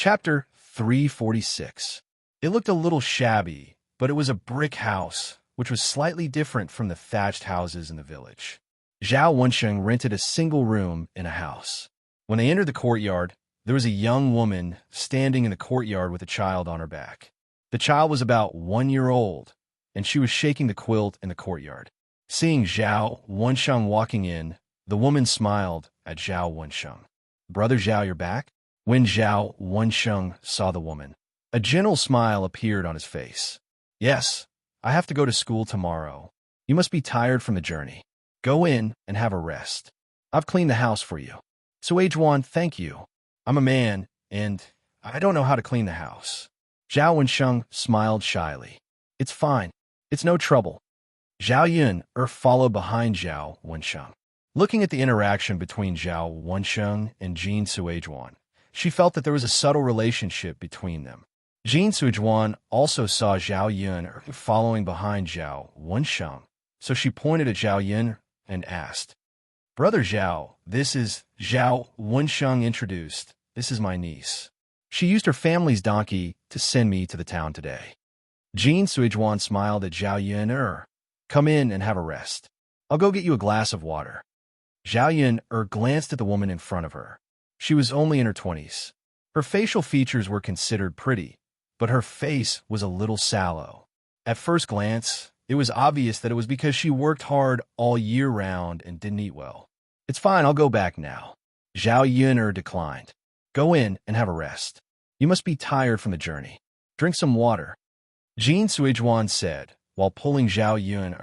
Chapter 346. It looked a little shabby, but it was a brick house, which was slightly different from the thatched houses in the village. Zhao Wensheng rented a single room in a house. When they entered the courtyard, there was a young woman standing in the courtyard with a child on her back. The child was about 1 year old, and she was shaking the quilt in the courtyard. Seeing Zhao Wensheng walking in, the woman smiled at Zhao Wensheng. "Brother Zhao, you're back?" When Zhao Wensheng saw the woman, a gentle smile appeared on his face. "Yes, I have to go to school tomorrow. You must be tired from the journey. Go in and have a rest. I've cleaned the house for you." "Suizhuan, thank you. I'm a man, and I don't know how to clean the house." Zhao Wensheng smiled shyly. "It's fine. It's no trouble." Zhao Yun followed behind Zhao Wensheng. Looking at the interaction between Zhao Wensheng and Jin Suizhuan, she felt that there was a subtle relationship between them. Jin Suizhuan also saw Zhao Yun following behind Zhao Wensheng, so she pointed at Zhao Yun and asked, "Brother Zhao, this is..." Zhao Wensheng introduced, "This is my niece. She used her family's donkey to send me to the town today." Jin Suizhuan smiled at Zhao Yun. "Come in and have a rest. I'll go get you a glass of water." Zhao Yun glanced at the woman in front of her. She was only in her 20s. Her facial features were considered pretty, but her face was a little sallow. At first glance, it was obvious that it was because she worked hard all year round and didn't eat well. "It's fine, I'll go back now." Zhao Yun declined. "Go in and have a rest. You must be tired from the journey. Drink some water." Jin Suizhuan said, while pulling Zhao Yun.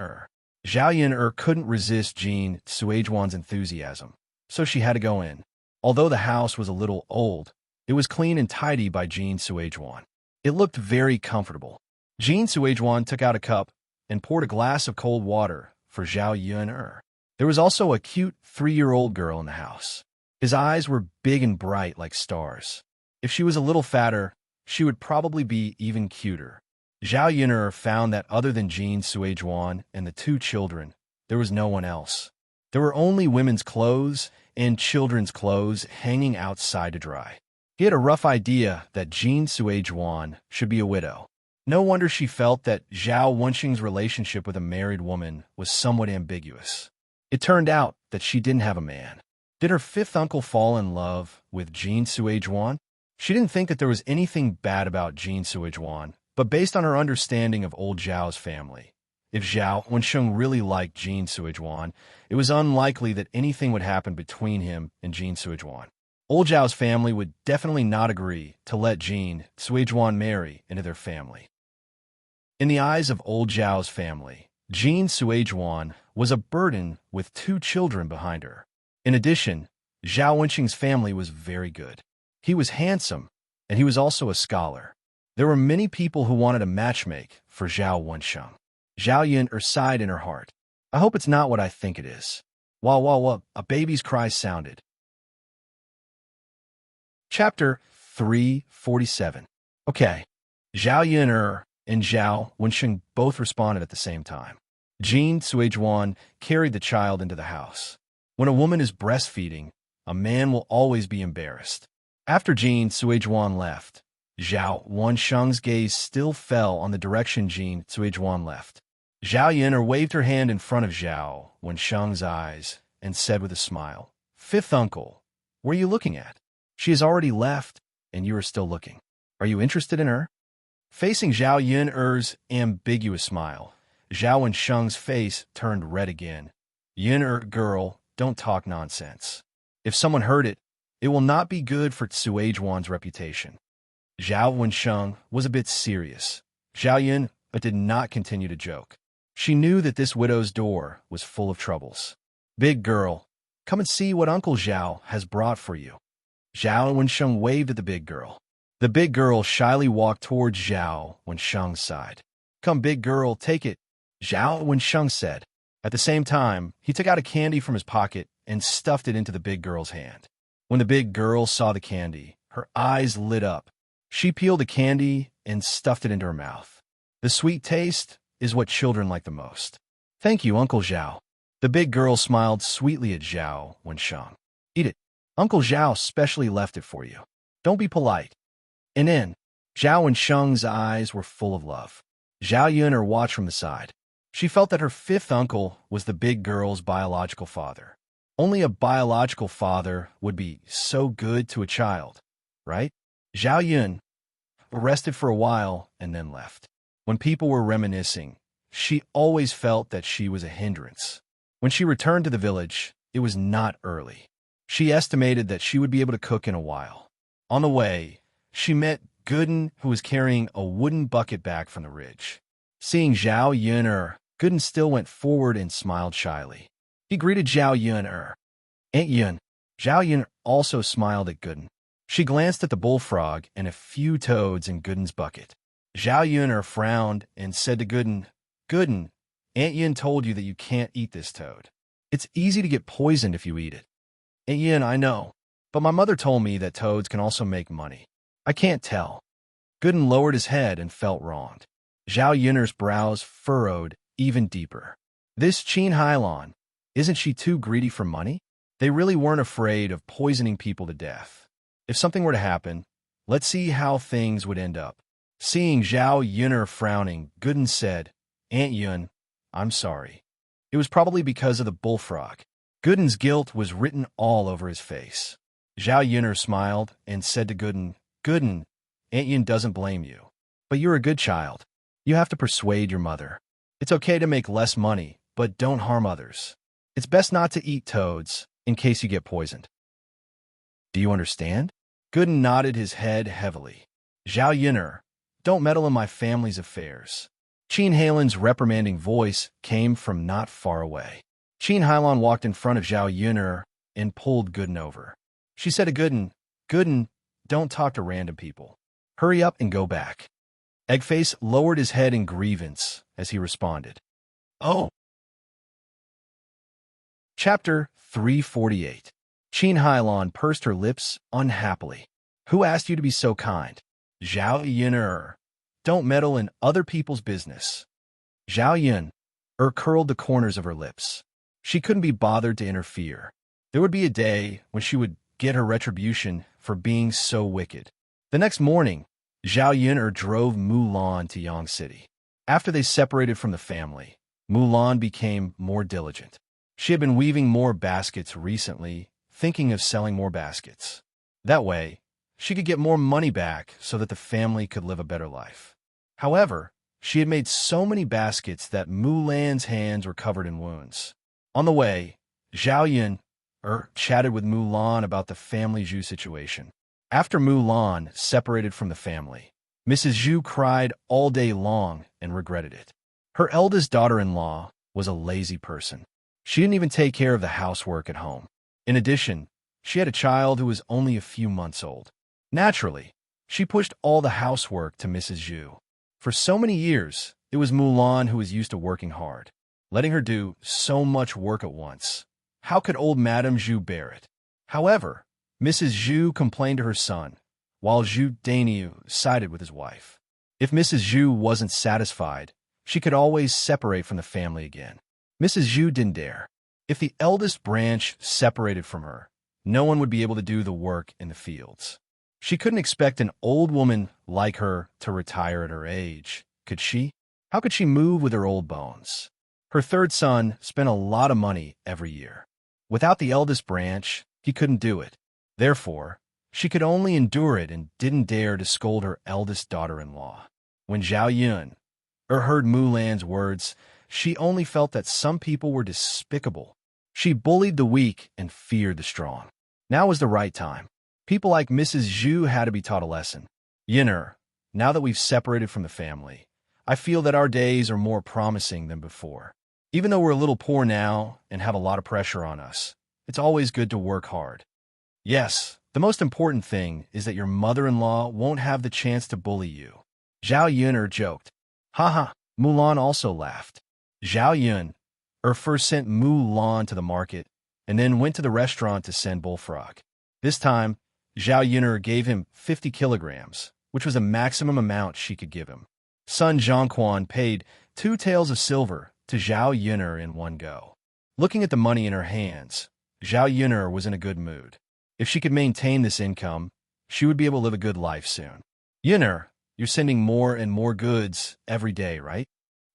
Zhao Yun couldn't resist Jin Suizhuan's enthusiasm, so she had to go in. Although the house was a little old, it was clean and tidy by Jin Suizhuan. It looked very comfortable. Jin Suizhuan took out a cup and poured a glass of cold water for Zhao Yun. There was also a cute 3-year-old girl in the house. His eyes were big and bright like stars. If she was a little fatter, she would probably be even cuter. Zhao Yun found that other than Jin Suizhuan and the 2 children, there was no one else. There were only women's clothes and children's clothes hanging outside to dry. He had a rough idea that Jin Suizhuan should be a widow. No wonder she felt that Zhao Wensheng's relationship with a married woman was somewhat ambiguous. It turned out that she didn't have a man. Did her 5th uncle fall in love with Jin Suizhuan? She didn't think that there was anything bad about Jin Suizhuan, but based on her understanding of old Zhao's family, if Zhao Wensheng really liked Jin Suizhuan, it was unlikely that anything would happen between him and Jin Suizhuan. Old Zhao's family would definitely not agree to let Jin Suizhuan marry into their family. In the eyes of old Zhao's family, Jin Suizhuan was a burden with 2 children behind her. In addition, Zhao Wensheng's family was very good. He was handsome, and he was also a scholar. There were many people who wanted a matchmake for Zhao Wensheng. Zhao Yun sighed in her heart. "I hope it's not what I think it is." Wah, a baby's cry sounded. Chapter 347. Okay. Zhao Yun and Zhao Wensheng both responded at the same time. Jin Suizhuan carried the child into the house. When a woman is breastfeeding, a man will always be embarrassed. After Jin Suizhuan left, Zhao Wensheng's gaze still fell on the direction Jin Suizhuan left. Zhao Yun waved her hand in front of Zhao Wensheng's eyes and said with a smile, "5th uncle, where are you looking at? She has already left, and you are still looking. Are you interested in her?" Facing Zhao Yun's ambiguous smile, Zhao Wensheng's face turned red again. "Yun girl, don't talk nonsense. If someone heard it, it will not be good for Suizhuan's reputation." Zhao Wensheng was a bit serious. Zhao Yun did not continue to joke. She knew that this widow's door was full of troubles. "Big girl, come and see what Uncle Zhao has brought for you." Zhao Wensheng waved at the big girl. The big girl shyly walked towards Zhao Wensheng's side. "Come, big girl, take it," Zhao Wensheng said. At the same time, he took out a candy from his pocket and stuffed it into the big girl's hand. When the big girl saw the candy, her eyes lit up. She peeled the candy and stuffed it into her mouth. The sweet taste is what children like the most. "Thank you, Uncle Zhao." The big girl smiled sweetly at Zhao Wensheng. "Eat it. Uncle Zhao specially left it for you. Don't be polite." And in, Zhao and Sheng's eyes were full of love. Zhao Yun'er watched from the side. She felt that her fifth uncle was the big girl's biological father. Only a biological father would be so good to a child, right? Zhao Yun rested for a while and then left. When people were reminiscing, she always felt that she was a hindrance. When she returned to the village, it was not early. She estimated that she would be able to cook in a while. On the way, she met Gooden, who was carrying a wooden bucket back from the ridge. Seeing Zhao Yun'er, Gooden still went forward and smiled shyly. He greeted Zhao Yun'er. Aunt Yun. Zhao Yun also smiled at Gooden. She glanced at the bullfrog and a few toads in Gooden's bucket. Zhao Yun'er frowned and said to Gooden, Gooden, Aunt Yun told you that you can't eat this toad. It's easy to get poisoned if you eat it. Aunt Yun, I know, but my mother told me that toads can also make money. I can't tell. Gooden lowered his head and felt wronged. Zhao Yun'er's brows furrowed even deeper. This Qin Hailan, isn't she too greedy for money? They really weren't afraid of poisoning people to death. If something were to happen, let's see how things would end up. Seeing Zhao Yun'er frowning, Gooden said, Aunt Yun, I'm sorry. It was probably because of the bullfrog. Gooden's guilt was written all over his face. Zhao Yun'er smiled and said to Gooden, Gooden, Aunt Yun doesn't blame you. But you're a good child. You have to persuade your mother. It's okay to make less money, but don't harm others. It's best not to eat toads, in case you get poisoned. Do you understand? Gooden nodded his head heavily. Zhao Yun'er, don't meddle in my family's affairs. Qin Hailan's reprimanding voice came from not far away. Qin Hailan walked in front of Zhao Yun'er and pulled Gooden over. She said to Gooden, Gooden, don't talk to random people. Hurry up and go back. Eggface lowered his head in grievance as he responded. Oh. Chapter 348. Qin Hailan pursed her lips unhappily. Who asked you to be so kind? Zhao Yun'er. Don't meddle in other people's business. Zhao Yun'er curled the corners of her lips. She couldn't be bothered to interfere. There would be a day when she would get her retribution for being so wicked. The next morning, Zhao Yun'er drove Mulan to Yang City. After they separated from the family, Mulan became more diligent. She had been weaving more baskets recently, thinking of selling more baskets. That way, she could get more money back so that the family could live a better life. However, she had made so many baskets that Mulan's hands were covered in wounds. On the way, Zhao Yun'er chatted with Mulan about the family Zhu situation. After Mulan separated from the family, Mrs. Zhu cried all day long and regretted it. Her eldest daughter-in-law was a lazy person. She didn't even take care of the housework at home. In addition, she had a child who was only a few months old. Naturally, she pushed all the housework to Mrs. Zhu. For so many years, it was Mulan who was used to working hard, letting her do so much work at once. How could old Madame Zhu bear it? However, Mrs. Zhu complained to her son, while Zhu Dainiu sided with his wife. If Mrs. Zhu wasn't satisfied, she could always separate from the family again. Mrs. Zhu didn't dare. If the eldest branch separated from her, no one would be able to do the work in the fields. She couldn't expect an old woman like her to retire at her age, could she? How could she move with her old bones? Her third son spent a lot of money every year. Without the eldest branch, he couldn't do it. Therefore, she could only endure it and didn't dare to scold her eldest daughter-in-law. When Zhao Yun'er heard Mulan's words, she only felt that some people were despicable. She bullied the weak and feared the strong. Now was the right time. People like Mrs. Zhu had to be taught a lesson. Yun'er, now that we've separated from the family, I feel that our days are more promising than before. Even though we're a little poor now and have a lot of pressure on us, it's always good to work hard. Yes, the most important thing is that your mother-in-law won't have the chance to bully you. Zhao Yun'er joked. Haha, Mulan also laughed. Zhao Yun'er first sent Mulan to the market and then went to the restaurant to send Bullfrog. This time, Zhao Yun'er gave him 50 kilograms, which was the maximum amount she could give him. Sun Zhongquan paid 2 taels of silver to Zhao Yun'er in one go. Looking at the money in her hands, Zhao Yun'er was in a good mood. If she could maintain this income, she would be able to live a good life soon. Yin'er, you're sending more and more goods every day, right?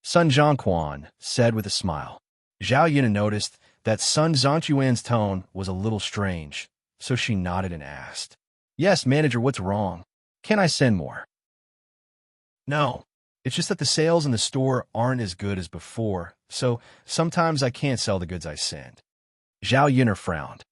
Sun Zhongquan said with a smile. Zhao Yin'er noticed that Sun Zhongquan's tone was a little strange, so she nodded and asked, "Yes, manager, what's wrong? Can I send more?" "No, it's just that the sales in the store aren't as good as before, so sometimes I can't sell the goods I send." Zhao Yin'er frowned.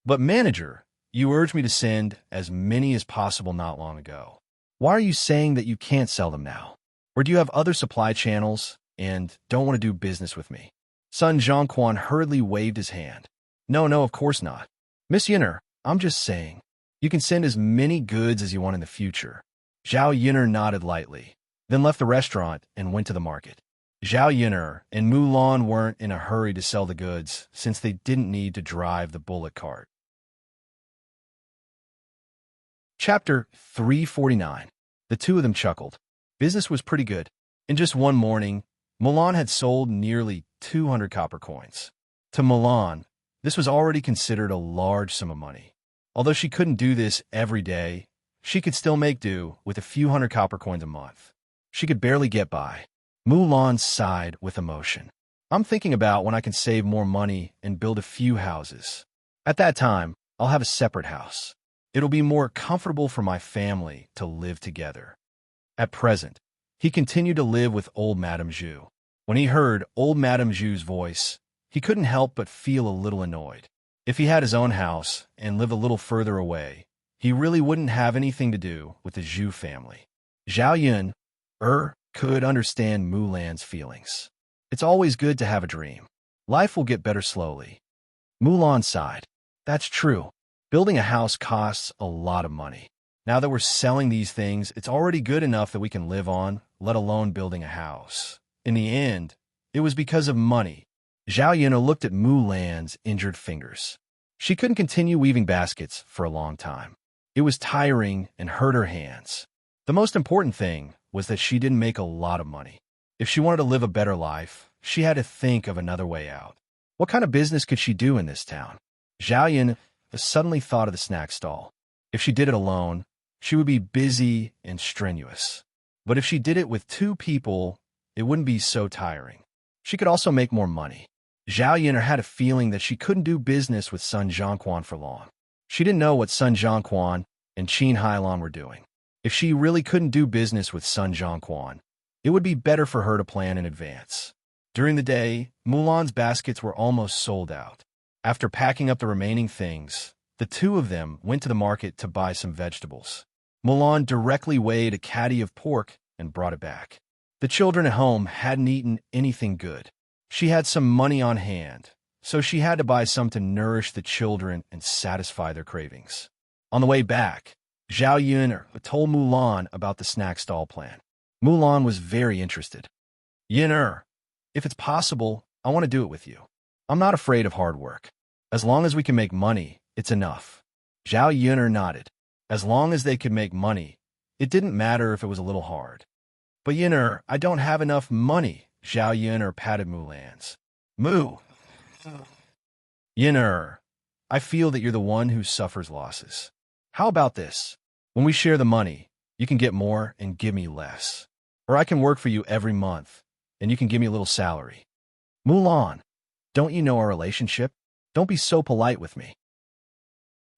"But manager, you urged me to send as many as possible not long ago. Why are you saying that you can't sell them now? Or do you have other supply channels and don't want to do business with me?" Sun Zhongquan hurriedly waved his hand. No, of course not. Miss Yin'er, I'm just saying, you can send as many goods as you want in the future." Zhao Yin'er nodded lightly, then left the restaurant and went to the market. Zhao Yin'er and Mulan weren't in a hurry to sell the goods since they didn't need to drive the bullock cart. Chapter 349. The two of them chuckled. Business was pretty good. In just one morning, Mulan had sold nearly 200 copper coins. To Mulan, this was already considered a large sum of money. Although she couldn't do this every day, she could still make do with a few hundred copper coins a month. She could barely get by. Mulan sighed with emotion. "I'm thinking about when I can save more money and build a few houses. At that time, I'll have a separate house. It'll be more comfortable for my family to live together." At present, he continued to live with old Madame Zhu. When he heard old Madame Zhu's voice, he couldn't help but feel a little annoyed. If he had his own house and lived a little further away, he really wouldn't have anything to do with the Zhu family. Zhao Yun could understand Mulan's feelings. It's always good to have a dream. Life will get better slowly. Mulan sighed. That's true. Building a house costs a lot of money. Now that we're selling these things, it's already good enough that we can live on, let alone building a house. In the end, it was because of money. Zhao Yun looked at Mulan's injured fingers. She couldn't continue weaving baskets for a long time. It was tiring and hurt her hands. The most important thing was that she didn't make a lot of money. If she wanted to live a better life, she had to think of another way out. What kind of business could she do in this town? Zhao Yun suddenly thought of the snack stall. If she did it alone, she would be busy and strenuous. But if she did it with two people, it wouldn't be so tiring. She could also make more money. Zhao Yin'er had a feeling that she couldn't do business with Sun Zhongquan for long. She didn't know what Sun Zhongquan and Qin Hailan were doing. If she really couldn't do business with Sun Zhongquan, it would be better for her to plan in advance. During the day, Mulan's baskets were almost sold out. After packing up the remaining things, the two of them went to the market to buy some vegetables. Mulan directly weighed a caddy of pork and brought it back. The children at home hadn't eaten anything good. She had some money on hand, so she had to buy some to nourish the children and satisfy their cravings. On the way back, Zhao Yun told Mulan about the snack stall plan. Mulan was very interested. "Yin'er, if it's possible, I want to do it with you. I'm not afraid of hard work. As long as we can make money, it's enough." Zhao Yun nodded. As long as they could make money, it didn't matter if it was a little hard. "But Yin'er, I don't have enough money." Zhao Yun patted Mulan's. "Yin'er, I feel that you're the one who suffers losses. How about this? When we share the money, you can get more and give me less. Or I can work for you every month, and you can give me a little salary." "Mulan, don't you know our relationship? Don't be so polite with me.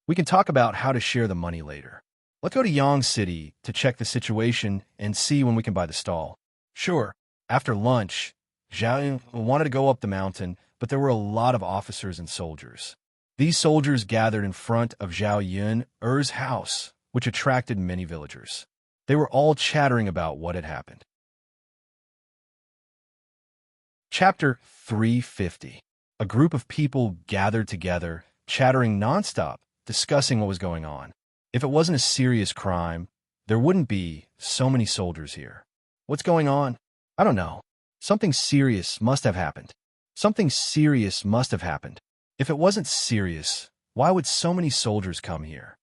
We can talk about how to share the money later. Let's go to Yang City to check the situation and see when we can buy the stall." "Sure." After lunch, Zhao Yun wanted to go up the mountain, but there were a lot of officers and soldiers. These soldiers gathered in front of Zhao Yun's house, which attracted many villagers. They were all chattering about what had happened. Chapter 350. A group of people gathered together, chattering nonstop, discussing what was going on. If it wasn't a serious crime, there wouldn't be so many soldiers here. "What's going on?" "I don't know. Something serious must have happened. Something serious must have happened. If it wasn't serious, why would so many soldiers come here?"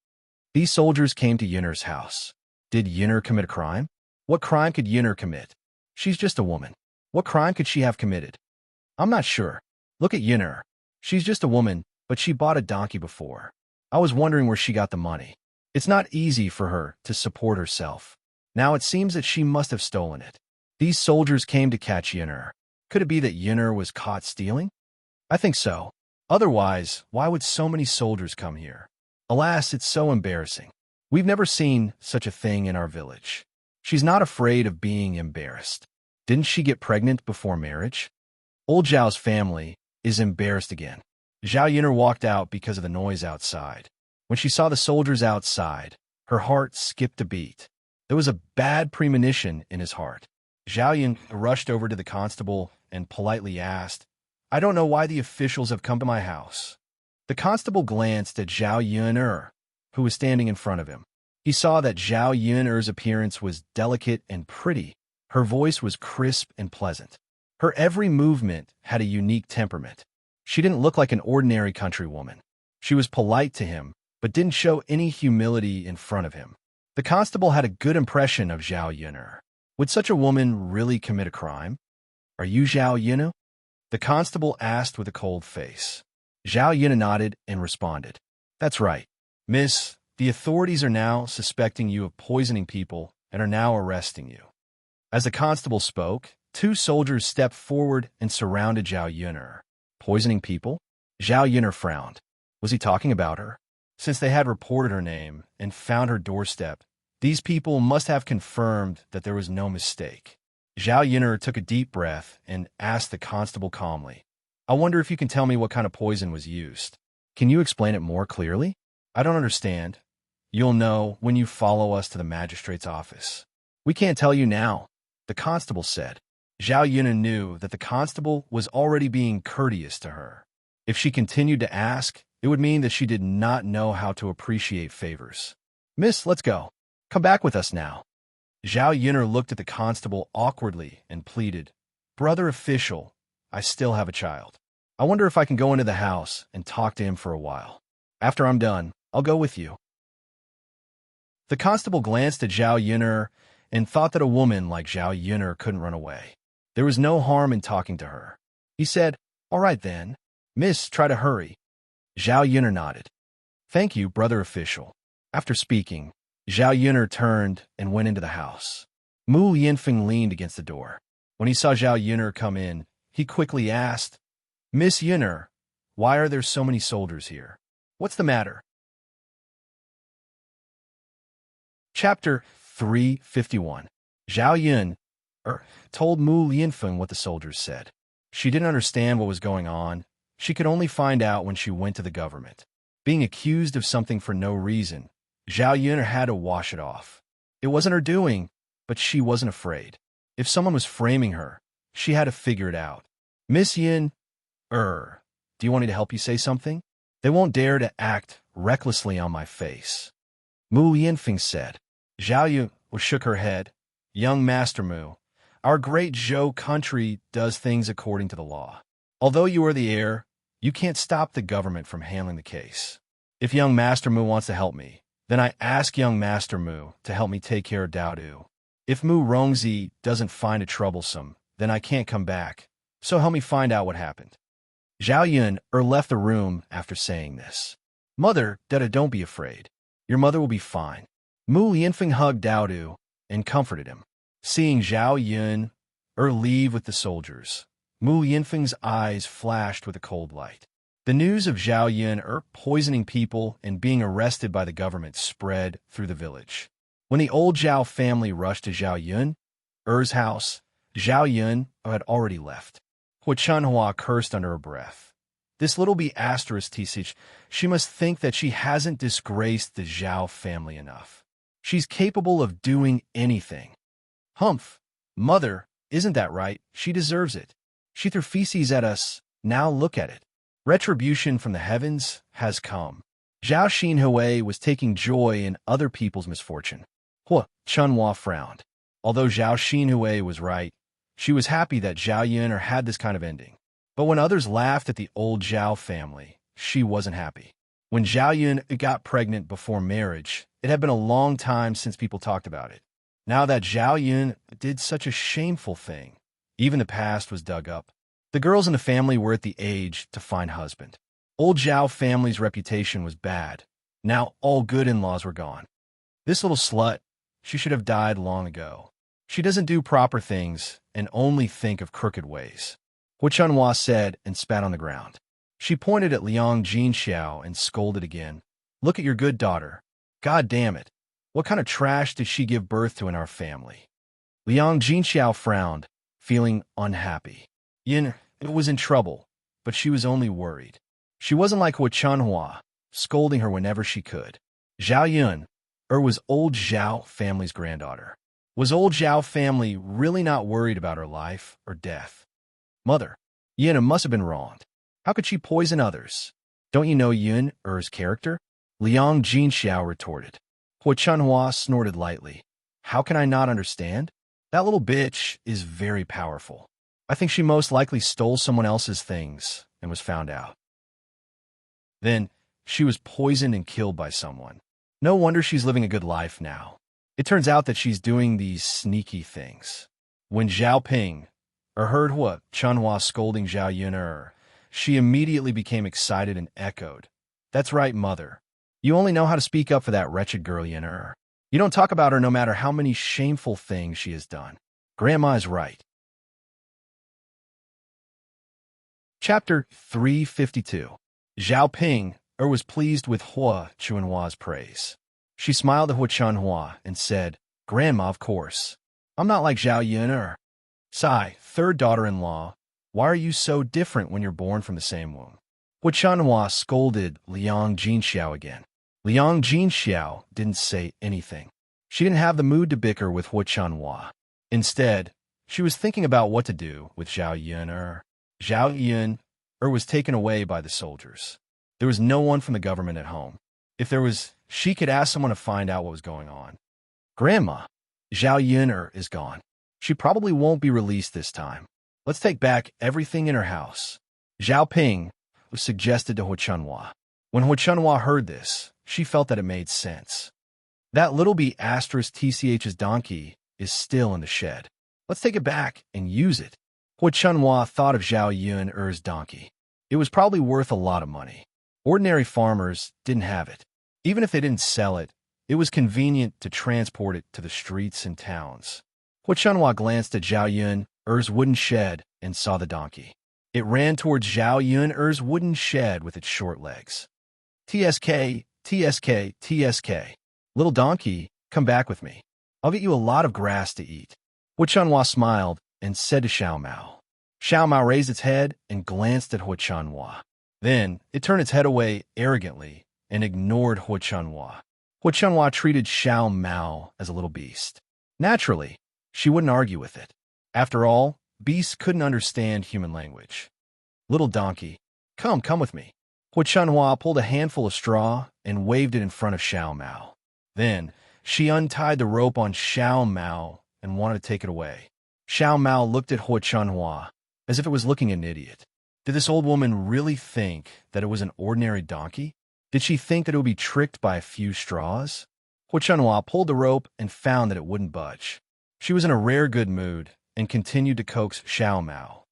These soldiers came to Yin'er's house. Did Yin'er commit a crime? What crime could Yin'er commit? She's just a woman. What crime could she have committed? I'm not sure. Look at Yin'er. She's just a woman, but she bought a donkey before. I was wondering where she got the money. It's not easy for her to support herself. Now it seems that she must have stolen it. These soldiers came to catch Yunner. Could it be that Yunner was caught stealing? I think so. Otherwise, why would so many soldiers come here? Alas, it's so embarrassing. We've never seen such a thing in our village. She's not afraid of being embarrassed. Didn't she get pregnant before marriage? Old Zhao's family is embarrassed again. Zhao Yunner walked out because of the noise outside. When she saw the soldiers outside, her heart skipped a beat. There was a bad premonition in his heart. Zhao Yun rushed over to the constable and politely asked, "I don't know why the officials have come to my house." The constable glanced at Zhao Yun'er, who was standing in front of him. He saw that Zhao Yun'er's appearance was delicate and pretty. Her voice was crisp and pleasant. Her every movement had a unique temperament. She didn't look like an ordinary countrywoman. She was polite to him, but didn't show any humility in front of him. The constable had a good impression of Zhao Yun'er. Would such a woman really commit a crime? "Are you Zhao Yun'er?" the constable asked with a cold face. Zhao Yun'er nodded and responded, "That's right. Miss, the authorities are now suspecting you of poisoning people and are now arresting you." As the constable spoke, two soldiers stepped forward and surrounded Zhao Yun'er. Poisoning people? Zhao Yun'er frowned. Was he talking about her? Since they had reported her name and found her doorstep, these people must have confirmed that there was no mistake. Zhao Yun'er took a deep breath and asked the constable calmly, "I wonder if you can tell me what kind of poison was used. Can you explain it more clearly? I don't understand. You'll know when you follow us to the magistrate's office." "We can't tell you now," the constable said. Zhao Yun'er knew that the constable was already being courteous to her. If she continued to ask, it would mean that she did not know how to appreciate favors. "Miss, let's go. Come back with us now." Zhao Yun'er looked at the constable awkwardly and pleaded, "Brother official, I still have a child. I wonder if I can go into the house and talk to him for a while. After I'm done, I'll go with you." The constable glanced at Zhao Yun'er and thought that a woman like Zhao Yun'er couldn't run away. There was no harm in talking to her. He said, "All right then. Miss, try to hurry." Zhao Yun'er nodded. "Thank you, brother official." After speaking, Zhao Yun'er turned and went into the house. Mu Lianfeng leaned against the door. When he saw Zhao Yun'er come in, he quickly asked, "Miss Yun'er, why are there so many soldiers here? What's the matter?" Chapter 351. Zhao Yun'er told Mu Lianfeng what the soldiers said. She didn't understand what was going on. She could only find out when she went to the government. Being accused of something for no reason, Zhao Yun'er had to wash it off. It wasn't her doing, but she wasn't afraid. If someone was framing her, she had to figure it out. "Miss Yin, do you want me to help you say something? They won't dare to act recklessly on my face." Mu Lianfeng said. Zhao Yun'er shook her head. "Young Master Mu, our great Zhou country does things according to the law. Although you are the heir, you can't stop the government from handling the case. If young Master Mu wants to help me, then I ask young Master Mu to help me take care of Daodu. If Mu Rongzi doesn't find it troublesome, then I can't come back, so help me find out what happened." Zhao Yun'er left the room after saying this. "Mother, Dada, don't be afraid. Your mother will be fine." Mu Lianfeng hugged Daodu and comforted him. Seeing Zhao Yun'er leave with the soldiers, Mu Lianfeng's eyes flashed with a cold light. The news of Zhao Yun'er poisoning people and being arrested by the government spread through the village. When the old Zhao family rushed to Zhao Yun'er's house, Zhao Yun'er had already left. Hua Chunhua cursed under her breath. This little teach, she must think that she hasn't disgraced the Zhao family enough. She's capable of doing anything. Humph! Mother, isn't that right? She deserves it. She threw feces at us. Now look at it. Retribution from the heavens has come. Zhao Xinhui was taking joy in other people's misfortune. Hua Chunhua frowned. Although Zhao Xinhui was right, she was happy that Zhao Yun'er had this kind of ending. But when others laughed at the old Zhao family, she wasn't happy. When Zhao Yun'er got pregnant before marriage, it had been a long time since people talked about it. Now that Zhao Yun'er did such a shameful thing, even the past was dug up. The girls in the family were at the age to find husband. Old Zhao family's reputation was bad. Now all good in-laws were gone. This little slut, She should have died long ago. She doesn't do proper things and only think of crooked ways, Hu Chunhua said and spat on the ground. She pointed at Liang Jinxiao and scolded again. Look at your good daughter. God damn it. What kind of trash did she give birth to in our family? Liang Jinxiao frowned, feeling unhappy. Yin was in trouble, but she was only worried. She wasn't like Hu Chunhua, scolding her whenever she could. Zhao Yun, was old Zhao family's granddaughter. Was old Zhao family really not worried about her life or death? Mother, Yin must have been wronged. How could she poison others? Don't you know Yun character? Liang Jinxiao retorted. Hu Chunhua snorted lightly. How can I not understand? That little bitch is very powerful. I think she most likely stole someone else's things and was found out. Then, she was poisoned and killed by someone. No wonder she's living a good life now. It turns out that she's doing these sneaky things. When Zhao Ping heard Hu Chunhua scolding Zhao Yun she immediately became excited and echoed. That's right, mother. You only know how to speak up for that wretched girl Yun You don't talk about her no matter how many shameful things she has done. Grandma is right. Chapter 352. Zhao Ping was pleased with Hu Chunhua's praise. She smiled at Hu Chunhua and said, Grandma, of course. I'm not like Zhao Yun Sai, third daughter-in-law, why are you so different when you're born from the same womb? Hu Chunhua scolded Liang Jinxiao again. Liang Jinxiao didn't say anything. She didn't have the mood to bicker with Hu Chunhua. Instead, she was thinking about what to do with Zhao Yun Zhao Yun was taken away by the soldiers. There was no one from the government at home. If there was, she could ask someone to find out what was going on. Grandma, Zhao Yun is gone. She probably won't be released this time. Let's take back everything in her house. Zhao Ping suggested to Hu Chunhua. When Hu Chunhua heard this, she felt that it made sense. That little B***TCH's donkey is still in the shed. Let's take it back and use it. Hu Chunhua thought of Zhao Yun's donkey. It was probably worth a lot of money. Ordinary farmers didn't have it. Even if they didn't sell it, it was convenient to transport it to the streets and towns. Hu Chunhua glanced at Zhao Yun's wooden shed and saw the donkey. It ran towards Zhao Yun's wooden shed with its short legs. TSK, TSK, TSK. Little donkey, come back with me. I'll get you a lot of grass to eat. Hu Chunhua smiled and said to Xiao Mao. Xiao Mao raised its head and glanced at Hu Chunhua. Then, it turned its head away arrogantly and ignored Hu Chunhua. Hu Chunhua treated Xiao Mao as a little beast. Naturally, she wouldn't argue with it. After all, beasts couldn't understand human language. Little donkey, come with me. Hu Chunhua pulled a handful of straw and waved it in front of Xiao Mao. Then, she untied the rope on Xiao Mao and wanted to take it away. Xiao Mao looked at Hu Chunhua as if it was looking at an idiot. Did this old woman really think that it was an ordinary donkey? Did she think that it would be tricked by a few straws? Hu Chunhua pulled the rope and found that it wouldn't budge. She was in a rare good mood and continued to coax Xiao Mao.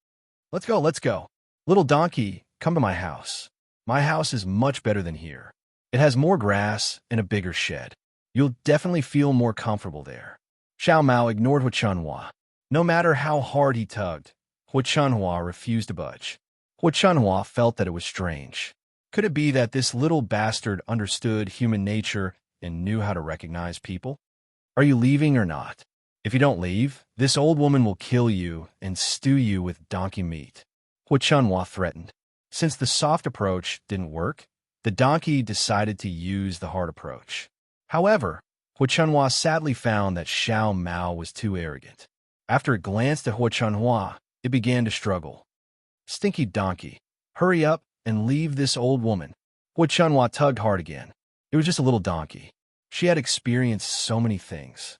Let's go. Little donkey, come to my house. My house is much better than here. It has more grass and a bigger shed. You'll definitely feel more comfortable there. Xiao Mao ignored Hu Chunhua. No matter how hard he tugged, Hu Chunhua refused to budge. Hu Chunhua felt that it was strange. Could it be that this little bastard understood human nature and knew how to recognize people? Are you leaving or not? If you don't leave, this old woman will kill you and stew you with donkey meat. Hu Chunhua threatened. Since the soft approach didn't work, the donkey decided to use the hard approach. However, Hu Chunhua sadly found that Xiao Mao was too arrogant. After it glanced at Hu Chunhua, it began to struggle. Stinky donkey, hurry up and leave this old woman. Hu Chunhua tugged hard again. It was just a little donkey. She had experienced so many things.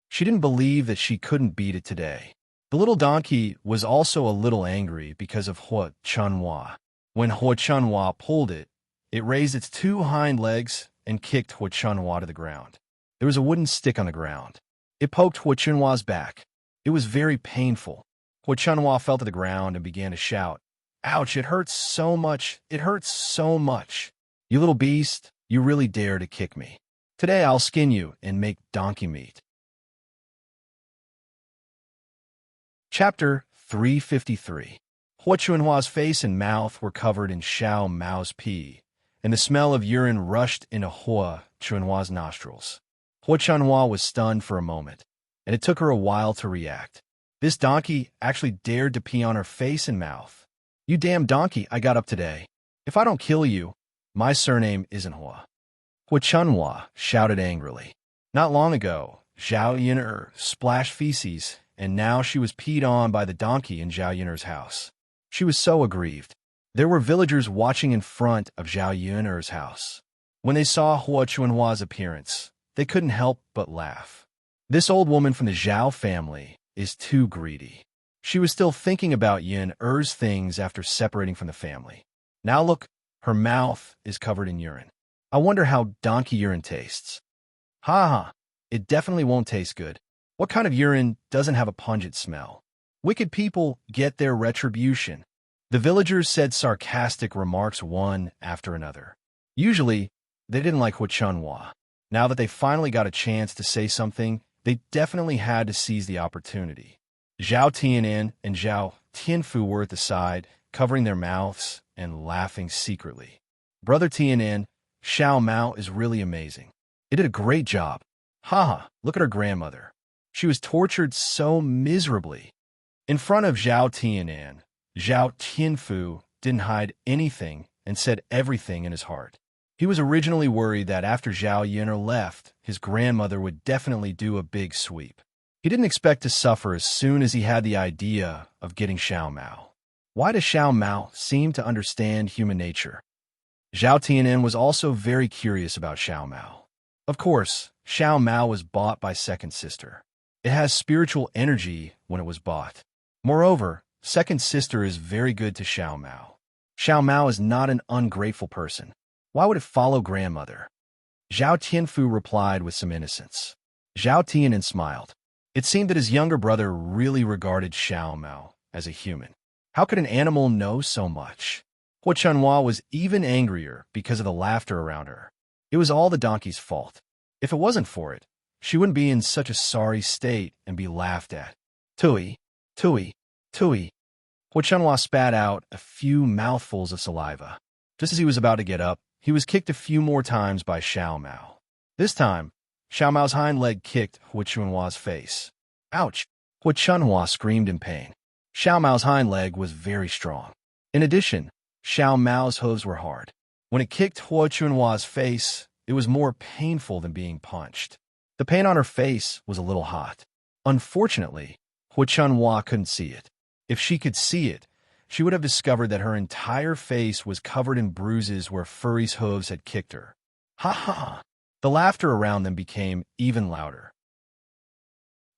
She didn't believe that she couldn't beat it today. The little donkey was also a little angry because of Hu Chunhua. When Hu Chunhua pulled it, it raised its two hind legs and kicked Hu Chunhua to the ground. There was a wooden stick on the ground. It poked Hu Chunhua's back. It was very painful. Hu Chunhua fell to the ground and began to shout, Ouch, it hurts so much. It hurts so much. You little beast, you really dare to kick me. Today I'll skin you and make donkey meat. Chapter 353. Hua Chunhua's face and mouth were covered in Xiao Mao's pee, and the smell of urine rushed into Hua Chunhua's nostrils. Hua Chunhua was stunned for a moment, and it took her a while to react. This donkey actually dared to pee on her face and mouth. "You damn donkey, I got up today. If I don't kill you, my surname isn't Hua." Hua Chunhua shouted angrily. Not long ago, Zhao Yin'er splashed feces, and now she was peed on by the donkey in Zhao Yin'er's house. She was so aggrieved. There were villagers watching in front of Zhao Yin'er's house. When they saw Hua Chunhua's appearance, they couldn't help but laugh. This old woman from the Zhao family is too greedy. She was still thinking about Yin'er's things after separating from the family. Now look, her mouth is covered in urine. I wonder how donkey urine tastes. Ha ha, it definitely won't taste good. What kind of urine doesn't have a pungent smell? Wicked people get their retribution. The villagers said sarcastic remarks one after another. Usually, they didn't like Hua Chunhua. Now that they finally got a chance to say something, they definitely had to seize the opportunity. Zhao Tianan and Zhao Tianfu were at the side, covering their mouths and laughing secretly. Brother Tianan, Xiao Mao is really amazing. It did a great job. Haha, look at her grandmother. She was tortured so miserably. In front of Zhao Tianan, Zhao Tianfu didn't hide anything and said everything in his heart. He was originally worried that after Zhao Yin'er left, his grandmother would definitely do a big sweep. He didn't expect to suffer as soon as he had the idea of getting Xiao Mao. Why does Xiao Mao seem to understand human nature? Zhao Tianan was also very curious about Xiao Mao. Of course, Xiao Mao was bought by Second Sister. It has spiritual energy when it was bought. Moreover, Second Sister is very good to Xiao Mao. Xiao Mao is not an ungrateful person. Why would it follow grandmother? Zhao Tianfu replied with some innocence. Zhao Tianan smiled. It seemed that his younger brother really regarded Xiao Mao as a human. How could an animal know so much? Hua Chunhua was even angrier because of the laughter around her. It was all the donkey's fault. If it wasn't for it, she wouldn't be in such a sorry state and be laughed at. Tui, tui, tui. Hua Chunhua spat out a few mouthfuls of saliva. Just as he was about to get up, he was kicked a few more times by Xiao Mao. This time, Xiao Mao's hind leg kicked Hua Chunhua's face. Ouch! Hua Chunhua screamed in pain. Xiao Mao's hind leg was very strong. In addition, Xiao Mao's hooves were hard. When it kicked Hua Chunhua's face, it was more painful than being punched. The pain on her face was a little hot. Unfortunately, Hua Chunhua couldn't see it. If she could see it, she would have discovered that her entire face was covered in bruises where Furry's hooves had kicked her. Ha ha! The laughter around them became even louder.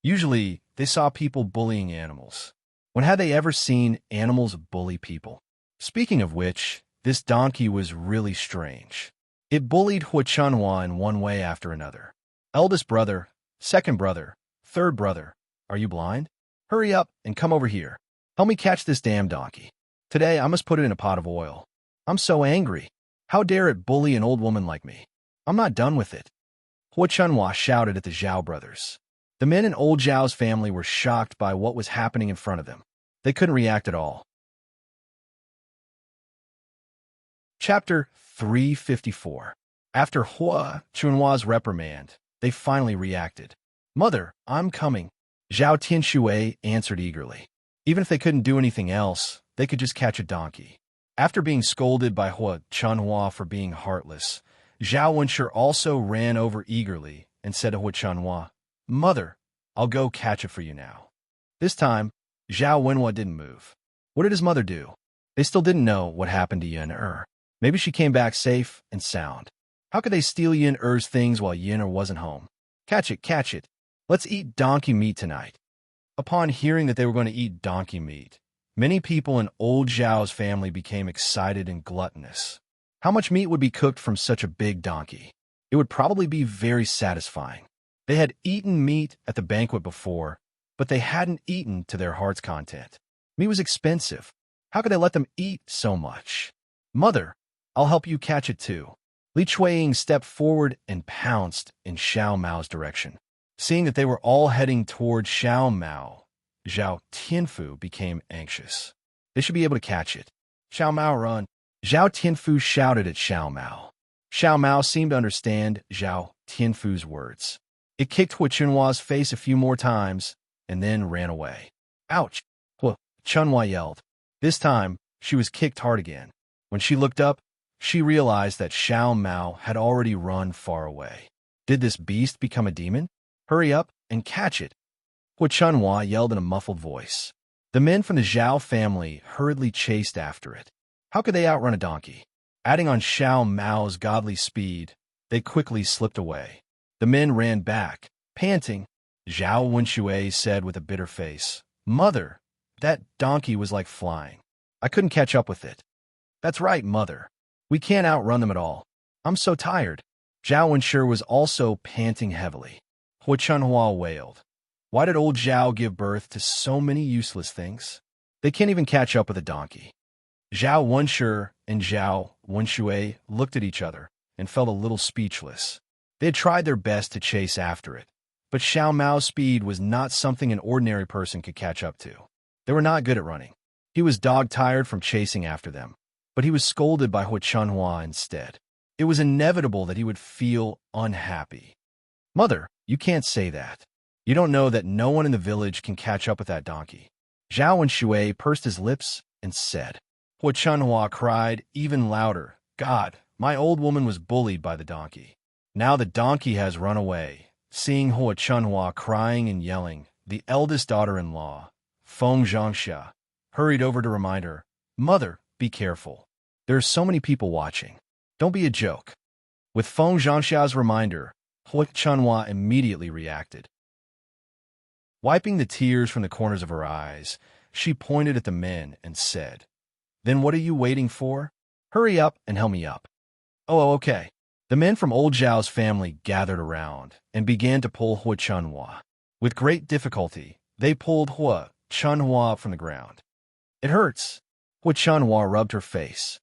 Usually, they saw people bullying animals. When had they ever seen animals bully people? Speaking of which, this donkey was really strange. It bullied Hua Chunhua in one way after another. Eldest brother, second brother, third brother, are you blind? Hurry up and come over here. Help me catch this damn donkey. Today I must put it in a pot of oil. I'm so angry. How dare it bully an old woman like me? I'm not done with it. Hua Chunhua shouted at the Zhao brothers. The men in old Zhao's family were shocked by what was happening in front of them. They couldn't react at all. Chapter 354. After Hua Chunhua's reprimand, they finally reacted. Mother, I'm coming. Zhao Tianxue answered eagerly. Even if they couldn't do anything else, they could just catch a donkey. After being scolded by Hua Chunhua for being heartless, Zhao Wenshi also ran over eagerly and said to Hua Chunhua, Mother, I'll go catch it for you now. This time, Zhao Wenhua didn't move. What did his mother do? They still didn't know what happened to Yin'er. Maybe she came back safe and sound. How could they steal Yin'er's things while Yin'er wasn't home? Catch it, catch it. Let's eat donkey meat tonight. Upon hearing that they were going to eat donkey meat, many people in old Zhao's family became excited and gluttonous. How much meat would be cooked from such a big donkey? It would probably be very satisfying. They had eaten meat at the banquet before, but they hadn't eaten to their heart's content. Meat was expensive. How could they let them eat so much? Mother, I'll help you catch it too. Li Chuiying stepped forward and pounced in Xiao Mao's direction. Seeing that they were all heading toward Xiao Mao, Zhao Tianfu became anxious. They should be able to catch it. Xiao Mao, run! Zhao Tianfu shouted at Xiao Mao. Xiao Mao seemed to understand Zhao Tianfu's words. It kicked Hua Chunhua's face a few more times and then ran away. Ouch! Hua Chunhua yelled. This time, she was kicked hard again. When she looked up, she realized that Xiao Mao had already run far away. Did this beast become a demon? Hurry up and catch it! Hua Chunhua yelled in a muffled voice. The men from the Zhao family hurriedly chased after it. How could they outrun a donkey? Adding on Xiao Mao's godly speed, they quickly slipped away. The men ran back, panting. Zhao Wenxue said with a bitter face, "Mother, that donkey was like flying. I couldn't catch up with it." "That's right, Mother. We can't outrun them at all. I'm so tired." Zhao Wenxue was also panting heavily. Hua Chunhua wailed. Why did old Zhao give birth to so many useless things? They can't even catch up with a donkey. Zhao Wenxue and Zhao Wenxue looked at each other and felt a little speechless. They had tried their best to chase after it, but Xiao Mao's speed was not something an ordinary person could catch up to. They were not good at running. He was dog-tired from chasing after them, but he was scolded by Hua Chunhua instead. It was inevitable that he would feel unhappy. "Mother, you can't say that. You don't know that no one in the village can catch up with that donkey." Zhao Wenxue pursed his lips and said. Hua Chunhua cried even louder, "God, my old woman was bullied by the donkey. Now the donkey has run away." Seeing Hua Chunhua crying and yelling, the eldest daughter-in-law, Feng Zhangxia, hurried over to remind her, "Mother, be careful. There are so many people watching. Don't be a joke." With Feng Zhangxia's reminder, Hua Chunhua immediately reacted. Wiping the tears from the corners of her eyes, she pointed at the men and said, "Then what are you waiting for? Hurry up and help me up." "Oh, okay." The men from old Zhao's family gathered around and began to pull Hua Chunhua. With great difficulty, they pulled Hua Chunhua from the ground. "It hurts." Hua Chunhua rubbed her face.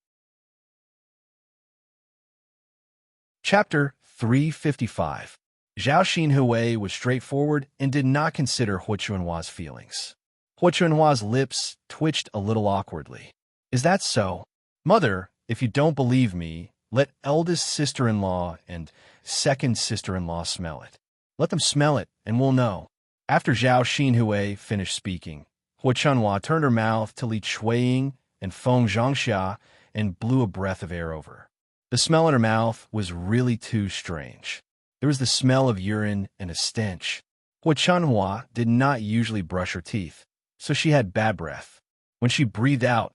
Chapter 355. Zhao Xinhui was straightforward and did not consider Hua Chunhua's feelings. Hua Chunhua's lips twitched a little awkwardly. "Is that so? Mother, if you don't believe me, let eldest sister-in-law and second sister-in-law smell it. Let them smell it, and we'll know." After Zhao Xinhui finished speaking, Hua Chunhua turned her mouth to Li Chuiying and Feng Zhangxia and blew a breath of air over. The smell in her mouth was really too strange. There was the smell of urine and a stench. Hua Chunhua did not usually brush her teeth, so she had bad breath. When she breathed out,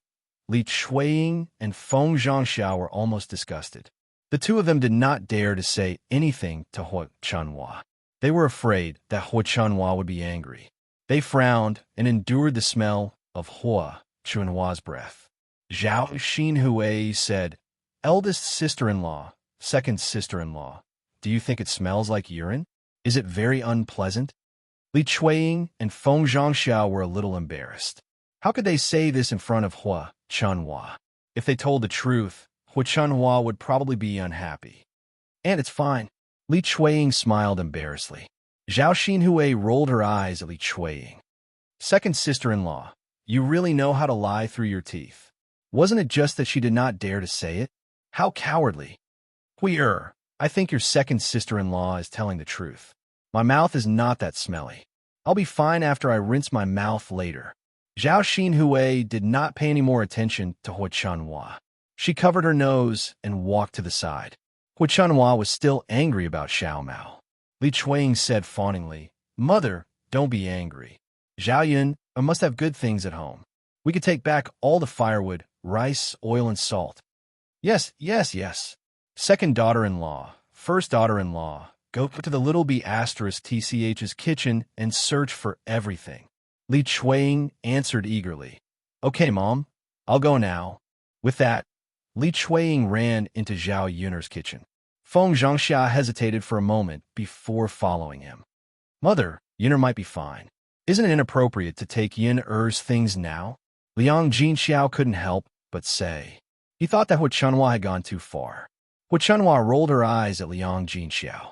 Li Chuiying and Feng Zhangxia were almost disgusted. The two of them did not dare to say anything to Hua Chunhua. They were afraid that Hua Chunhua would be angry. They frowned and endured the smell of Hua Chunhua's breath. Zhao Xinhui said, "Eldest sister-in-law, second sister-in-law, do you think it smells like urine? Is it very unpleasant?" Li Chuiying and Feng Zhangxia were a little embarrassed. How could they say this in front of Hua Chunhua? If they told the truth, Hua Chunhua would probably be unhappy. "And it's fine." Li Chuiying smiled embarrassedly. Zhao Xinhui rolled her eyes at Li Chuiying. "Second sister-in-law, you really know how to lie through your teeth. Wasn't it just that she did not dare to say it? How cowardly." I think your second sister-in-law is telling the truth. My mouth is not that smelly. I'll be fine after I rinse my mouth later." Zhao Xinhui did not pay any more attention to Hua Chunhua. She covered her nose and walked to the side. Hua Chunhua was still angry about Xiao Mao. Li Chuiying said fawningly, "Mother, don't be angry. Zhao Yun must have good things at home. We could take back all the firewood, rice, oil, and salt." Yes. Second daughter-in-law, first daughter-in-law, go to the little B***TCH's kitchen and search for everything. Li Chuiying answered eagerly. "Okay, Mom, I'll go now." With that, Li Chuiying ran into Zhao Yun'er's kitchen. Feng Zhangxia hesitated for a moment before following him. "Mother, Yun'er might be fine. Isn't it inappropriate to take Yun'er's things now?" Liang Jinxiao couldn't help but say. He thought that Hua Chunhua had gone too far. Hua Chunhua rolled her eyes at Liang Jinxiao.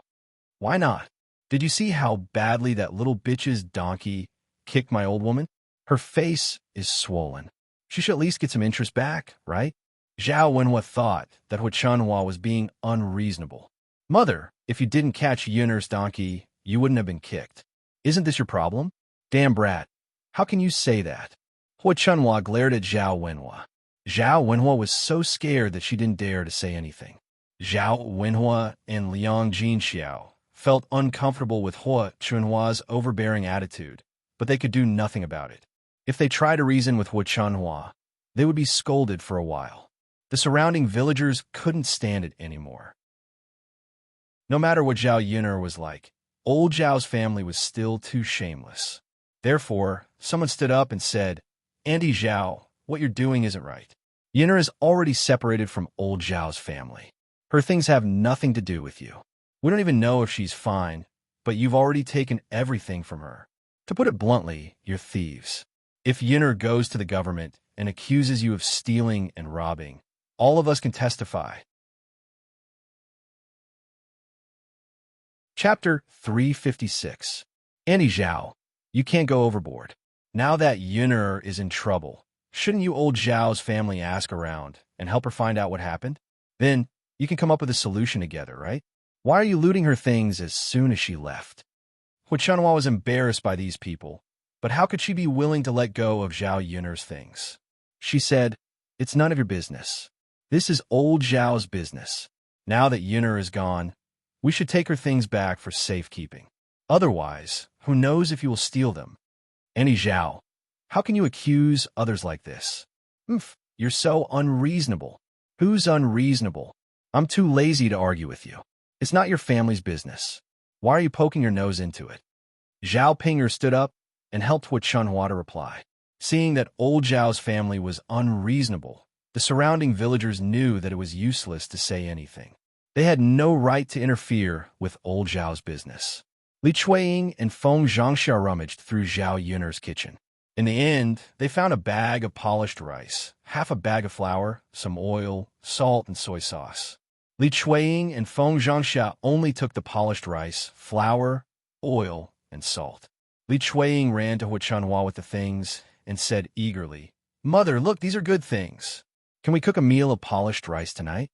Why not? Did you see how badly that little bitch's donkey kicked my old woman? Her face is swollen. She should at least get some interest back, right? Zhao Wenhua thought that Hua Chunhua was being unreasonable. Mother, if you didn't catch Yun'er's donkey, you wouldn't have been kicked. Isn't this your problem? Damn brat. How can you say that? Hua Chunhua glared at Zhao Wenhua. Zhao Wenhua was so scared that she didn't dare to say anything. Zhao Wenhua and Liang Jinxiao felt uncomfortable with Hua Chunhua's overbearing attitude, but they could do nothing about it. If they tried to reason with Hua Chunhua, they would be scolded for a while. The surrounding villagers couldn't stand it anymore. No matter what Zhao Yun'er was like, old Zhao's family was still too shameless. Therefore, someone stood up and said, Auntie Zhao, what you're doing isn't right. Yun'er is already separated from old Zhao's family. Her things have nothing to do with you. We don't even know if she's fine, but you've already taken everything from her. To put it bluntly, you're thieves. If Yun'er goes to the government and accuses you of stealing and robbing, all of us can testify. Chapter 356. Auntie Zhao, you can't go overboard. Now that Yun'er is in trouble, shouldn't you old Zhao's family ask around and help her find out what happened? Then you can come up with a solution together, right? Why are you looting her things as soon as she left? Hua Chunhua was embarrassed by these people, but how could she be willing to let go of Zhao Yun'er's things? She said, It's none of your business. This is old Zhao's business. Now that Yun'er is gone, we should take her things back for safekeeping. Otherwise, who knows if you will steal them? Auntie Zhao, how can you accuse others like this? You're so unreasonable. Who's unreasonable? I'm too lazy to argue with you. It's not your family's business. Why are you poking your nose into it? Zhao Ping'er stood up and helped Hua Chunhua to reply. Seeing that old Zhao's family was unreasonable, the surrounding villagers knew that it was useless to say anything. They had no right to interfere with old Zhao's business. Li Chueying and Feng Zhangxia rummaged through Zhao Yun'er's kitchen. In the end, they found a bag of polished rice, half a bag of flour, some oil, salt, and soy sauce. Li Chueying and Feng Zhangxia only took the polished rice, flour, oil, and salt. Li Chueying ran to Hua Chunhua with the things and said eagerly, Mother, look, these are good things. Can we cook a meal of polished rice tonight?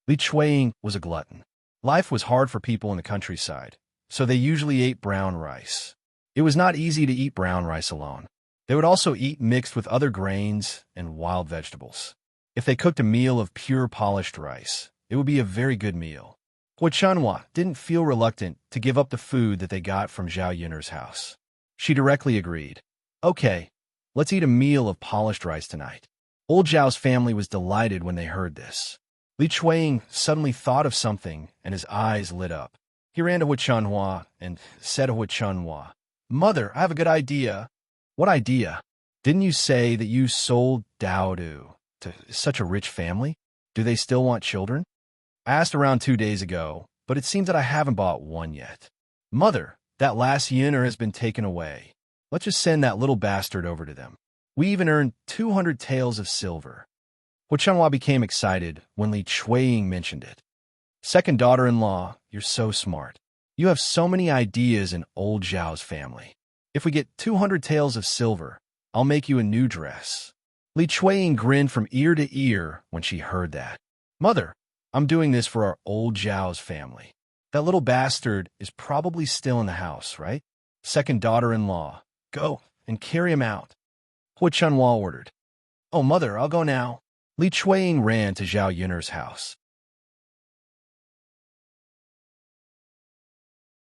Li Chueying was a glutton. Life was hard for people in the countryside, so they usually ate brown rice. It was not easy to eat brown rice alone. They would also eat mixed with other grains and wild vegetables. If they cooked a meal of pure polished rice, it would be a very good meal. Hua Chunhua didn't feel reluctant to give up the food that they got from Zhao Yun'er's house. She directly agreed. Okay, let's eat a meal of polished rice tonight. Old Zhao's family was delighted when they heard this. Li Chueying suddenly thought of something and his eyes lit up. He ran to Hua Chunhua and said to Hua Chunhua, Mother, I have a good idea. What idea? Didn't you say that you sold Daodu to such a rich family? Do they still want children? I asked around 2 days ago, but it seems that I haven't bought one yet. Mother, that last Yun'er has been taken away. Let's just send that little bastard over to them. We even earned 200 taels of silver. Hua Chunhua became excited when Li Chueying mentioned it. Second daughter-in-law, you're so smart. You have so many ideas in old Zhao's family. If we get 200 taels of silver, I'll make you a new dress. Li Chueying grinned from ear to ear when she heard that. Mother, I'm doing this for our old Zhao's family. That little bastard is probably still in the house, right? Second daughter-in-law, go and carry him out. Hua Chunhua ordered. Oh, Mother, I'll go now. Li Chueying ran to Zhao Yun'er's house.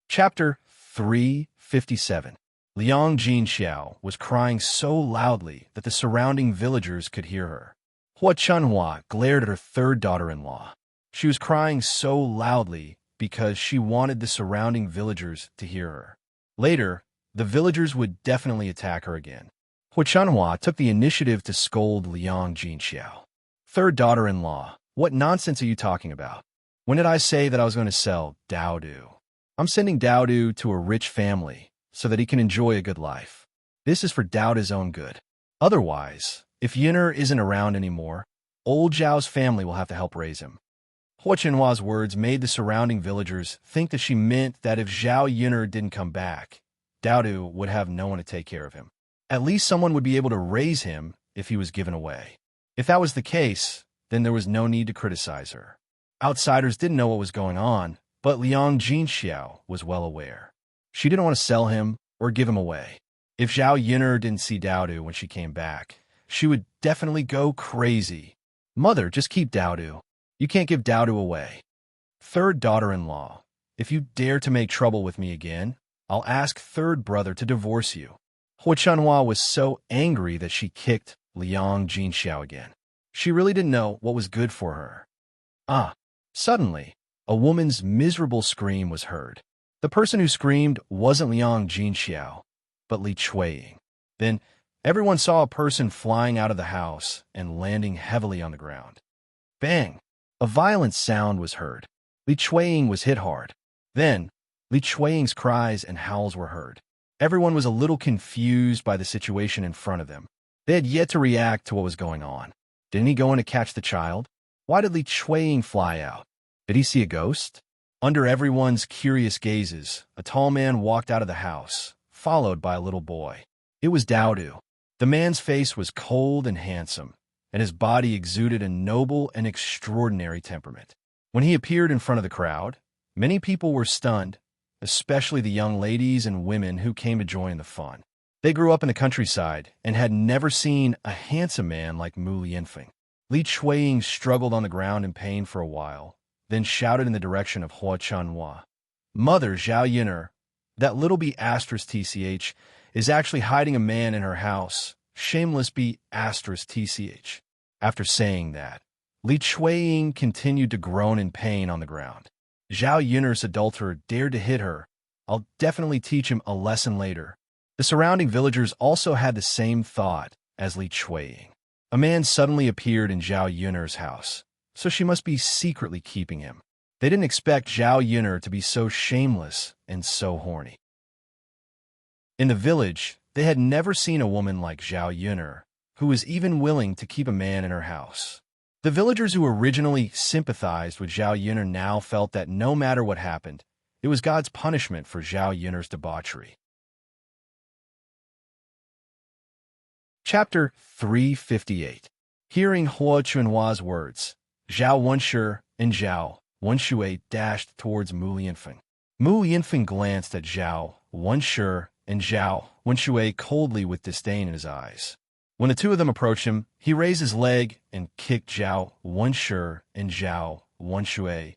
Chapter 357. Liang Jinxiao was crying so loudly that the surrounding villagers could hear her. Hua Chunhua glared at her third daughter-in-law. She was crying so loudly because she wanted the surrounding villagers to hear her. Later, the villagers would definitely attack her again. Hua Chunhua took the initiative to scold Liang Jinxiao. Third daughter-in-law, what nonsense are you talking about? When did I say that I was going to sell Daodu? I'm sending Daodu to a rich family so that he can enjoy a good life. This is for Daodu's own good. Otherwise, if Yun'er isn't around anymore, old Zhao's family will have to help raise him. Hua Chenhua's words made the surrounding villagers think that she meant that if Zhao Yun'er didn't come back, Daodu would have no one to take care of him. At least someone would be able to raise him if he was given away. If that was the case, then there was no need to criticize her. Outsiders didn't know what was going on, but Liang Jinxiao was well aware. She didn't want to sell him or give him away. If Zhao Yun'er didn't see Daodu when she came back, she would definitely go crazy. Mother, just keep Daodu. You can't give Daodu away. Third daughter-in-law, if you dare to make trouble with me again, I'll ask third brother to divorce you. Hua Chenhua was so angry that she kicked Liang Jinxiao again. She really didn't know what was good for her. Suddenly, a woman's miserable scream was heard. The person who screamed wasn't Liang Jinxiao, but Li Chuiying. Then, everyone saw a person flying out of the house and landing heavily on the ground. Bang! A violent sound was heard. Li Chuiying was hit hard. Then, Li Chuiying's cries and howls were heard. Everyone was a little confused by the situation in front of them. They had yet to react to what was going on. Didn't he go in to catch the child? Why did Li Chuiying fly out? Did he see a ghost? Under everyone's curious gazes, a tall man walked out of the house, followed by a little boy. It was Daodu. The man's face was cold and handsome, and his body exuded a noble and extraordinary temperament. When he appeared in front of the crowd, many people were stunned, especially the young ladies and women who came to join the fun. They grew up in the countryside and had never seen a handsome man like Mu Lianfeng. Li Chuiying struggled on the ground in pain for a while, then shouted in the direction of Hua Chenhua. Mother Zhao Yun'er, that little B***tch is actually hiding a man in her house. Shameless B***tch. After saying that, Li Chuiying continued to groan in pain on the ground. Zhao Yun'er's adulterer dared to hit her. I'll definitely teach him a lesson later. The surrounding villagers also had the same thought as Li Chuiying. A man suddenly appeared in Zhao Yun'er's house, so she must be secretly keeping him. They didn't expect Zhao Yun'er to be so shameless and so horny. In the village, they had never seen a woman like Zhao Yun'er, who was even willing to keep a man in her house. The villagers who originally sympathized with Zhao Yun'er now felt that no matter what happened, it was God's punishment for Zhao Yun'er's debauchery. Chapter 358. Hearing Hua Chenhua's words, Zhao Wenshi and Zhao Wenshui dashed towards Mu Lianfeng. Mu Lianfeng glanced at Zhao Wenshi and Zhao Wenshui coldly with disdain in his eyes. When the two of them approached him, he raised his leg and kicked Zhao Wenshi and Zhao Wenshui,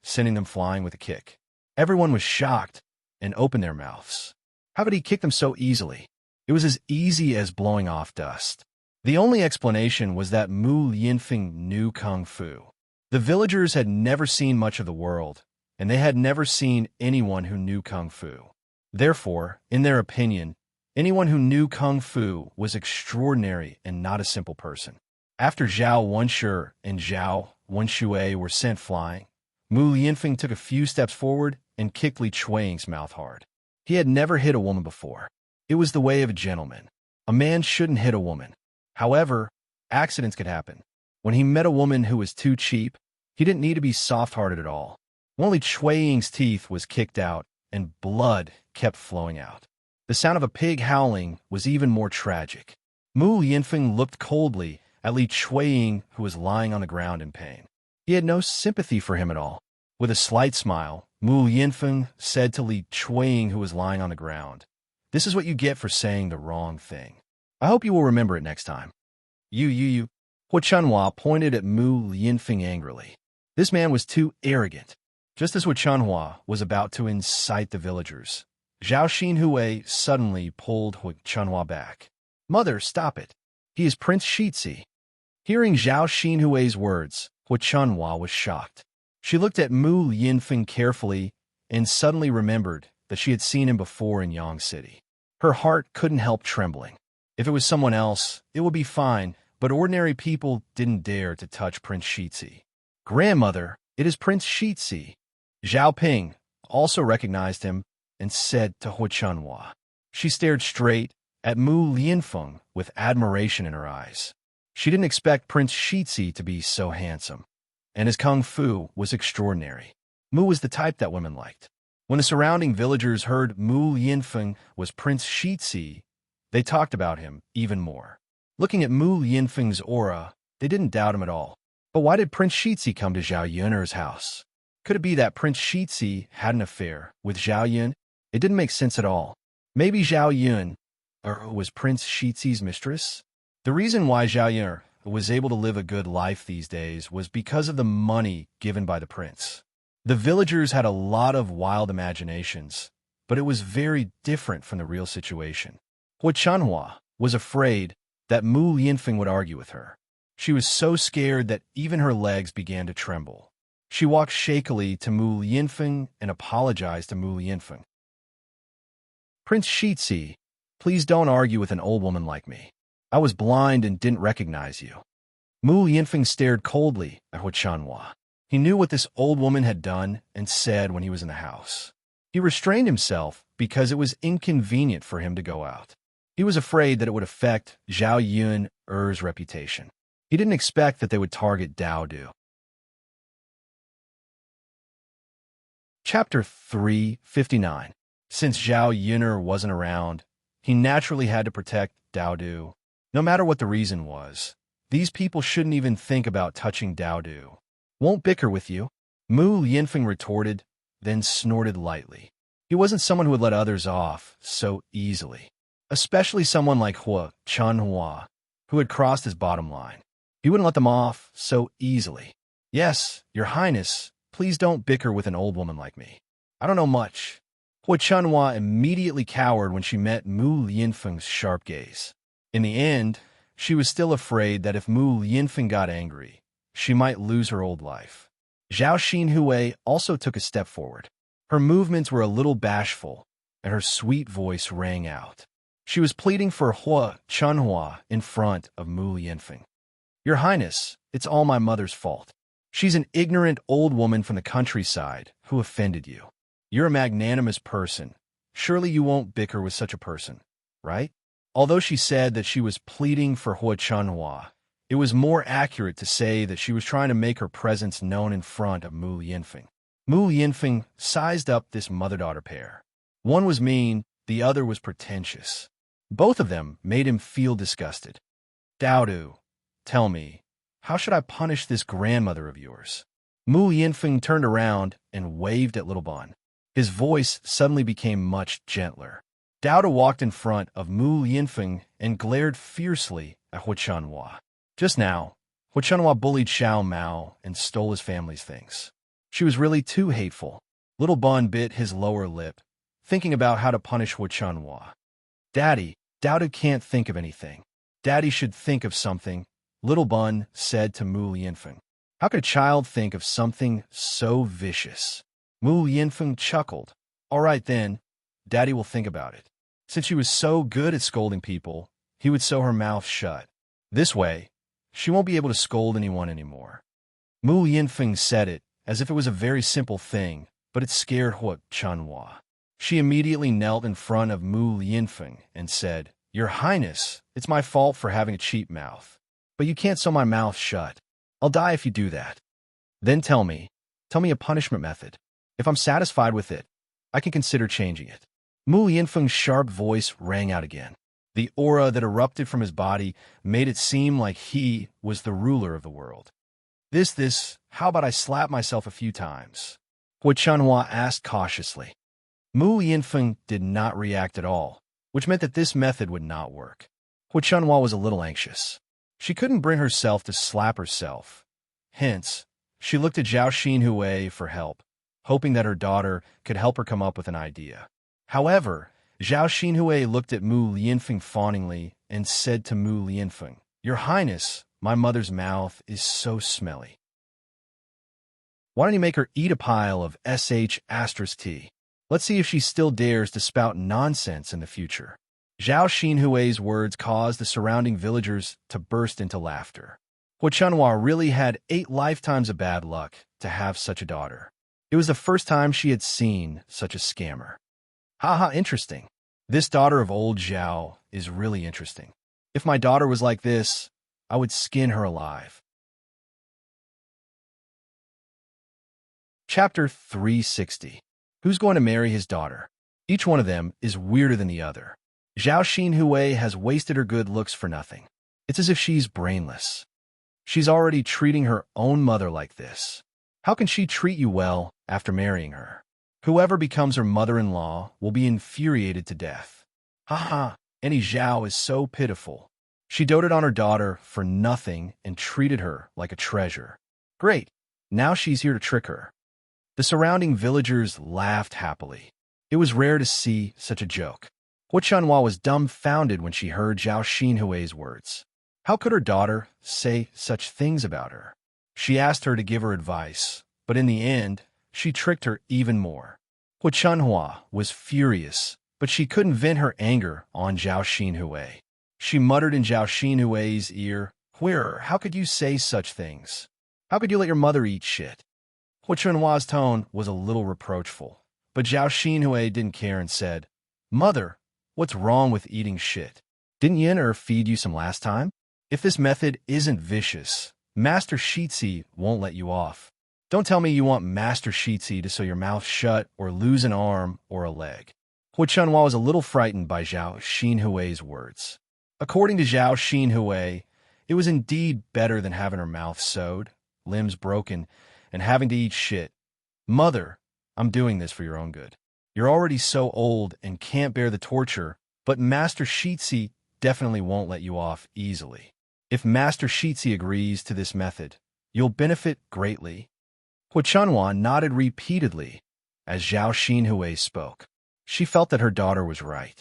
sending them flying with a kick. Everyone was shocked and opened their mouths. How could he kick them so easily? It was as easy as blowing off dust. The only explanation was that Mu Lianfeng knew Kung Fu. The villagers had never seen much of the world, and they had never seen anyone who knew Kung Fu. Therefore, in their opinion, anyone who knew Kung Fu was extraordinary and not a simple person. After Zhao Wenshi and Zhao Wenshui were sent flying, Mu Lianfeng took a few steps forward and kicked Li Chuiying's mouth hard. He had never hit a woman before. It was the way of a gentleman. A man shouldn't hit a woman. However, accidents could happen. When he met a woman who was too cheap, he didn't need to be soft-hearted at all. One of Li Chuiying's teeth was kicked out, and blood kept flowing out. The sound of a pig howling was even more tragic. Mu Lianfeng looked coldly at Li Chuiying, who was lying on the ground in pain. He had no sympathy for him at all. With a slight smile, Mu Lianfeng said to Li Chuiying, who was lying on the ground, "This is what you get for saying the wrong thing. I hope you will remember it next time." You. Hua Chenhua pointed at Mu Lianfeng angrily. This man was too arrogant. Just as Hua Chenhua was about to incite the villagers, Zhao Xinhui suddenly pulled Hua Chenhua back. "Mother, stop it. He is Prince Shitzi." Hearing Zhao Xinhui's words, Hua Chenhua was shocked. She looked at Mu Lianfeng carefully and suddenly remembered that she had seen him before in Yang City. Her heart couldn't help trembling. If it was someone else, it would be fine, but ordinary people didn't dare to touch Prince Shitzi. "Grandmother, it is Prince Shitzi." Zhao Ping also recognized him and said to Hua Chenhua. She stared straight at Mu Lianfeng with admiration in her eyes. She didn't expect Prince Shitzi to be so handsome. and his kung fu was extraordinary. Mu was the type that women liked. When the surrounding villagers heard Mu Yinfeng was Prince Shitzi, they talked about him even more. Looking at Mu Yinfeng's aura, they didn't doubt him at all. But why did Prince Shitzi come to Zhao Yun's house? Could it be that Prince Shitzi had an affair with Zhao Yun? It didn't make sense at all. Maybe Zhao Yun was Prince Shitzi's mistress? The reason why Zhao Yun was able to live a good life these days was because of the money given by the prince. The villagers had a lot of wild imaginations, but it was very different from the real situation. Hua Chunhua was afraid that Mu Yinfeng would argue with her. She was so scared that even her legs began to tremble. She walked shakily to Mu Yinfeng and apologized to Mu Yinfeng. Prince Shitzi, please don't argue with an old woman like me. I was blind and didn't recognize you. Mu Yinfeng stared coldly at Hua Chunhua. He knew what this old woman had done and said when he was in the house. He restrained himself because it was inconvenient for him to go out. He was afraid that it would affect Zhao Yun's reputation. He didn't expect that they would target Dao Du. Chapter 359. Since Zhao Yun wasn't around, he naturally had to protect Dao Du. No matter what the reason was, these people shouldn't even think about touching Dao Du. Won't bicker with you, Mu Yinfeng retorted, then snorted lightly. He wasn't someone who would let others off so easily, especially someone like Hua Chunhua, who had crossed his bottom line. He wouldn't let them off so easily. Yes, Your Highness, please don't bicker with an old woman like me. I don't know much. Hua Chunhua immediately cowered when she met Mu Yinfeng's sharp gaze. In the end, she was still afraid that if Mu Yinfeng got angry, she might lose her old life. Zhao Xinhui also took a step forward. Her movements were a little bashful, and her sweet voice rang out. She was pleading for Hua Chunhua in front of Mu Yinfeng. Your Highness, it's all my mother's fault. She's an ignorant old woman from the countryside who offended you. You're a magnanimous person. Surely you won't bicker with such a person, right? Although she said that she was pleading for Hua Chunhua, it was more accurate to say that she was trying to make her presence known in front of Mu Yinfeng. Mu Yinfeng sized up this mother-daughter pair. One was mean, the other was pretentious. Both of them made him feel disgusted. Dao Du, tell me, how should I punish this grandmother of yours? Mu Yinfeng turned around and waved at Little Bun. His voice suddenly became much gentler. Dao Du walked in front of Mu Yinfeng and glared fiercely at Hua Chunhua. Just now, Hua Chunhua bullied Xiao Mao and stole his family's things. She was really too hateful. Little Bun bit his lower lip, thinking about how to punish Hua Chunhua. Daddy, Dao Du can't think of anything. Daddy should think of something, Little Bun said to Mu Yinfeng. How could a child think of something so vicious? Mu Yinfeng chuckled. All right then, Daddy will think about it. Since she was so good at scolding people, he would sew her mouth shut. This way, she won't be able to scold anyone anymore. Mu Yinfeng said it as if it was a very simple thing, but it scared Hua Chunhua. She immediately knelt in front of Mu Yinfeng and said, Your Highness, it's my fault for having a cheap mouth. But you can't sew my mouth shut. I'll die if you do that. Then tell me a punishment method. If I'm satisfied with it, I can consider changing it. Mu Yinfeng's sharp voice rang out again. The aura that erupted from his body made it seem like he was the ruler of the world. How about I slap myself a few times? Hua Chunhua asked cautiously. Mu Yinfeng did not react at all, which meant that this method would not work. Hua Chunhua was a little anxious. She couldn't bring herself to slap herself. Hence, she looked to Zhao Xinhui for help, hoping that her daughter could help her come up with an idea. However, Zhao Xinhui looked at Mu Yinfeng fawningly and said to Mu Yinfeng, Your Highness, my mother's mouth is so smelly. Why don't you make her eat a pile of sh*t? Let's see if she still dares to spout nonsense in the future. Zhao Xinhui's words caused the surrounding villagers to burst into laughter. Hua Chunhua really had 8 lifetimes of bad luck to have such a daughter. It was the first time she had seen such a scammer. Haha, interesting. This daughter of old Zhao is really interesting. If my daughter was like this, I would skin her alive. Chapter 360. Who's going to marry his daughter? Each one of them is weirder than the other. Zhao Xinhui has wasted her good looks for nothing. It's as if she's brainless. She's already treating her own mother like this. How can she treat you well after marrying her? Whoever becomes her mother-in-law will be infuriated to death. Haha, Annie Zhao is so pitiful. She doted on her daughter for nothing and treated her like a treasure. Great, now she's here to trick her. The surrounding villagers laughed happily. It was rare to see such a joke. Hu Chunhua was dumbfounded when she heard Zhao Xinhui's words. How could her daughter say such things about her? She asked her to give her advice, but in the end, she tricked her even more. Hu Chunhua was furious, but she couldn't vent her anger on Zhao Xinhui. She muttered in Zhao Xinhui's ear, how could you say such things? How could you let your mother eat shit? Hu Chunhua's tone was a little reproachful, but Zhao Xinhui didn't care and said, Mother, what's wrong with eating shit? Didn't Yin feed you some last time? If this method isn't vicious, Master Shitzi won't let you off. Don't tell me you want Master Shitzi to sew your mouth shut or lose an arm or a leg. Hu Chunhua was a little frightened by Zhao Xinhui's words. According to Zhao Xinhui, it was indeed better than having her mouth sewed, limbs broken, and having to eat shit. Mother, I'm doing this for your own good. You're already so old and can't bear the torture, but Master Shitzi definitely won't let you off easily. If Master Shitzi agrees to this method, you'll benefit greatly. Hu Chunhua nodded repeatedly as Zhao Xinhui spoke. She felt that her daughter was right.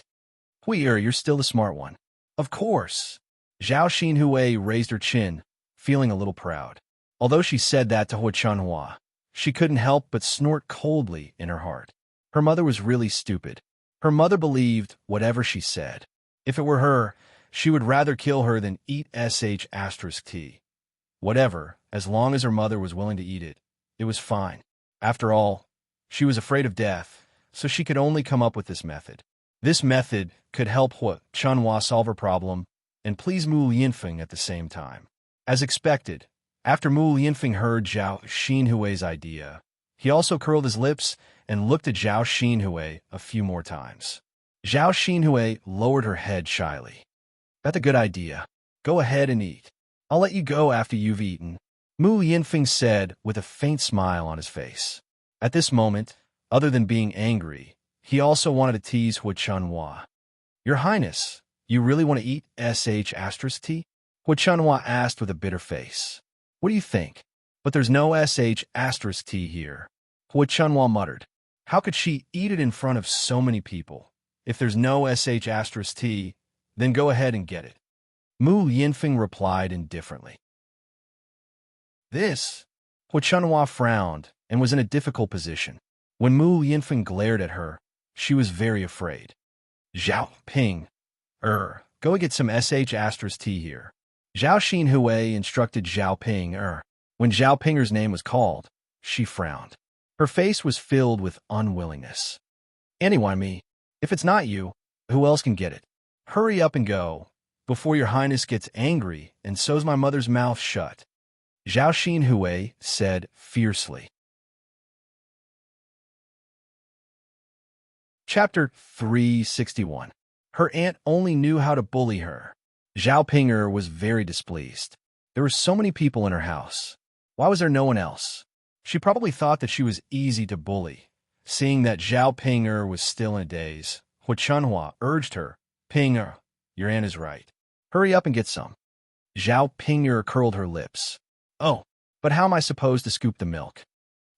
You're still the smart one. Of course. Zhao Xinhui raised her chin, feeling a little proud. Although she said that to Hu Chunhua, she couldn't help but snort coldly in her heart. Her mother was really stupid. Her mother believed whatever she said. If it were her, she would rather kill her than eat *T. Whatever, as long as her mother was willing to eat it, it was fine. After all, she was afraid of death, so she could only come up with this method. This method could help Hu Chunhua solve her problem and please Mu Yinfeng at the same time. As expected, after Mu Yinfeng heard Zhao Xinhui's idea, he also curled his lips and looked at Zhao Xinhui a few more times. Zhao Xinhui lowered her head shyly. That's a good idea. Go ahead and eat. I'll let you go after you've eaten, Mu Yinfeng said with a faint smile on his face. At this moment, other than being angry, he also wanted to tease Hu Chunhua. Your Highness, you really want to eat *T? Hu Chunhua asked with a bitter face. What do you think? But there's no *T here. Hu Chunhua muttered. How could she eat it in front of so many people? If there's no *T, then go ahead and get it. Mu Yinfeng replied indifferently. This? Hu Chunhua frowned and was in a difficult position. When Mu Yinfeng glared at her, she was very afraid. Zhao Ping, go get some *T here. Zhao Xinhui instructed Zhao Ping, When Zhao Pinger's name was called, she frowned. Her face was filled with unwillingness. Anyway, me. If it's not you, who else can get it? Hurry up and go, before your Highness gets angry and sews my mother's mouth shut, Zhao Xinhui said fiercely. Chapter 361. Her aunt only knew how to bully her. Zhao Pinger was very displeased. There were so many people in her house. Why was there no one else? She probably thought that she was easy to bully. Seeing that Zhao Pinger was still in a daze, Hu Chunhua urged her, Pinger, your aunt is right. Hurry up and get some. Zhao Pinger curled her lips. Oh, but how am I supposed to scoop the milk?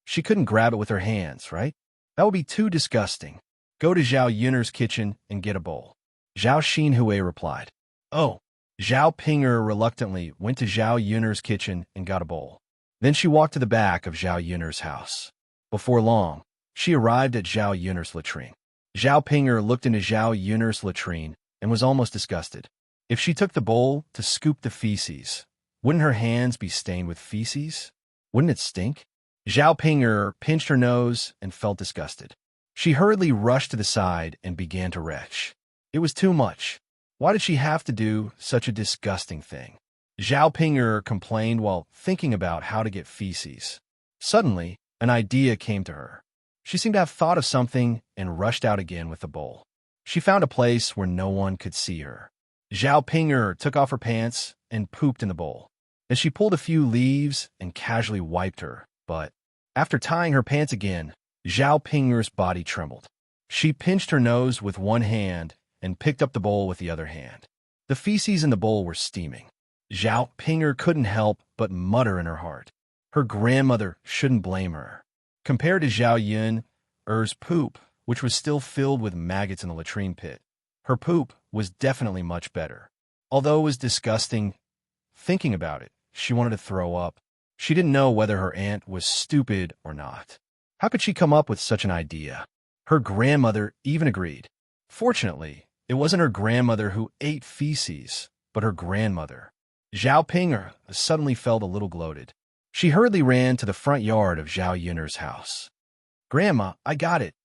She couldn't grab it with her hands, right? That would be too disgusting. Go to Zhao Yun'er's kitchen and get a bowl. Zhao Xinhui replied. Oh. Zhao Pinger reluctantly went to Zhao Yun'er's kitchen and got a bowl. Then she walked to the back of Zhao Yun'er's house. Before long, she arrived at Zhao Yun'er's latrine. Zhao Pinger looked into Zhao Yun'er's latrine and was almost disgusted. If she took the bowl to scoop the feces, wouldn't her hands be stained with feces? Wouldn't it stink? Zhao Pinger pinched her nose and felt disgusted. She hurriedly rushed to the side and began to retch. It was too much. Why did she have to do such a disgusting thing? Zhao Pinger complained while thinking about how to get feces. Suddenly, An idea came to her. She seemed to have thought of something and rushed out again with the bowl. She found a place where no one could see her. Zhao Pinger took off her pants and pooped in the bowl. As she pulled a few leaves and casually wiped her, but after tying her pants again, Zhao Pinger's body trembled. She pinched her nose with one hand and picked up the bowl with the other hand. The feces in the bowl were steaming. Zhao Pinger couldn't help but mutter in her heart. Her grandmother shouldn't blame her. Compared to Zhao Yun's poop, which was still filled with maggots in the latrine pit, her poop was definitely much better. Although it was disgusting, thinking about it, she wanted to throw up. She didn't know whether her aunt was stupid or not. How could she come up with such an idea? Her grandmother even agreed. Fortunately, it wasn't her grandmother who ate feces, but her grandmother. Zhao Pinger suddenly felt a little gloated. She hurriedly ran to the front yard of Zhao Yun's house. "Grandma, I got it."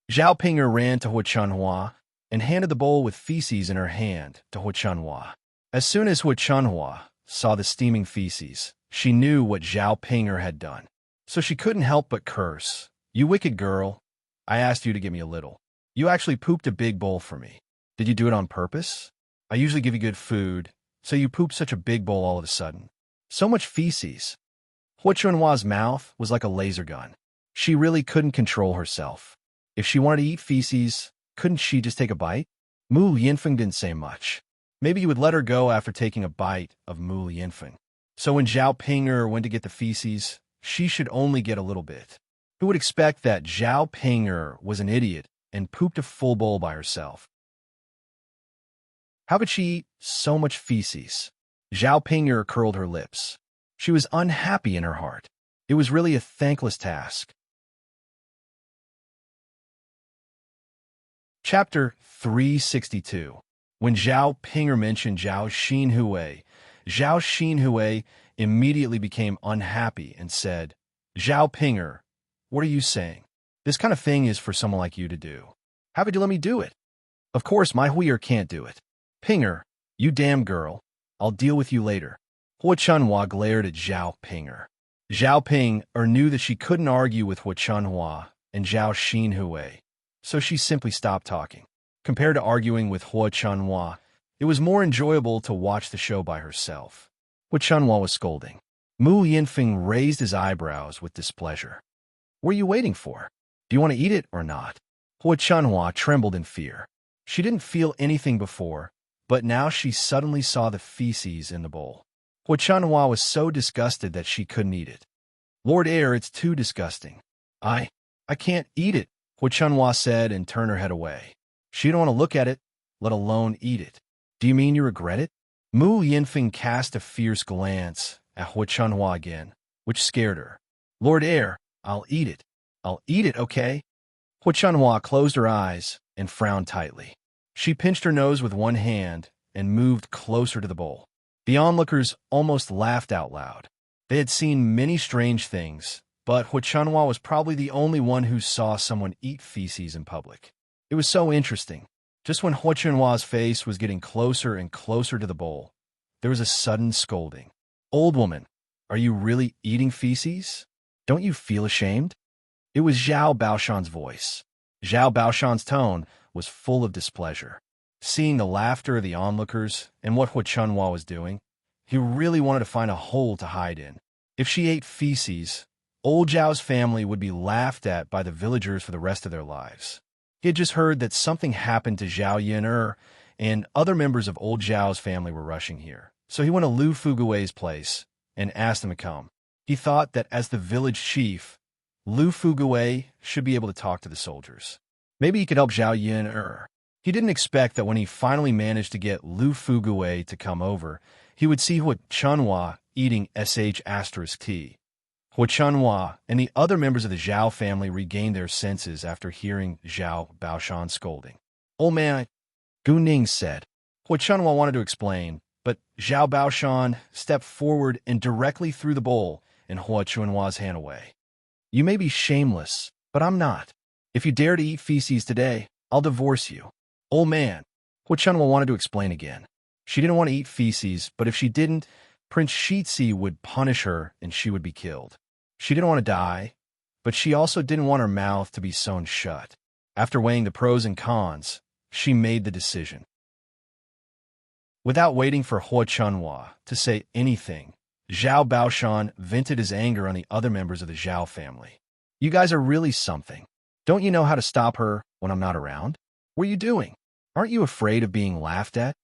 Zhao Pinger ran to Hu Chunhua and handed the bowl with feces in her hand to Hu Chunhua. As soon as Hu Chunhua saw the steaming feces, she knew what Zhao Pinger had done. So she couldn't help but curse. "You wicked girl. I asked you to give me a little. You actually pooped a big bowl for me. Did you do it on purpose? I usually give you good food, so you pooped such a big bowl all of a sudden. So much feces." Hu Chunhua's mouth was like a laser gun. She really couldn't control herself. If she wanted to eat feces, couldn't she just take a bite? Mu Yinfeng didn't say much. Maybe you would let her go after taking a bite of Mu Yinfeng. So when Zhao Pinger went to get the feces, she should only get a little bit. Who would expect that Zhao Pinger was an idiot and pooped a full bowl by herself? How could she eat so much feces? Zhao Pinger curled her lips. She was unhappy in her heart. It was really a thankless task. Chapter 362. When Zhao Pinger mentioned Zhao Xinhui immediately became unhappy and said, "Zhao Pinger, what are you saying? This kind of thing is for someone like you to do. How could you let me do it? Of course, my huier can't do it. Pinger, you damn girl. I'll deal with you later." Hu Chunhua glared at Zhao Pinger. Zhao Pinger knew that she couldn't argue with Hu Chunhua and Zhao Xinhui, so she simply stopped talking. Compared to arguing with Hu Chunhua, it was more enjoyable to watch the show by herself. Hu Chunhua was scolding. Mu Yinfeng raised his eyebrows with displeasure. "What are you waiting for? Do you want to eat it or not?" Hu Chunhua trembled in fear. She didn't feel anything before, but now she suddenly saw the feces in the bowl. Hu Chunhua was so disgusted that she couldn't eat it. "Lord Air, it's too disgusting. I can't eat it," Hu Chunhua said and turned her head away. She didn't want to look at it, let alone eat it. "Do you mean you regret it?" Mu Yinfeng cast a fierce glance at Hu Chunhua again, which scared her. "Lord Air, I'll eat it. I'll eat it, okay?" Hu Chunhua closed her eyes and frowned tightly. She pinched her nose with one hand and moved closer to the bowl. The onlookers almost laughed out loud. They had seen many strange things, but Hu Chunhua was probably the only one who saw someone eat feces in public. It was so interesting. Just when Hu Chunhua's face was getting closer and closer to the bowl, there was a sudden scolding. "Old woman, are you really eating feces? Don't you feel ashamed?" It was Zhao Baoshan's voice. Zhao Baoshan's tone was full of displeasure. Seeing the laughter of the onlookers and what Hu Chunhua was doing, he really wanted to find a hole to hide in. If she ate feces, old Zhao's family would be laughed at by the villagers for the rest of their lives. He had just heard that something happened to Zhao Yun'er, and other members of old Zhao's family were rushing here. So he went to Lu Fugui's place and asked him to come. He thought that as the village chief, Lu Fugui should be able to talk to the soldiers. Maybe he could help Zhao Yun'er. He didn't expect that when he finally managed to get Lu Fugui to come over, he would see Hu Chunhua eating *T. Hu Chunhua and the other members of the Zhao family regained their senses after hearing Zhao Baoshan scolding. "Old man," Gu Ning said. Hu Chunhua wanted to explain, but Zhao Baoshan stepped forward and directly threw the bowl in Hu Chunhua's hand away. "You may be shameless, but I'm not. If you dare to eat feces today, I'll divorce you." "Old man," Hu Chunhua wanted to explain again. She didn't want to eat feces, but if she didn't, Prince Shitzi would punish her and she would be killed. She didn't want to die, but she also didn't want her mouth to be sewn shut. After weighing the pros and cons, she made the decision. Without waiting for Hua Chunhua to say anything, Zhao Baoshan vented his anger on the other members of the Zhao family. You guys are really something. Don't you know how to stop her when I'm not around? What are you doing? Aren't you afraid of being laughed at?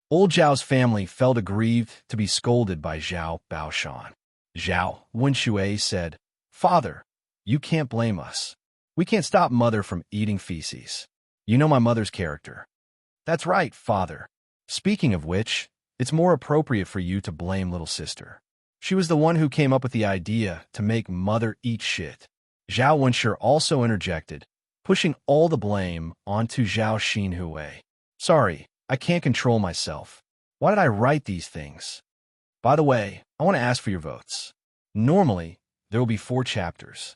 Old Zhao's family felt aggrieved to be scolded by Zhao Baoshan. Zhao Wenxue said, Father, you can't blame us. We can't stop Mother from eating feces. You know my mother's character. That's right, Father. Speaking of which, it's more appropriate for you to blame little sister. She was the one who came up with the idea to make Mother eat shit. Zhao Wenxue also interjected, pushing all the blame onto Zhao Xinhui. Sorry, I can't control myself. Why did I write these things? By the way, I want to ask for your votes. Normally, there will be 4 chapters.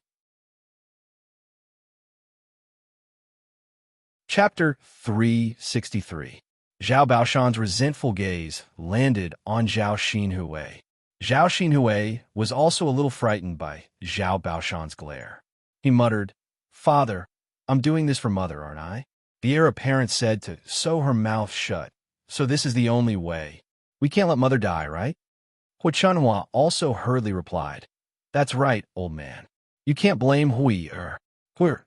Chapter 363. Zhao Baoshan's resentful gaze landed on Zhao Xinhui. Zhao Xinhui was also a little frightened by Zhao Baoshan's glare. He muttered, Father, I'm doing this for Mother, aren't I? The heir apparent said to sew her mouth shut, so this is the only way. We can't let Mother die, right? Hua Chunhua also hurriedly replied, That's right, old man. You can't blame Hui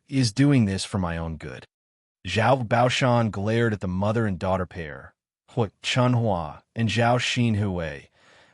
is doing this for my own good. Zhao Baoshan glared at the mother and daughter pair, Hua Chunhua and Zhao Xinhui,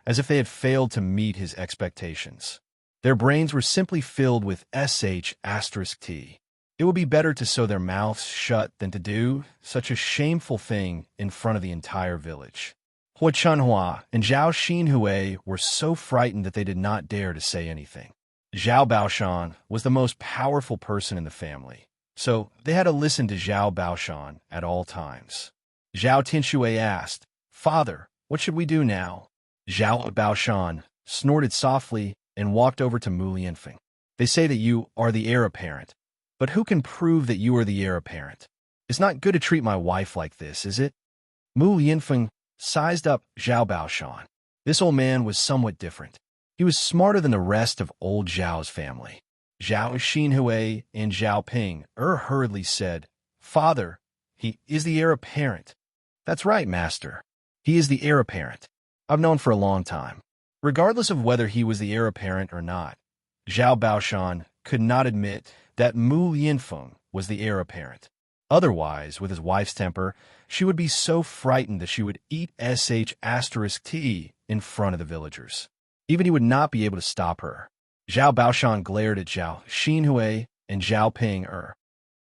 as if they had failed to meet his expectations. Their brains were simply filled with sh*t. It would be better to sew their mouths shut than to do such a shameful thing in front of the entire village. Hua Chunhua and Zhao Xinhui were so frightened that they did not dare to say anything. Zhao Baoshan was the most powerful person in the family, so they had to listen to Zhao Baoshan at all times. Zhao Tinshui asked, Father, what should we do now? Zhao Baoshan snorted softly and walked over to Mu Lianfeng. They say that you are the heir apparent, but who can prove that you are the heir apparent? It's not good to treat my wife like this, is it? Mu Lianfeng sized up Zhao Baoshan. This old man was somewhat different. He was smarter than the rest of old Zhao's family. Zhao Xinhui and Zhao Ping hurriedly said, Father, he is the heir apparent. That's right, Master. He is the heir apparent. I've known for a long time. Regardless of whether he was the heir apparent or not, Zhao Baoshan could not admit that Mu Lianfeng was the heir apparent. Otherwise, with his wife's temper, she would be so frightened that she would eat sh*t in front of the villagers. Even he would not be able to stop her. Zhao Baoshan glared at Zhao Xinhui and Zhao Ping.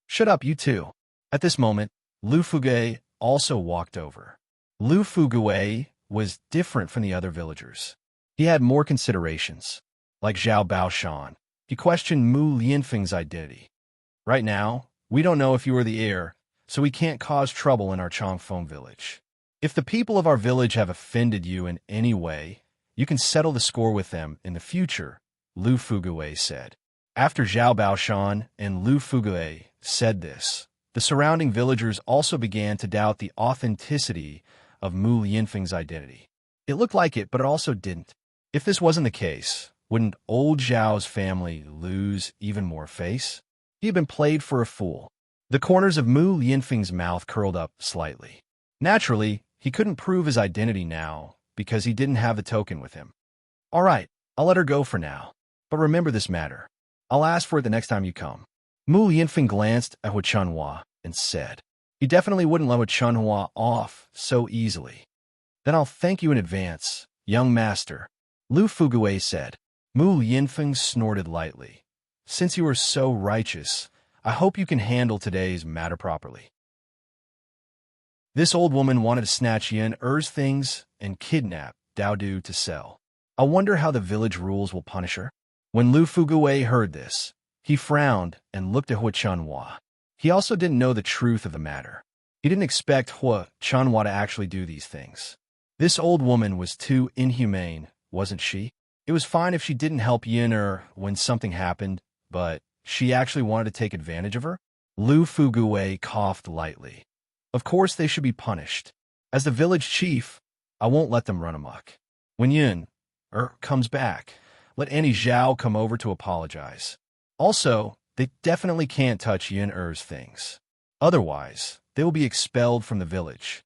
Shut up, you two. At this moment, Lu Fugui also walked over. Lu Fugui was different from the other villagers. He had more considerations. Like Zhao Baoshan, he questioned Mu Lianfeng's identity. Right now, we don't know if you are the heir, so we can't cause trouble in our Changfeng village. If the people of our village have offended you in any way, you can settle the score with them in the future, Lu Fugui said. After Zhao Baoshan and Lu Fugui said this, the surrounding villagers also began to doubt the authenticity of Mu Lianfeng's identity. It looked like it, but it also didn't. If this wasn't the case, wouldn't old Zhao's family lose even more face? He had been played for a fool. The corners of Mu Lianfeng's mouth curled up slightly. Naturally, he couldn't prove his identity now because he didn't have the token with him. All right, I'll let her go for now. But remember this matter. I'll ask for it the next time you come. Mu Lianfeng glanced at Hua Chunhua and said, he definitely wouldn't let Hua Chunhua off so easily. Then I'll thank you in advance, young master. Lu Fugui said. Mu Lianfeng snorted lightly. Since you are so righteous, I hope you can handle today's matter properly. This old woman wanted to snatch Yin Er's things and kidnap Dao Du to sell. I wonder how the village rules will punish her. When Lu Fugui heard this, he frowned and looked at Hua Chunhua. He also didn't know the truth of the matter. He didn't expect Hua Chunhua to actually do these things. This old woman was too inhumane, wasn't she? It was fine if she didn't help Yin Er when something happened, but she actually wanted to take advantage of her? Lu Fugui coughed lightly. Of course they should be punished. As the village chief, I won't let them run amok. When Yin Er comes back, let Annie Zhao come over to apologize. Also, they definitely can't touch Yin-Er's things. Otherwise, they will be expelled from the village.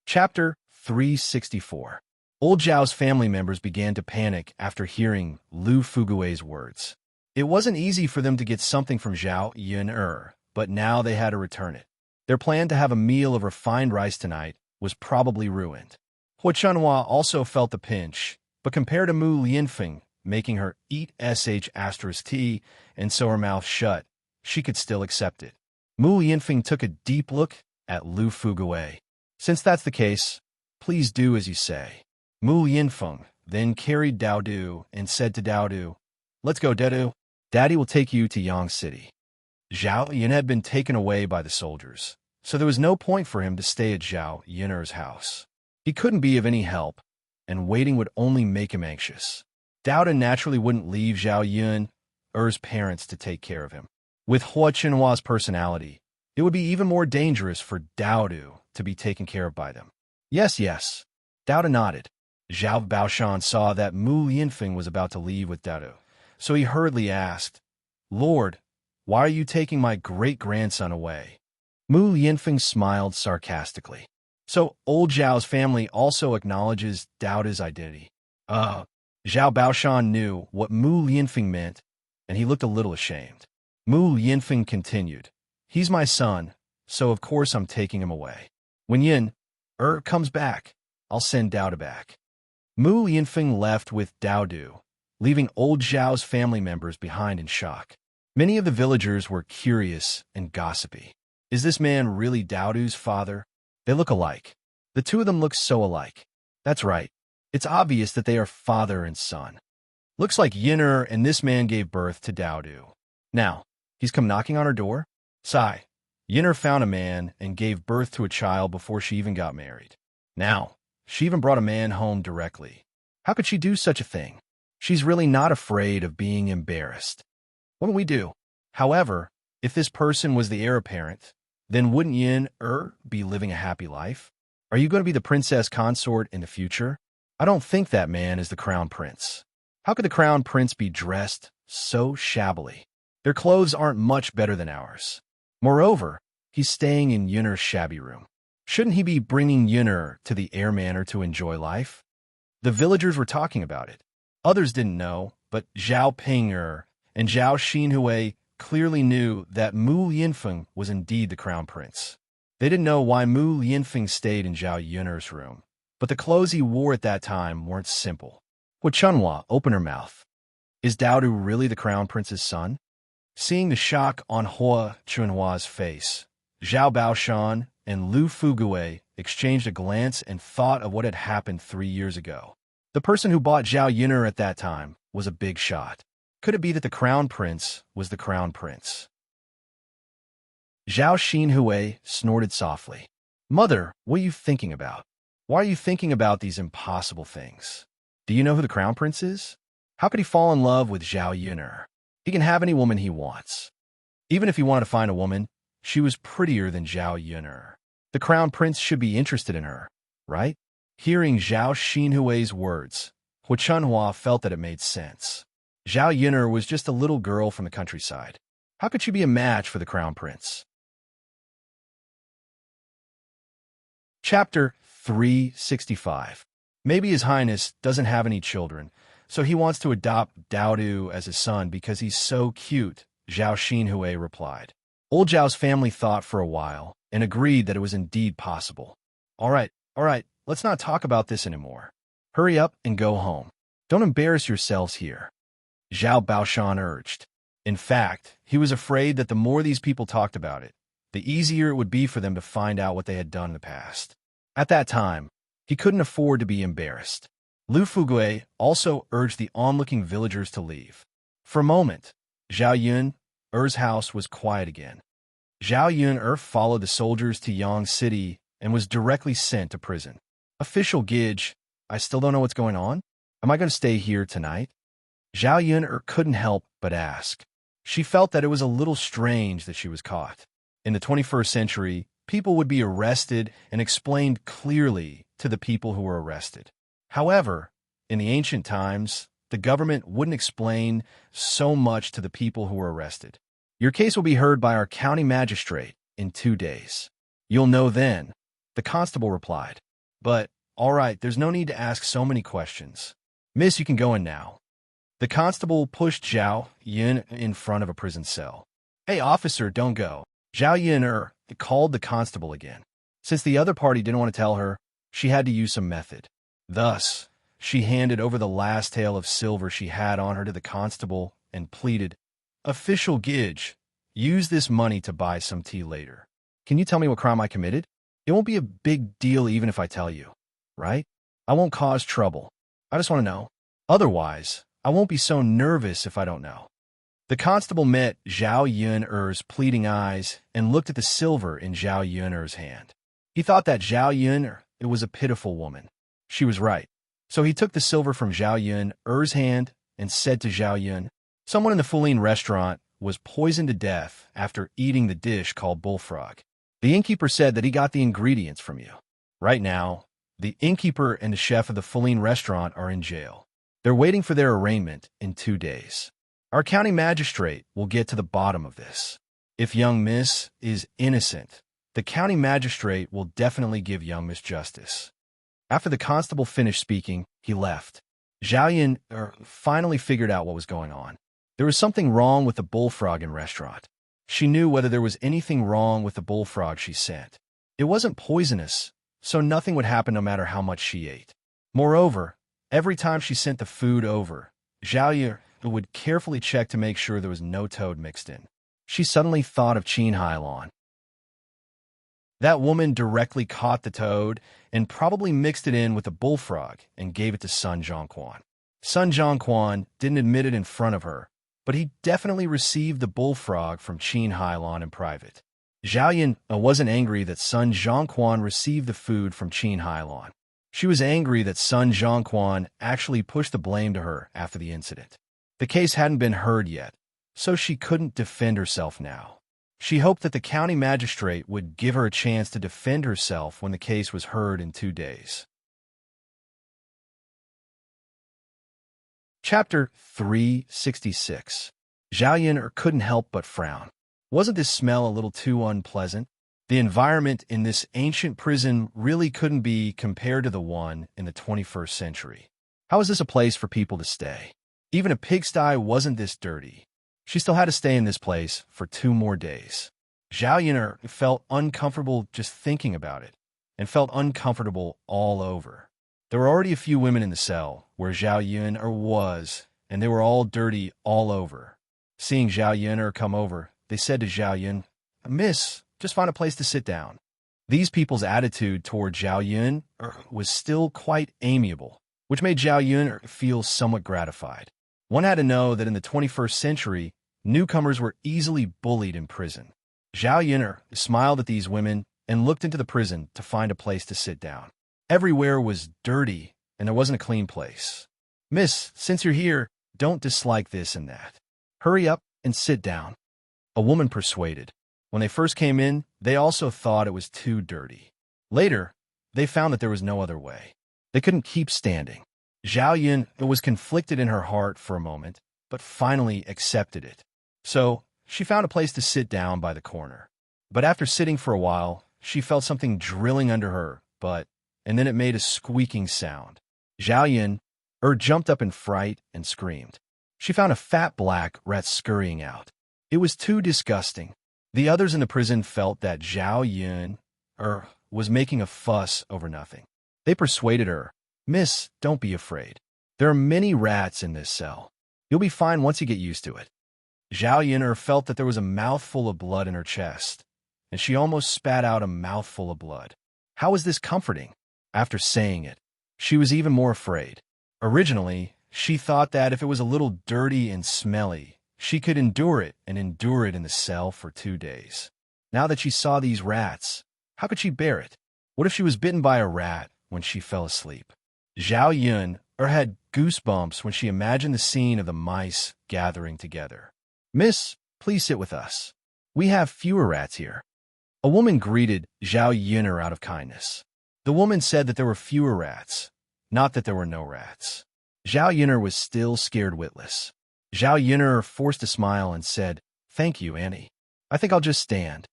Chapter 364. Old Zhao's family members began to panic after hearing Lu Fugui's words. It wasn't easy for them to get something from Zhao Yin-Er, but now they had to return it. Their plan to have a meal of refined rice tonight was probably ruined. Hua Chunhua also felt the pinch, but compared to Mu Lianfeng making her eat sh*t and sew her mouth shut, she could still accept it. Mu Lianfeng took a deep look at Lu Fugui. Since that's the case, please do as you say. Mu Lianfeng then carried Dao Du and said to Dao Du, "Let's go, Dadu. Daddy will take you to Yang City." Zhao Yin had been taken away by the soldiers, so there was no point for him to stay at Zhao Yin'er's house. He couldn't be of any help, and waiting would only make him anxious. Dao Du naturally wouldn't leave Zhao Yin'er's parents to take care of him. With Hua Chenhua's personality, it would be even more dangerous for Dao Du to be taken care of by them. Yes. Dao Du nodded. Zhao Baoshan saw that Mu Lianfeng was about to leave with Dao Du, so he hurriedly asked, "Lord, why are you taking my great-grandson away?" Mu Lianfeng smiled sarcastically. So old Zhao's family also acknowledges Dao Du's identity. Zhao Baoshan knew what Mu Lianfeng meant, and he looked a little ashamed. Mu Lianfeng continued, "He's my son, so of course I'm taking him away. When Yin-Er comes back, I'll send Dao Du back." Mu Lianfeng left with Dao Du, leaving old Zhao's family members behind in shock. Many of the villagers were curious and gossipy. Is this man really Dao Du's father? They look alike. The two of them look so alike. That's right. It's obvious that they are father and son. Looks like Yin-Er and this man gave birth to Dao Du. Now, he's come knocking on her door? Sigh. Yin-Er found a man and gave birth to a child before she even got married. Now, she even brought a man home directly. How could she do such a thing? She's really not afraid of being embarrassed. What will we do? However, if this person was the heir apparent, then wouldn't Yin-Er be living a happy life? Are you going to be the princess consort in the future? I don't think that man is the crown prince. How could the crown prince be dressed so shabbily? Their clothes aren't much better than ours. Moreover, he's staying in Yin-Er's shabby room. Shouldn't he be bringing Yin-Er to the air manor to enjoy life? The villagers were talking about it. Others didn't know, but Zhao Ping'er and Zhao Xinhui clearly knew that Mu Lianfeng was indeed the crown prince. They didn't know why Mu Lianfeng stayed in Zhao Yun'er's room, but the clothes he wore at that time weren't simple. Hua Chunhua opened her mouth. Is Dao Du really the crown prince's son? Seeing the shock on Hua Chunhua's face, Zhao Baoshan and Lu Fugui exchanged a glance and thought of what had happened 3 years ago. The person who bought Zhao Yun'er at that time was a big shot. Could it be that the crown prince was the crown prince? Zhao Xinhui snorted softly. "Mother, what are you thinking about? Why are you thinking about these impossible things? Do you know who the crown prince is? How could he fall in love with Zhao Yun'er? He can have any woman he wants. Even if he wanted to find a woman, she was prettier than Zhao Yun'er. The crown prince should be interested in her, right?" Hearing Zhao Xinhui's words, Hua Chunhua felt that it made sense. Zhao Yun'er was just a little girl from the countryside. How could she be a match for the crown prince? Chapter 365. Maybe His Highness doesn't have any children, so he wants to adopt Dao Du as his son because he's so cute, Zhao Xinhui replied. Old Zhao's family thought for a while and agreed that it was indeed possible. All right, let's not talk about this anymore. Hurry up and go home. Don't embarrass yourselves here, Zhao Baoshan urged. In fact, he was afraid that the more these people talked about it, the easier it would be for them to find out what they had done in the past. At that time, he couldn't afford to be embarrassed. Lu Fugui also urged the onlooking villagers to leave. For a moment, Zhao Yun'er's house was quiet again. Zhao Yun'er followed the soldiers to Yang City and was directly sent to prison. Official Gidge, I still don't know what's going on. Am I going to stay here tonight? Zhao Yun'er couldn't help but ask. She felt that it was a little strange that she was caught. In the 21st century, people would be arrested and explained clearly to the people who were arrested. However, in the ancient times, the government wouldn't explain so much to the people who were arrested. Your case will be heard by our county magistrate in 2 days. You'll know then, the constable replied. But, all right, there's no need to ask so many questions. Miss, you can go in now. The constable pushed Zhao Yun in front of a prison cell. Hey, officer, don't go. Zhao Yun called the constable again. Since the other party didn't want to tell her, she had to use some method. Thus, she handed over the last tael of silver she had on her to the constable and pleaded, Official Gidge, use this money to buy some tea later. Can you tell me what crime I committed? It won't be a big deal even if I tell you, right? I won't cause trouble. I just want to know. Otherwise, I won't be so nervous if I don't know. The constable met Zhao Yun's pleading eyes and looked at the silver in Zhao Yun's hand. He thought that Zhao Yun was a pitiful woman. She was right. So he took the silver from Zhao Yun's hand and said to Zhao Yun, someone in the Fuling restaurant was poisoned to death after eating the dish called bullfrog. The innkeeper said that he got the ingredients from you. Right now, the innkeeper and the chef of the Fuling restaurant are in jail. They're waiting for their arraignment in 2 days. Our county magistrate will get to the bottom of this. If young Miss is innocent, the county magistrate will definitely give young Miss justice. After the constable finished speaking, he left. Zhao Yun finally figured out what was going on. There was something wrong with the bullfrog in restaurant. She knew whether there was anything wrong with the bullfrog she sent. It wasn't poisonous, so nothing would happen no matter how much she ate. Moreover, every time she sent the food over, Zhao Yun would carefully check to make sure there was no toad mixed in. She suddenly thought of Qin Hailon. That woman directly caught the toad and probably mixed it in with the bullfrog and gave it to Sun Zhongquan. Sun Zhongquan didn't admit it in front of her, but he definitely received the bullfrog from Qin Hailon in private. Zhao Yun wasn't angry that Sun Zhongquan received the food from Qin Hailon. She was angry that Sun Zhongquan actually pushed the blame to her after the incident. The case hadn't been heard yet, so she couldn't defend herself now. She hoped that the county magistrate would give her a chance to defend herself when the case was heard in 2 days. Chapter 366. Zhao Yun couldn't help but frown. Wasn't this smell a little too unpleasant? The environment in this ancient prison really couldn't be compared to the one in the 21st century. How is this a place for people to stay? Even a pigsty wasn't this dirty. She still had to stay in this place for 2 more days. Zhao Yun felt uncomfortable just thinking about it, and felt uncomfortable all over. There were already a few women in the cell where Zhao Yun was, and they were all dirty all over. Seeing Zhao Yun come over, they said to Zhao Yun, Miss, just find a place to sit down. These people's attitude toward Zhao Yun was still quite amiable, which made Zhao Yun feel somewhat gratified. One had to know that in the 21st century, newcomers were easily bullied in prison. Zhao Yun smiled at these women and looked into the prison to find a place to sit down. Everywhere was dirty, and there wasn't a clean place. Miss, since you're here, don't dislike this and that. Hurry up and sit down. A woman persuaded. When they first came in, they also thought it was too dirty. Later, they found that there was no other way. They couldn't keep standing. Zhao Yun was conflicted in her heart for a moment, but finally accepted it. So, she found a place to sit down by the corner. But after sitting for a while, she felt something drilling under her, and then it made a squeaking sound. Zhao Yun jumped up in fright and screamed. She found a fat black rat scurrying out. It was too disgusting. The others in the prison felt that Zhao Yun was making a fuss over nothing. They persuaded her, Miss, don't be afraid. There are many rats in this cell. You'll be fine once you get used to it. Zhao Yun felt that there was a mouthful of blood in her chest, and she almost spat out a mouthful of blood. How was this comforting? After saying it, she was even more afraid. Originally, she thought that if it was a little dirty and smelly, she could endure it and endure it in the cell for 2 days. Now that she saw these rats, how could she bear it? What if she was bitten by a rat when she fell asleep? Zhao Yun had goosebumps when she imagined the scene of the mice gathering together. Miss, please sit with us. We have fewer rats here. A woman greeted Zhao Yun out of kindness. The woman said that there were fewer rats, not that there were no rats. Zhao Yun'er was still scared witless. Zhao Yun'er forced a smile and said, "Thank you, Annie. I think I'll just stand."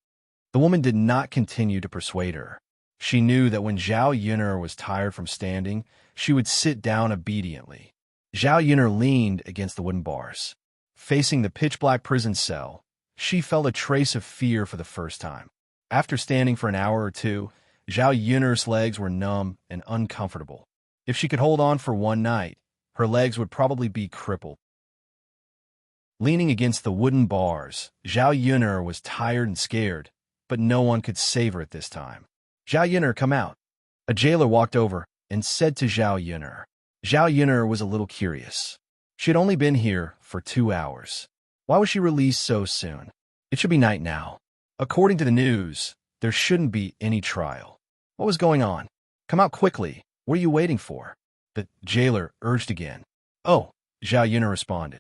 The woman did not continue to persuade her. She knew that when Zhao Yun'er was tired from standing, she would sit down obediently. Zhao Yun'er leaned against the wooden bars. Facing the pitch-black prison cell, she felt a trace of fear for the first time. After standing for an hour or two, Zhao Yun'er's legs were numb and uncomfortable. If she could hold on for one night, her legs would probably be crippled. Leaning against the wooden bars, Zhao Yun'er was tired and scared, but no one could save her at this time. "Zhao Yun'er, come out." A jailer walked over and said to Zhao Yun'er. Zhao Yun'er was a little curious. She had only been here for 2 hours. Why was she released so soon? It should be night now. According to the news, there shouldn't be any trial. What was going on? "Come out quickly. What are you waiting for?" The jailer urged again. "Oh," Zhao Yun'er responded.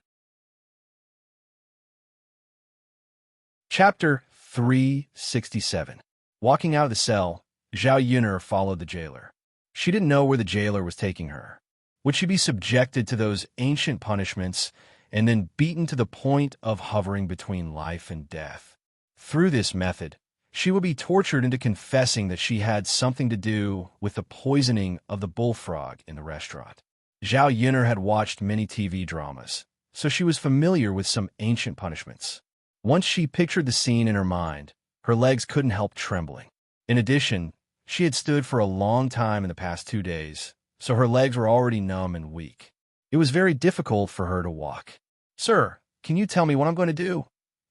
Chapter 367. Walking out of the cell, Zhao Yun'er followed the jailer. She didn't know where the jailer was taking her. Would she be subjected to those ancient punishments and then beaten to the point of hovering between life and death? Through this method, she would be tortured into confessing that she had something to do with the poisoning of the bullfrog in the restaurant. Zhao Yun'er had watched many TV dramas, so she was familiar with some ancient punishments. Once she pictured the scene in her mind, her legs couldn't help trembling. In addition, she had stood for a long time in the past 2 days, so her legs were already numb and weak. It was very difficult for her to walk. "Sir, can you tell me what I'm going to do?"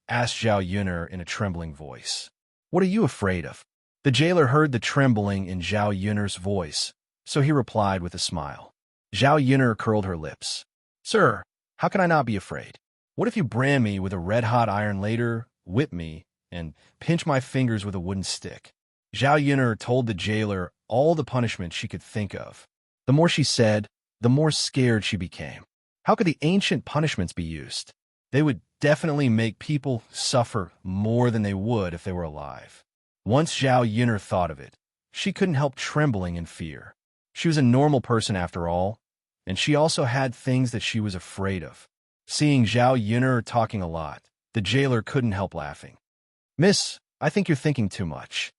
asked Zhao Yun'er in a trembling voice. "What are you afraid of?" The jailer heard the trembling in Zhao Yun'er's voice, so he replied with a smile. Zhao Yun'er curled her lips. "Sir, how can I not be afraid? What if you brand me with a red-hot iron later, whip me, and pinch my fingers with a wooden stick?" Zhao Yun'er told the jailer all the punishment she could think of. The more she said, the more scared she became. How could the ancient punishments be used? They would definitely make people suffer more than they would if they were alive. Once Zhao Yun'er thought of it, she couldn't help trembling in fear. She was a normal person after all, and she also had things that she was afraid of. Seeing Zhao Yun'er talking a lot, the jailer couldn't help laughing. "Miss, I think you're thinking too much."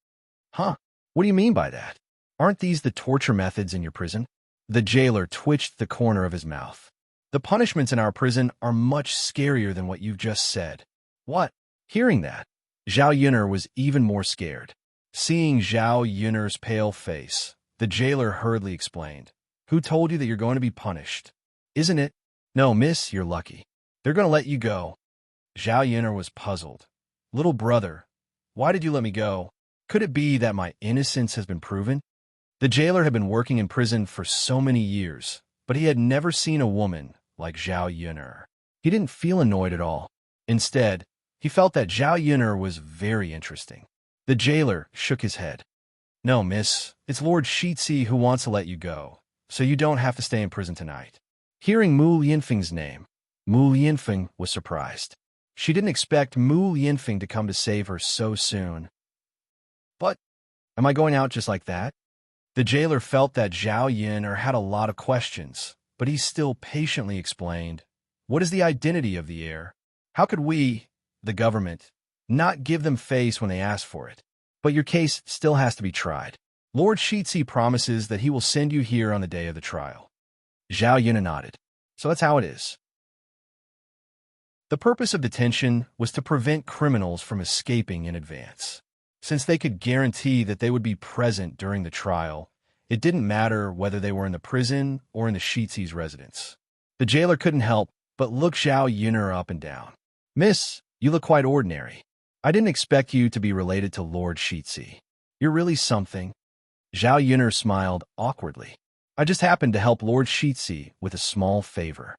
"Huh? What do you mean by that? Aren't these the torture methods in your prison?" The jailer twitched the corner of his mouth. "The punishments in our prison are much scarier than what you've just said." "What?" Hearing that, Zhao Yun'er was even more scared. Seeing Zhao Yun'er's pale face, the jailer hurriedly explained. "Who told you that you're going to be punished? Isn't it?" "No, miss, you're lucky. They're going to let you go." Zhao Yun'er was puzzled. "Little brother, why did you let me go? Could it be that my innocence has been proven?" The jailer had been working in prison for so many years, but he had never seen a woman like Zhao Yun'er. He didn't feel annoyed at all. Instead, he felt that Zhao Yun'er was very interesting. The jailer shook his head. "No, miss, it's Lord Shitsi who wants to let you go, so you don't have to stay in prison tonight." Hearing Mu Lianfeng's name, Mu Lianfeng was surprised. She didn't expect Mu Lianfeng to come to save her so soon. "But, am I going out just like that?" The jailer felt that Zhao Yun'er had a lot of questions, but he still patiently explained, "What is the identity of the heir? How could we, the government, not give them face when they ask for it? But your case still has to be tried. Lord Shitsi promises that he will send you here on the day of the trial." Zhao Yun'er nodded. "So that's how it is." The purpose of detention was to prevent criminals from escaping in advance. Since they could guarantee that they would be present during the trial, it didn't matter whether they were in the prison or in the Shitsi's residence. The jailer couldn't help but look Zhao Yun'er up and down. "Miss, you look quite ordinary. I didn't expect you to be related to Lord Shitsi. You're really something." Zhao Yun'er smiled awkwardly. "I just happened to help Lord Shitsi with a small favor."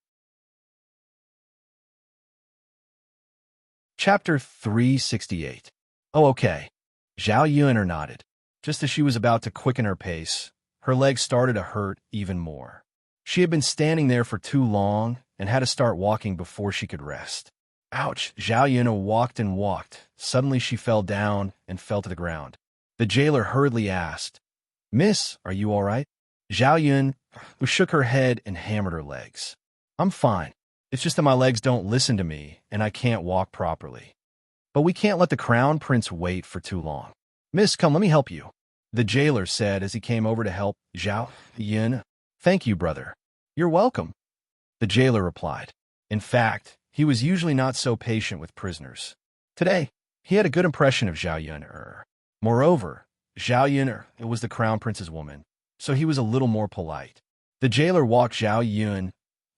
Chapter 368. "Oh, okay." Zhao Yun'er nodded. Just as she was about to quicken her pace, her legs started to hurt even more. She had been standing there for too long and had to start walking before she could rest. Ouch! Zhao Yun'er walked and walked. Suddenly she fell down and fell to the ground. The jailer hurriedly asked, "Miss, are you all right?" Zhao Yun who shook her head and hammered her legs. I'm fine. It's just that my legs don't listen to me and I can't walk properly. But we can't let the crown prince wait for too long. Miss, come, let me help you, the jailer said as he came over to help Zhao Yun. Thank you, brother. You're welcome, the jailer replied. In fact, he was usually not so patient with prisoners. Today, he had a good impression of Zhao Yun. Moreover, Zhao Yun was the crown prince's woman, so he was a little more polite. The jailer walked Zhao Yun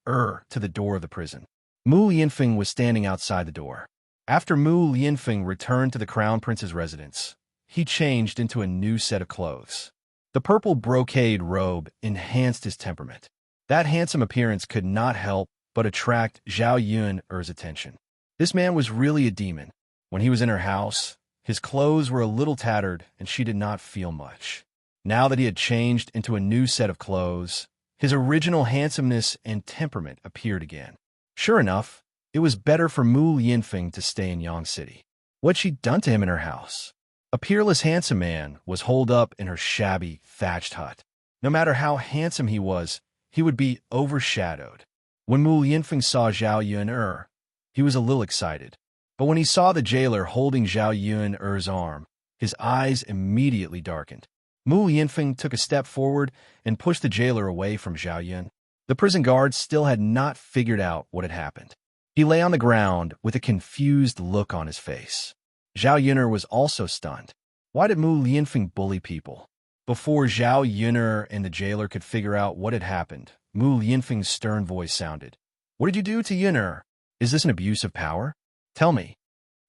to the door of the prison. Mu Lianfeng was standing outside the door. After Mu Lianfeng returned to the crown prince's residence, he changed into a new set of clothes. The purple brocade robe enhanced his temperament. That handsome appearance could not help but attract Zhao Yun's attention. This man was really a demon. When he was in her house, his clothes were a little tattered and she did not feel much. Now that he had changed into a new set of clothes, his original handsomeness and temperament appeared again. Sure enough, it was better for Mu Lianfeng to stay in Yang City. What'd she done to him in her house? A peerless handsome man was holed up in her shabby, thatched hut. No matter how handsome he was, he would be overshadowed. When Mu Lianfeng saw Zhao Yun, he was a little excited. But when he saw the jailer holding Zhao Yun's arm, his eyes immediately darkened. Mu Lianfeng took a step forward and pushed the jailer away from Zhao Yun. The prison guard still had not figured out what had happened. He lay on the ground with a confused look on his face. Zhao Yun was also stunned. Why did Mu Lianfeng bully people? Before Zhao Yun and the jailer could figure out what had happened, Mu Lianfeng's stern voice sounded. What did you do to Yun? Is this an abuse of power? Tell me.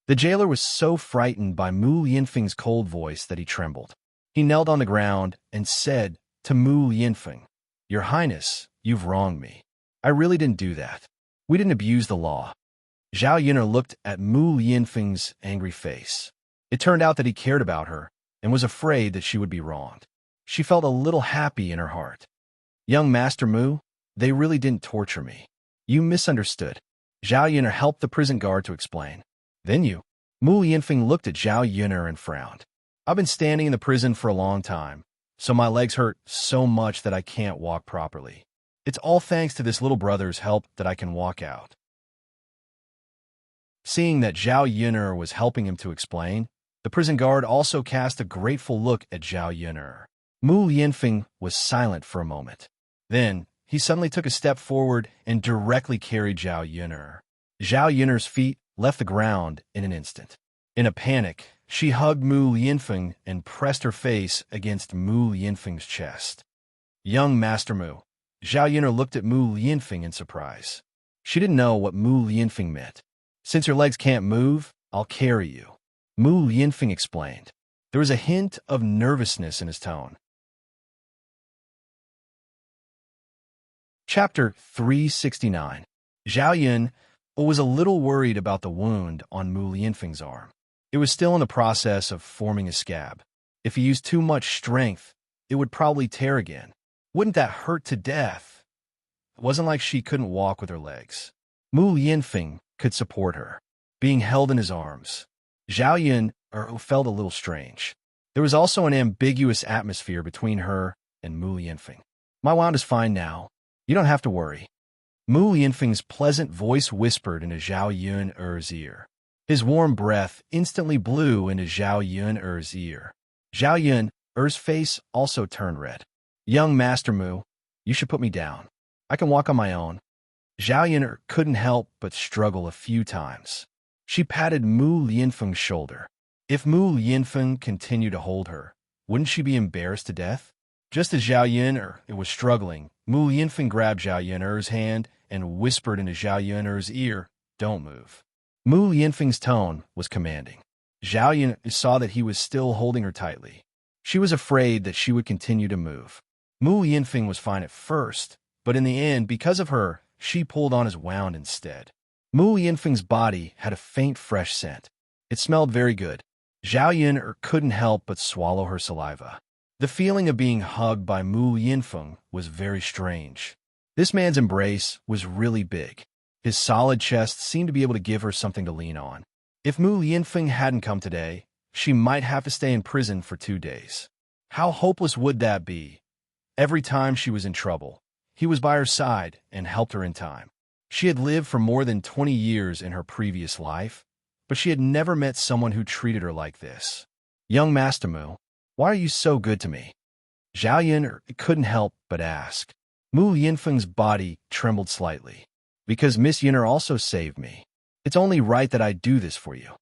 The jailer was so frightened by Mu Lianfeng's cold voice that he trembled. He knelt on the ground and said to Mu Lianfeng, Your Highness, you've wronged me. I really didn't do that. We didn't abuse the law. Zhao Yun looked at Mu Lianfeng's angry face. It turned out that he cared about her and was afraid that she would be wronged. She felt a little happy in her heart. Young Master Mu, they really didn't torture me. You misunderstood. Zhao Yun helped the prison guard to explain. Then Mu Lianfeng looked at Zhao Yun and frowned. I've been standing in the prison for a long time, so my legs hurt so much that I can't walk properly. It's all thanks to this little brother's help that I can walk out. Seeing that Zhao Yun was helping him to explain, the prison guard also cast a grateful look at Zhao Yun. Mu Lianfeng was silent for a moment. Then, he suddenly took a step forward and directly carried Zhao Yun. Zhao Yun's feet left the ground in an instant. In a panic, she hugged Mu Lianfeng and pressed her face against Mu Lianfeng's chest. Young Master Mu. Zhao Yun looked at Mu Lianfeng in surprise. She didn't know what Mu Lianfeng meant. Since your legs can't move, I'll carry you, Mu Lianfeng explained. There was a hint of nervousness in his tone. Chapter 369. Zhao Yun was a little worried about the wound on Mu Lianfeng's arm. It was still in the process of forming a scab. If he used too much strength, it would probably tear again. Wouldn't that hurt to death? It wasn't like she couldn't walk with her legs. Mu Lianfeng could support her, being held in his arms. Zhao Yun felt a little strange. There was also an ambiguous atmosphere between her and Mu Lianfeng. My wound is fine now. You don't have to worry. Mu Lianfeng's pleasant voice whispered into Zhao Yun's ear. His warm breath instantly blew into Zhao Yun's ear. Zhao Yun's face also turned red. Young Master Mu, you should put me down. I can walk on my own. Zhao Yun couldn't help but struggle a few times. She patted Mu Lianfeng's shoulder. If Mu Lianfeng continued to hold her, wouldn't she be embarrassed to death? Just as Zhao Yun was struggling, Mu Lianfeng grabbed Zhao Yun's hand and whispered into Zhao Yun's ear, Don't move. Mu Lianfeng's tone was commanding. Zhao Yun saw that he was still holding her tightly. She was afraid that she would continue to move. Mu Lianfeng was fine at first, but in the end, because of her, she pulled on his wound instead. Mu Lianfeng's body had a faint fresh scent. It smelled very good. Zhao Yun couldn't help but swallow her saliva. The feeling of being hugged by Mu Lianfeng was very strange. This man's embrace was really big. His solid chest seemed to be able to give her something to lean on. If Mu Lianfeng hadn't come today, she might have to stay in prison for 2 days. How hopeless would that be? Every time she was in trouble, he was by her side and helped her in time. She had lived for more than 20 years in her previous life, but she had never met someone who treated her like this. Young Master Mu, why are you so good to me? Zhao Yun couldn't help but ask. Mu Yinfeng's body trembled slightly. Because Miss Yun'er also saved me. It's only right that I do this for you.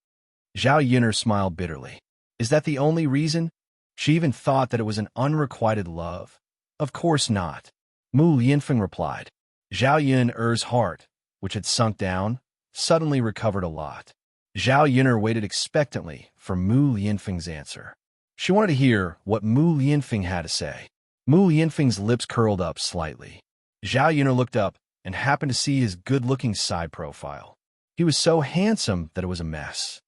Zhao Yun'er smiled bitterly. Is that the only reason? She even thought that it was an unrequited love. Of course not. Mu Yinfeng replied. Zhao Yun'er's heart, which had sunk down, suddenly recovered a lot. Zhao Yun'er waited expectantly for Mu Yinfeng's answer. She wanted to hear what Mu Yinfeng had to say. Mu Yinfeng's lips curled up slightly. Zhao Yun'er looked up and happened to see his good-looking side profile. He was so handsome that it was a mess.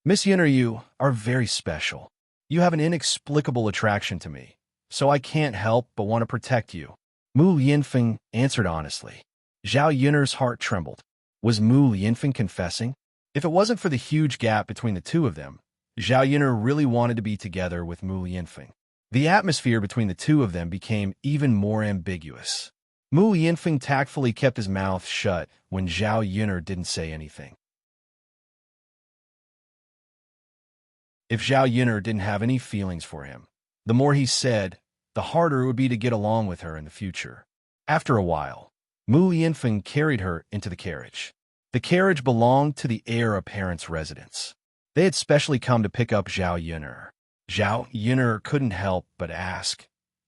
Miss Yun'er, you are very special. You have an inexplicable attraction to me, so I can't help but want to protect you. Mu Yinfeng answered honestly. Zhao Yun'er's heart trembled. Was Mu Yinfeng confessing? If it wasn't for the huge gap between the two of them, Zhao Yun'er really wanted to be together with Mu Yinfeng. The atmosphere between the two of them became even more ambiguous. Mu Yinfeng tactfully kept his mouth shut when Zhao Yun'er didn't say anything. If Zhao Yun'er didn't have any feelings for him, the more he said, the harder it would be to get along with her in the future. After a while, Mu Yinfeng carried her into the carriage. The carriage belonged to the heir apparent's residence. They had specially come to pick up Zhao Yun'er. Zhao Yun'er couldn't help but ask,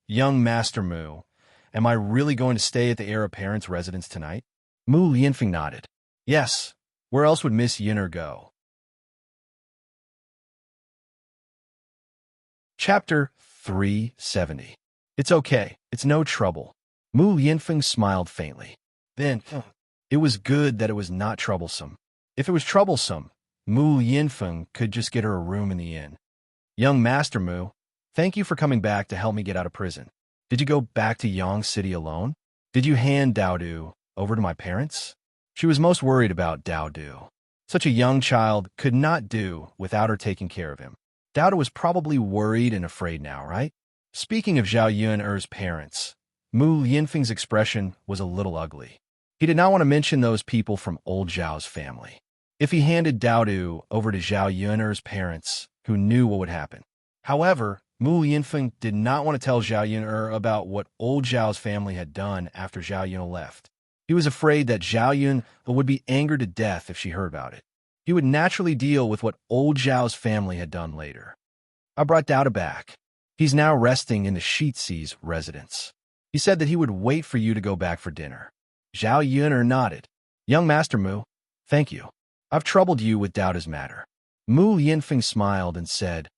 Young Master Mu, am I really going to stay at the heir apparent's residence tonight? Mu Yinfeng nodded. Yes, where else would Miss Yun'er go? Chapter 370. It's okay, it's no trouble. Mu Yinfeng smiled faintly. Then, it was good that it was not troublesome. If it was troublesome, Mu Yinfeng could just get her a room in the inn. Young Master Mu, thank you for coming back to help me get out of prison. Did you go back to Yang City alone? Did you hand Dao Du over to my parents? She was most worried about Dao Du. Such a young child could not do without her taking care of him. Dao Du was probably worried and afraid now, right? Speaking of Zhao Yun'er's parents, Mu Yinfeng's expression was a little ugly. He did not want to mention those people from old Zhao's family. If he handed Dao Du over to Zhao Yun'er's parents, who knew what would happen? However, Mu Yinfeng did not want to tell Zhao Yun'er about what old Zhao's family had done after Zhao Yun left. He was afraid that Zhao Yun would be angered to death if she heard about it. He would naturally deal with what old Zhao's family had done later. I brought Dao Du back. He's now resting in the Shiizi's residence. He said that he would wait for you to go back for dinner. Zhao Yun'er nodded. Young Master Mu, thank you. I've troubled you with Dao Du's matter. Mu Yinfeng smiled and said,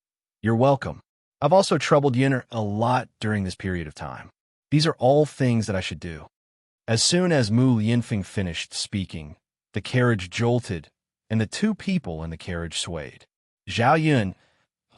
You're welcome. I've also troubled Yun'er a lot during this period of time. These are all things that I should do. As soon as Mu Yinfeng finished speaking, the carriage jolted, and the two people in the carriage swayed. Zhao Yun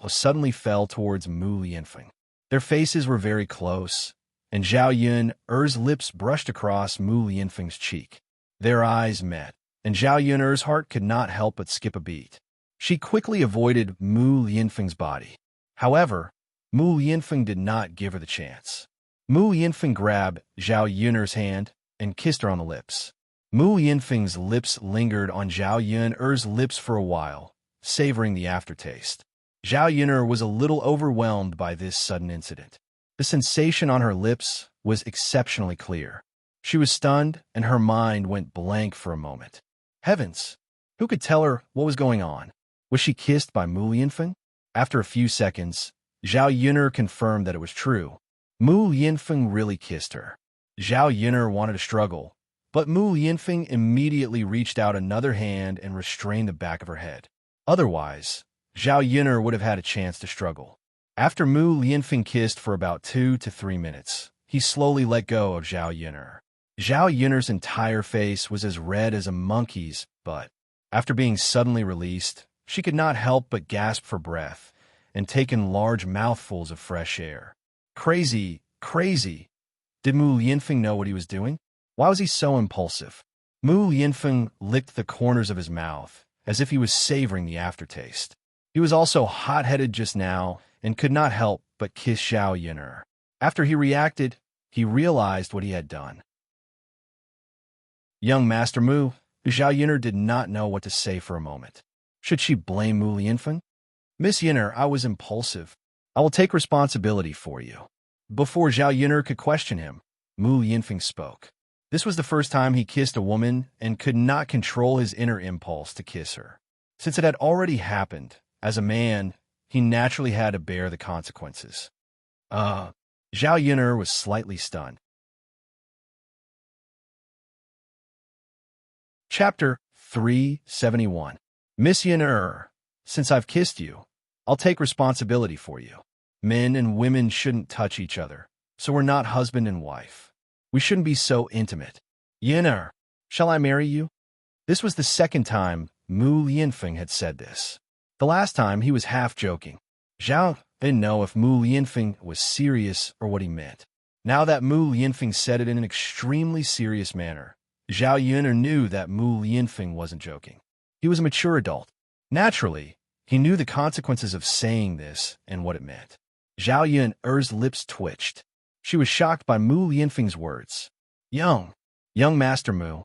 suddenly fell towards Mu Yinfeng. Their faces were very close, and Zhao Yun'er's lips brushed across Mu Yinfeng's cheek. Their eyes met, and Zhao Yun'er's heart could not help but skip a beat. She quickly avoided Mu Yinfeng's body. However, Mu Yinfeng did not give her the chance. Mu Yinfeng grabbed Zhao Yun'er's hand and kissed her on the lips. Mu Yinfeng's lips lingered on Zhao Yun'er's lips for a while, savoring the aftertaste. Zhao Yun'er was a little overwhelmed by this sudden incident. The sensation on her lips was exceptionally clear. She was stunned, and her mind went blank for a moment. Heavens! Who could tell her what was going on? Was she kissed by Mu Yinfeng? After a few seconds, Zhao Yun'er confirmed that it was true. Mu Yinfeng really kissed her. Zhao Yun'er wanted to struggle, but Mu Yinfeng immediately reached out another hand and restrained the back of her head. Otherwise, Zhao Yun'er would have had a chance to struggle. After Mu Yinfeng kissed for about 2 to 3 minutes, he slowly let go of Zhao Yun'er. Zhao Yun'er's entire face was as red as a monkey's, but after being suddenly released, she could not help but gasp for breath and take in large mouthfuls of fresh air. Crazy, crazy. Did Mu Yinfeng know what he was doing? Why was he so impulsive? Mu Yinfeng licked the corners of his mouth as if he was savoring the aftertaste. He was also hot-headed just now and could not help but kiss Zhao Yun'er. After he reacted, he realized what he had done. Young Master Mu, Zhao Yun'er did not know what to say for a moment. Should she blame Mu Lianfeng? Miss Yun'er, I was impulsive. I will take responsibility for you. Before Zhao Yun'er could question him, Mu Lianfeng spoke. This was the first time he kissed a woman and could not control his inner impulse to kiss her. Since it had already happened, as a man, he naturally had to bear the consequences. Zhao Yun'er was slightly stunned. Chapter 371. Miss Yun'er, since I've kissed you, I'll take responsibility for you. Men and women shouldn't touch each other, so we're not husband and wife. We shouldn't be so intimate. Yun'er, shall I marry you? This was the second time Mu Lianfeng had said this. The last time he was half joking. Zhao didn't know if Mu Lianfeng was serious or what he meant. Now that Mu Lianfeng said it in an extremely serious manner, Zhao Yun'er knew that Mu Lianfeng wasn't joking. He was a mature adult. Naturally, he knew the consequences of saying this and what it meant. Zhao Yun'er's lips twitched. She was shocked by Mu Lianfeng's words. Young Master Mu,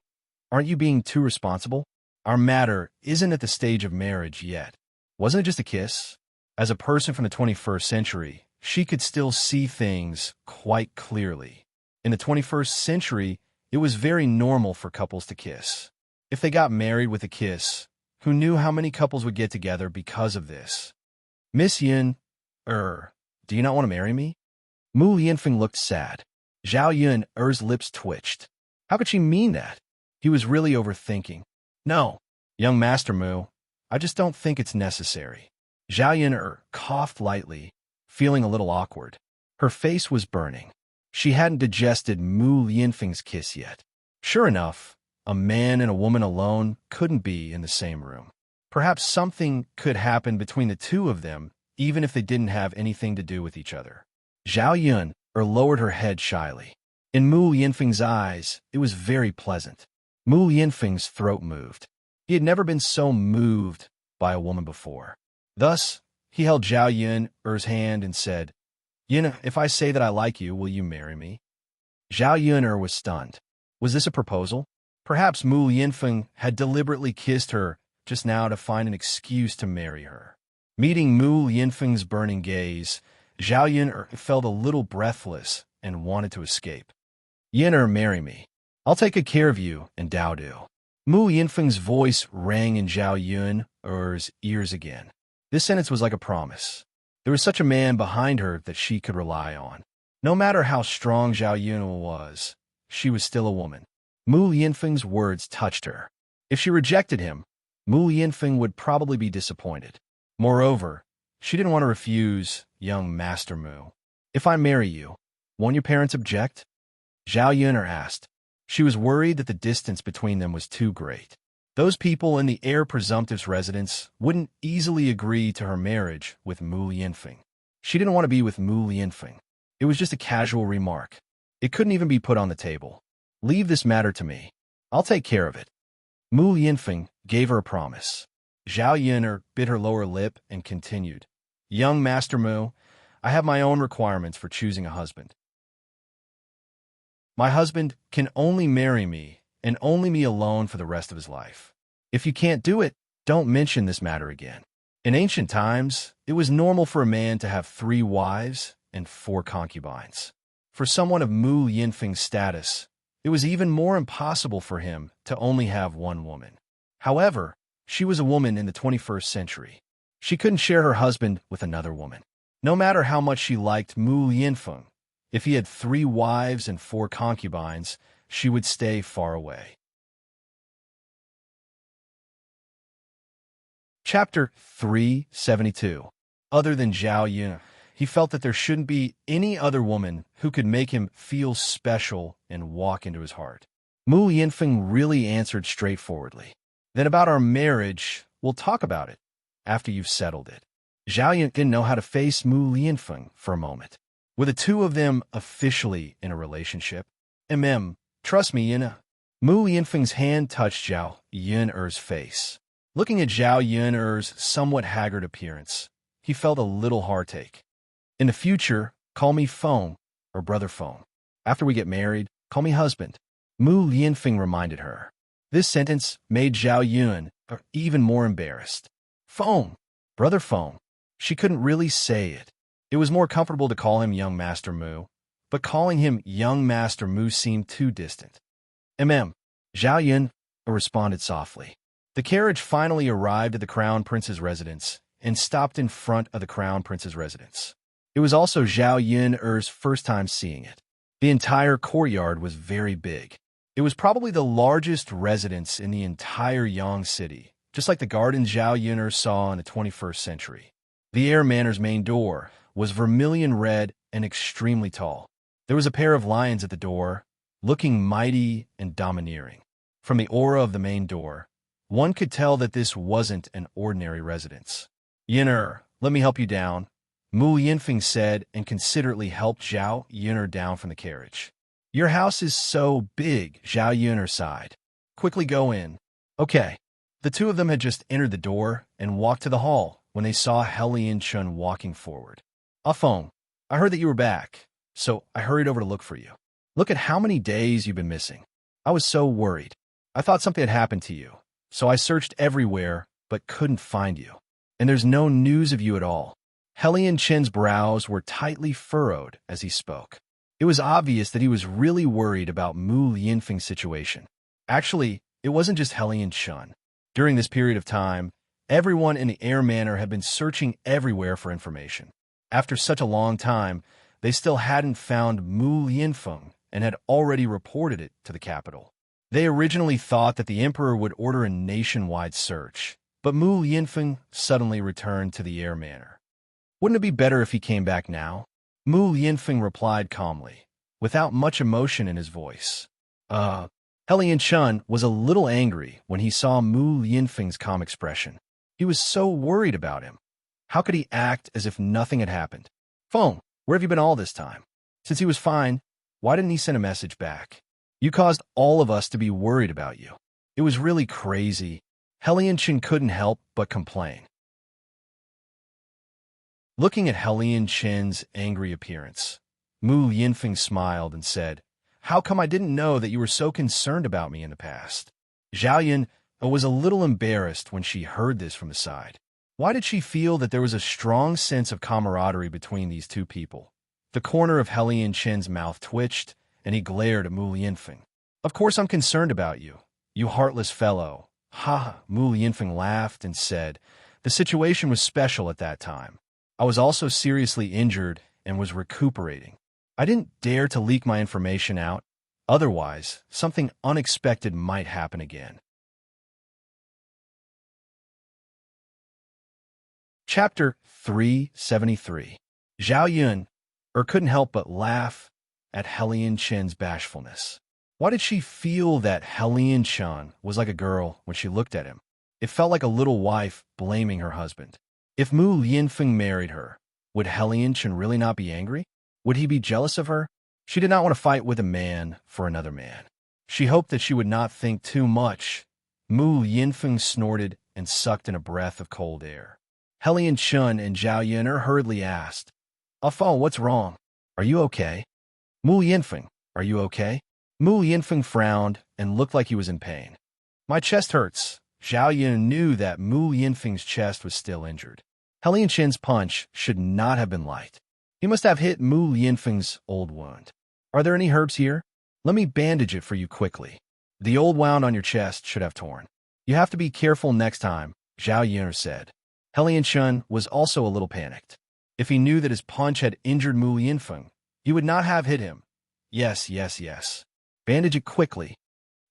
aren't you being too responsible? Our matter isn't at the stage of marriage yet. Wasn't it just a kiss? As a person from the 21st century, she could still see things quite clearly. In the 21st century, it was very normal for couples to kiss. If they got married with a kiss, who knew how many couples would get together because of this? Miss Yun, do you not want to marry me? Mu Lianfeng looked sad. Zhao Yun'er's lips twitched. How could she mean that? He was really overthinking. No, young Master Mu, I just don't think it's necessary. Zhao Yun'er coughed lightly, feeling a little awkward. Her face was burning. She hadn't digested Mu Lianfeng's kiss yet. Sure enough, a man and a woman alone couldn't be in the same room. Perhaps something could happen between the two of them, even if they didn't have anything to do with each other. Zhao Yun'er lowered her head shyly. In Mu Lianfeng's eyes, it was very pleasant. Mu Lianfeng's throat moved. He had never been so moved by a woman before. Thus, he held Zhao Yun'er's hand and said, Yun, if I say that I like you, will you marry me? Zhao Yun'er was stunned. Was this a proposal? Perhaps Mu Lianfeng had deliberately kissed her just now to find an excuse to marry her. Meeting Mu Lianfeng's burning gaze, Zhao Yun'er felt a little breathless and wanted to escape. Yun'er, marry me. I'll take good care of you and Daodu. Mu Lianfeng's voice rang in Zhao Yun'er's ears again. This sentence was like a promise. There was such a man behind her that she could rely on. No matter how strong Zhao Yun'er was, she was still a woman. Mu Lianfeng's words touched her. If she rejected him, Mu Lianfeng would probably be disappointed. Moreover, she didn't want to refuse young Master Mu. If I marry you, won't your parents object? Zhao Yun'er asked. She was worried that the distance between them was too great. Those people in the heir presumptive's residence wouldn't easily agree to her marriage with Mu Lianfeng. She didn't want to be with Mu Lianfeng. It was just a casual remark. It couldn't even be put on the table. Leave this matter to me. I'll take care of it. Mu Lianfeng gave her a promise. Zhao Yun'er bit her lower lip and continued. Young Master Mu, I have my own requirements for choosing a husband. My husband can only marry me and only me alone for the rest of his life. If you can't do it, don't mention this matter again. In ancient times, it was normal for a man to have 3 wives and 4 concubines. For someone of Mu Lianfeng's status, it was even more impossible for him to only have 1 woman. However, she was a woman in the 21st century. She couldn't share her husband with another woman. No matter how much she liked Mu Lianfeng, if he had 3 wives and 4 concubines, she would stay far away. Chapter 372. Other than Zhao Yun'er, he felt that there shouldn't be any other woman who could make him feel special and walk into his heart. Mu Lianfeng really answered straightforwardly. Then about our marriage, we'll talk about it after you've settled it. Zhao Yun'er didn't know how to face Mu Lianfeng for a moment. Were the two of them officially in a relationship? Trust me, Yun'er. Mu Lianfeng's hand touched Zhao Yun'er's face. Looking at Zhao Yun'er's somewhat haggard appearance, he felt a little heartache. In the future, call me Feng or Brother Feng. After we get married, call me husband. Mu Lianfeng reminded her. This sentence made Zhao Yun even more embarrassed. Feng, brother Feng. She couldn't really say it. It was more comfortable to call him young Master Mu, but calling him young Master Mu seemed too distant. Zhao Yun responded softly. The carriage finally arrived at the Crown Prince's residence and stopped in front of the Crown Prince's residence. It was also Zhao Yun's first time seeing it. The entire courtyard was very big. It was probably the largest residence in the entire Yang city, just like the gardens Zhao Yun saw in the 21st century. The Air Manor's main door was vermilion red and extremely tall. There was a pair of lions at the door, looking mighty and domineering. From the aura of the main door, one could tell that this wasn't an ordinary residence. Yun'er, let me help you down, Mu Yinfeng said and considerately helped Zhao Yun'er down from the carriage. Your house is so big, Zhao Yun'er sighed. Quickly go in. Okay. The two of them had just entered the door and walked to the hall when they saw Helian Chun walking forward. Afeng, I heard that you were back, so I hurried over to look for you. Look at how many days you've been missing. I was so worried. I thought something had happened to you, so I searched everywhere but couldn't find you. And there's no news of you at all. Helian Chen's brows were tightly furrowed as he spoke. It was obvious that he was really worried about Mu Lianfeng's situation. Actually, it wasn't just Helian Chen. During this period of time, everyone in the Air Manor had been searching everywhere for information. After such a long time, they still hadn't found Mu Lianfeng and had already reported it to the capital. They originally thought that the emperor would order a nationwide search, but Mu Lianfeng suddenly returned to the Air Manor. Wouldn't it be better if he came back now? Mu Lianfeng replied calmly, without much emotion in his voice. Helian Chun was a little angry when he saw Mu Lianfeng's calm expression. He was so worried about him. How could he act as if nothing had happened? Feng, where have you been all this time? Since he was fine, why didn't he send a message back? You caused all of us to be worried about you. It was really crazy. Helian Chun couldn't help but complain. Looking at Helian Chen's angry appearance, Mu Lianfeng smiled and said, How come I didn't know that you were so concerned about me in the past? Zhao Yun was a little embarrassed when she heard this from the side. Why did she feel that there was a strong sense of camaraderie between these two people? The corner of Helian Chen's mouth twitched, and he glared at Mu Lianfeng. Of course I'm concerned about you, you heartless fellow. Ha! Mu Lianfeng laughed and said, The situation was special at that time. I was also seriously injured and was recuperating. I didn't dare to leak my information out. Otherwise, something unexpected might happen again. Chapter 373. Zhao Yun couldn't help but laugh at Helian Chen's bashfulness. Why did she feel that Helian Chen was like a girl when she looked at him? It felt like a little wife blaming her husband. If Mu Lianfeng married her, would Helian Chen really not be angry? Would he be jealous of her? She did not want to fight with a man for another man. She hoped that she would not think too much. Mu Lianfeng snorted and sucked in a breath of cold air. Helian Chen and Zhao Yun hurriedly asked, Afeng, what's wrong? Are you okay? Mu Lianfeng, are you okay? Mu Lianfeng frowned and looked like he was in pain. My chest hurts. Zhao Yun knew that Mu Lianfeng's chest was still injured. Helian Chen's punch should not have been light. He must have hit Mu Lianfeng's old wound. Are there any herbs here? Let me bandage it for you quickly. The old wound on your chest should have torn. You have to be careful next time, Zhao Yun said. Helian Chen was also a little panicked. If he knew that his punch had injured Mu Lianfeng, he would not have hit him. Yes. Bandage it quickly.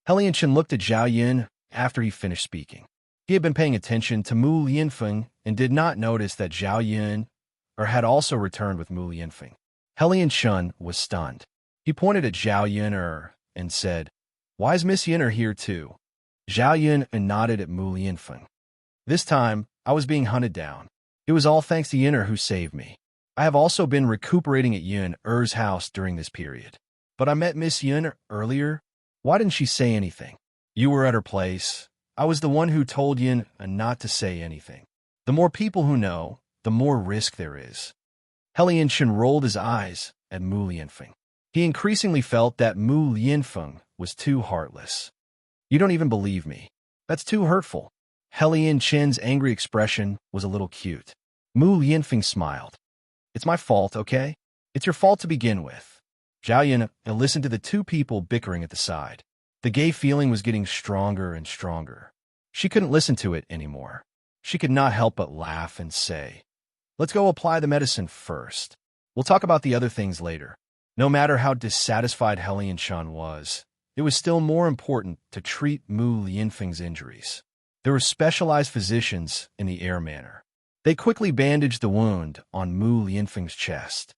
Helian Chen looked at Zhao Yun after he finished speaking. He had been paying attention to Mu Lianfeng and did not notice that Zhao Yun had also returned with Mu Lianfeng. Helian Chen was stunned. He pointed at Zhao Yun and said, Why is Miss Yun here too? Zhao Yun nodded at Mu Lianfeng. This time, I was being hunted down. It was all thanks to Yun who saved me. I have also been recuperating at Yun's house during this period. But I met Miss Yun earlier. Why didn't she say anything? You were at her place. I was the one who told Yun not to say anything. The more people who know, the more risk there is. Helian Chen rolled his eyes at Mu Lianfeng. He increasingly felt that Mu Lianfeng was too heartless. You don't even believe me. That's too hurtful. Helian Chen's angry expression was a little cute. Mu Lianfeng smiled. It's my fault, okay? It's your fault to begin with. Zhao Yun listened to the two people bickering at the side. The gay feeling was getting stronger and stronger. She couldn't listen to it anymore. She could not help but laugh and say, "Let's go apply the medicine first. We'll talk about the other things later." No matter how dissatisfied Helian Shan was, it was still more important to treat Mu Lianfeng's injuries. There were specialized physicians in the air manor. They quickly bandaged the wound on Mu Lianfeng's chest.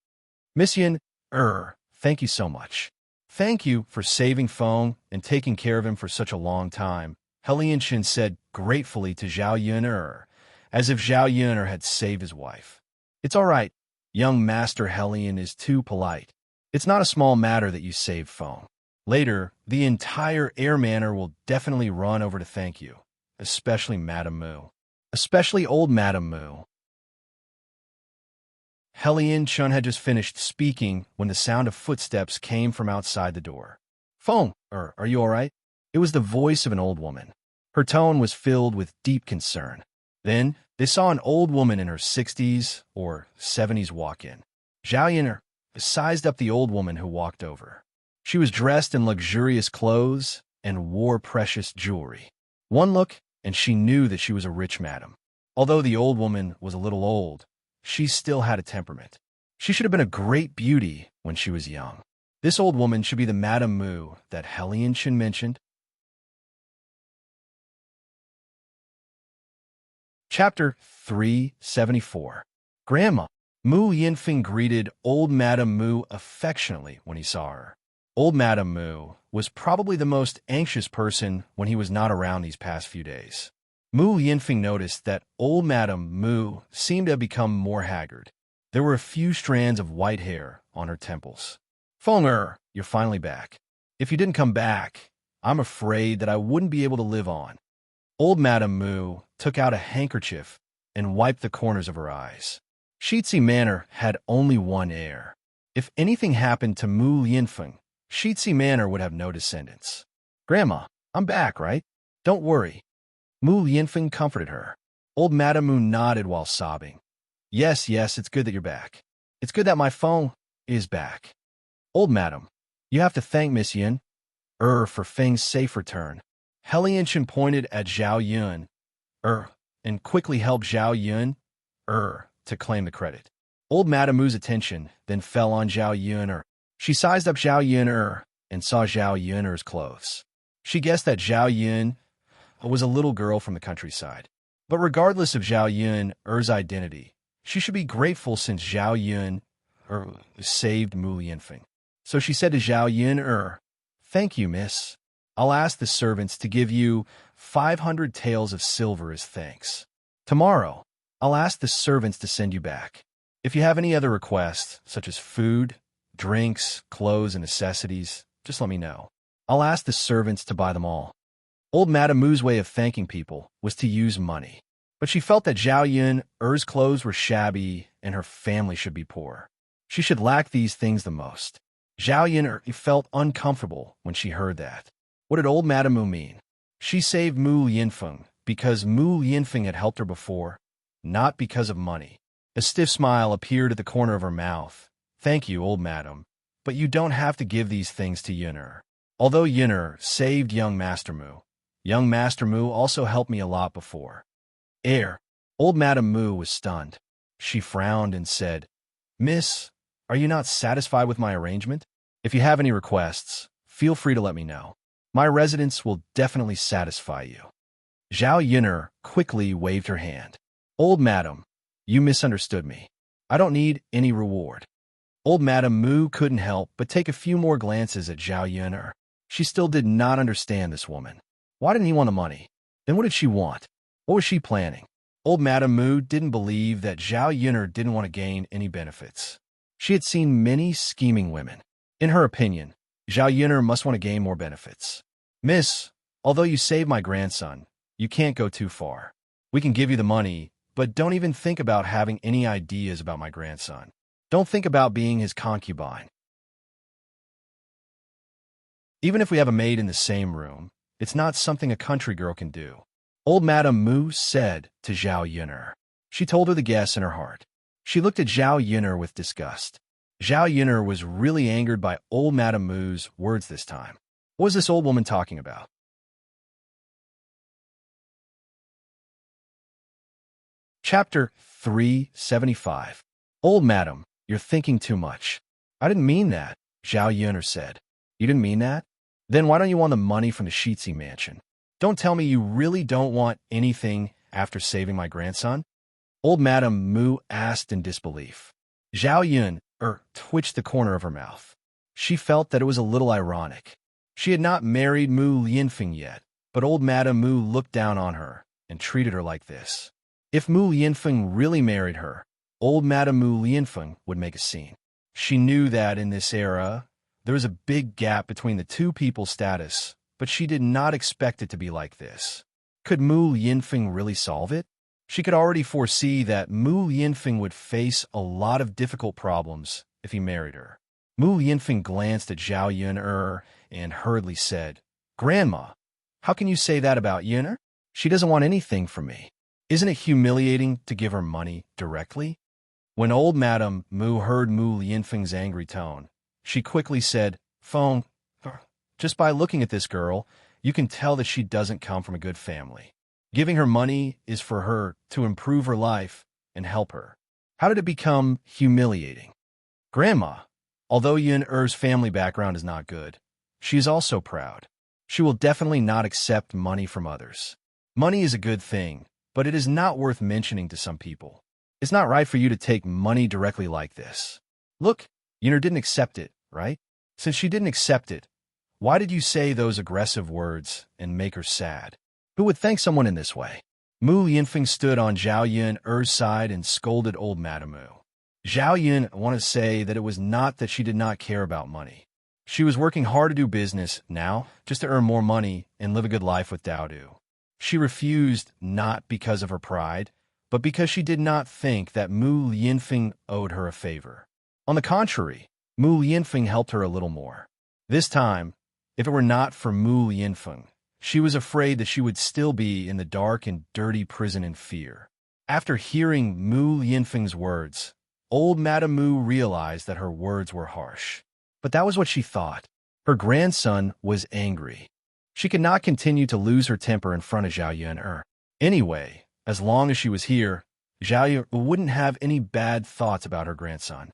"Miss Yin, thank you so much. Thank you for saving Feng and taking care of him for such a long time," Helian Shan said gratefully to Zhao Yun, as if Zhao Yun had saved his wife. "It's all right. Young Master Helian is too polite. It's not a small matter that you saved Feng. Later, the entire air manor will definitely run over to thank you, especially Madame Mu. Especially old Madame Mu." Helian Chun had just finished speaking when the sound of footsteps came from outside the door. "Feng, are you all right?" It was the voice of an old woman. Her tone was filled with deep concern. Then, they saw an old woman in her 60s or 70s walk in. Zhao Yun sized up the old woman who walked over. She was dressed in luxurious clothes and wore precious jewelry. One look, and she knew that she was a rich madam. Although the old woman was a little old, she still had a temperament. She should have been a great beauty when she was young. This old woman should be the Madame Mu that Helian Shin mentioned. Chapter 374. Grandma. Mu Yinfeng greeted old Madame Mu affectionately when he saw her. Old Madame Mu was probably the most anxious person when he was not around these past few days. Mu Yinfeng noticed that old Madame Mu seemed to have become more haggard. There were a few strands of white hair on her temples. "Feng, you're finally back. If you didn't come back, I'm afraid that I wouldn't be able to live on." Old Madame Mu took out a handkerchief and wiped the corners of her eyes. Shitzi Manor had only one heir. If anything happened to Mu Yinfeng, Shitzi Manor would have no descendants. "Grandma, I'm back, right? Don't worry." Mu Yinfeng comforted her. Old Madame Mu nodded while sobbing. Yes, it's good that you're back. It's good that my phone is back. Old Madam, you have to thank Miss Yin, for Feng's safe return." Helian Chen pointed at Zhao Yun, and quickly helped Zhao Yun, to claim the credit. Old Madame Mu's attention then fell on Zhao Yun. She sized up Zhao Yun and saw Zhao Yun's clothes. She guessed that Zhao Yun was a little girl from the countryside. But regardless of Zhao Yun's identity, she should be grateful since Zhao Yun saved Mu Yinfeng. So she said to Zhao Yun, "Thank you, miss. I'll ask the servants to give you 500 taels of silver as thanks. Tomorrow, I'll ask the servants to send you back. If you have any other requests, such as food, drinks, clothes, and necessities, just let me know. I'll ask the servants to buy them all." Old Madame Mu's way of thanking people was to use money. But she felt that Zhao Yun's clothes were shabby and her family should be poor. She should lack these things the most. Zhao Yun felt uncomfortable when she heard that. What did old Madame Mu mean? She saved Mu Yinfeng because Mu Yinfeng had helped her before, not because of money. A stiff smile appeared at the corner of her mouth. "Thank you, old madam, but you don't have to give these things to Yun'er. Although Yun'er saved young Master Mu also helped me a lot before." Old Madame Mu was stunned. She frowned and said, "Miss, are you not satisfied with my arrangement? If you have any requests, feel free to let me know. My residence will definitely satisfy you." Zhao Yun'er quickly waved her hand. "Old Madam, you misunderstood me. I don't need any reward." Old Madame Mu couldn't help but take a few more glances at Zhao Yun'er. She still did not understand this woman. Why didn't he want the money? Then what did she want? What was she planning? Old Madame Mu didn't believe that Zhao Yun'er didn't want to gain any benefits. She had seen many scheming women. In her opinion, Zhao Yun'er must want to gain more benefits. "Miss, although you saved my grandson, you can't go too far. We can give you the money, but don't even think about having any ideas about my grandson. Don't think about being his concubine." Even if we have a maid in the same room, it's not something a country girl can do. Old Madame Mu said to Zhao Yuner. She told her the guess in her heart. She looked at Zhao Yuner with disgust. Zhao Yuner was really angered by old Madame Mu's words this time. What was this old woman talking about? Chapter 375. Old Madam, you're thinking too much. I didn't mean that, Zhao Yuner said. You didn't mean that? Then why don't you want the money from the Shitsi mansion? Don't tell me you really don't want anything after saving my grandson? Old Madame Mu asked in disbelief. Zhao Yuner twitched the corner of her mouth. She felt that it was a little ironic. She had not married Mu Lianfeng yet, but old Madame Mu looked down on her and treated her like this. If Mu Lianfeng really married her, old Madame Mu Lianfeng would make a scene. She knew that in this era, there was a big gap between the two people's status, but she did not expect it to be like this. Could Mu Lianfeng really solve it? She could already foresee that Mu Lianfeng would face a lot of difficult problems if he married her. Mu Lianfeng glanced at Zhao Yuner and hurriedly said, Grandma, how can you say that about Yuner? She doesn't want anything from me. Isn't it humiliating to give her money directly? When old Madame Mu heard Mu Lianfeng's angry tone, she quickly said, Phone, just by looking at this girl, you can tell that she doesn't come from a good family. Giving her money is for her to improve her life and help her. How did it become humiliating? Grandma, although Yuner's family background is not good, she is also proud. She will definitely not accept money from others. Money is a good thing, but it is not worth mentioning to some people. It's not right for you to take money directly like this. Look, Yuner didn't accept it, right? Since she didn't accept it, why did you say those aggressive words and make her sad? Who would thank someone in this way? Mu Lianfeng stood on Zhao Yuner's side and scolded old Madame Mu. Zhao Yun wanted to say that it was not that she did not care about money. She was working hard to do business now, just to earn more money and live a good life with Daodu. She refused not because of her pride, but because she did not think that Mu Lianfeng owed her a favor. On the contrary, Mu Lianfeng helped her a little more. This time, if it were not for Mu Lianfeng, she was afraid that she would still be in the dark and dirty prison in fear. After hearing Mu Lianfeng's words, old Madame Mu realized that her words were harsh. But that was what she thought. Her grandson was angry. She could not continue to lose her temper in front of Zhao Yuner. Anyway, as long as she was here, Zhao Yuner wouldn't have any bad thoughts about her grandson.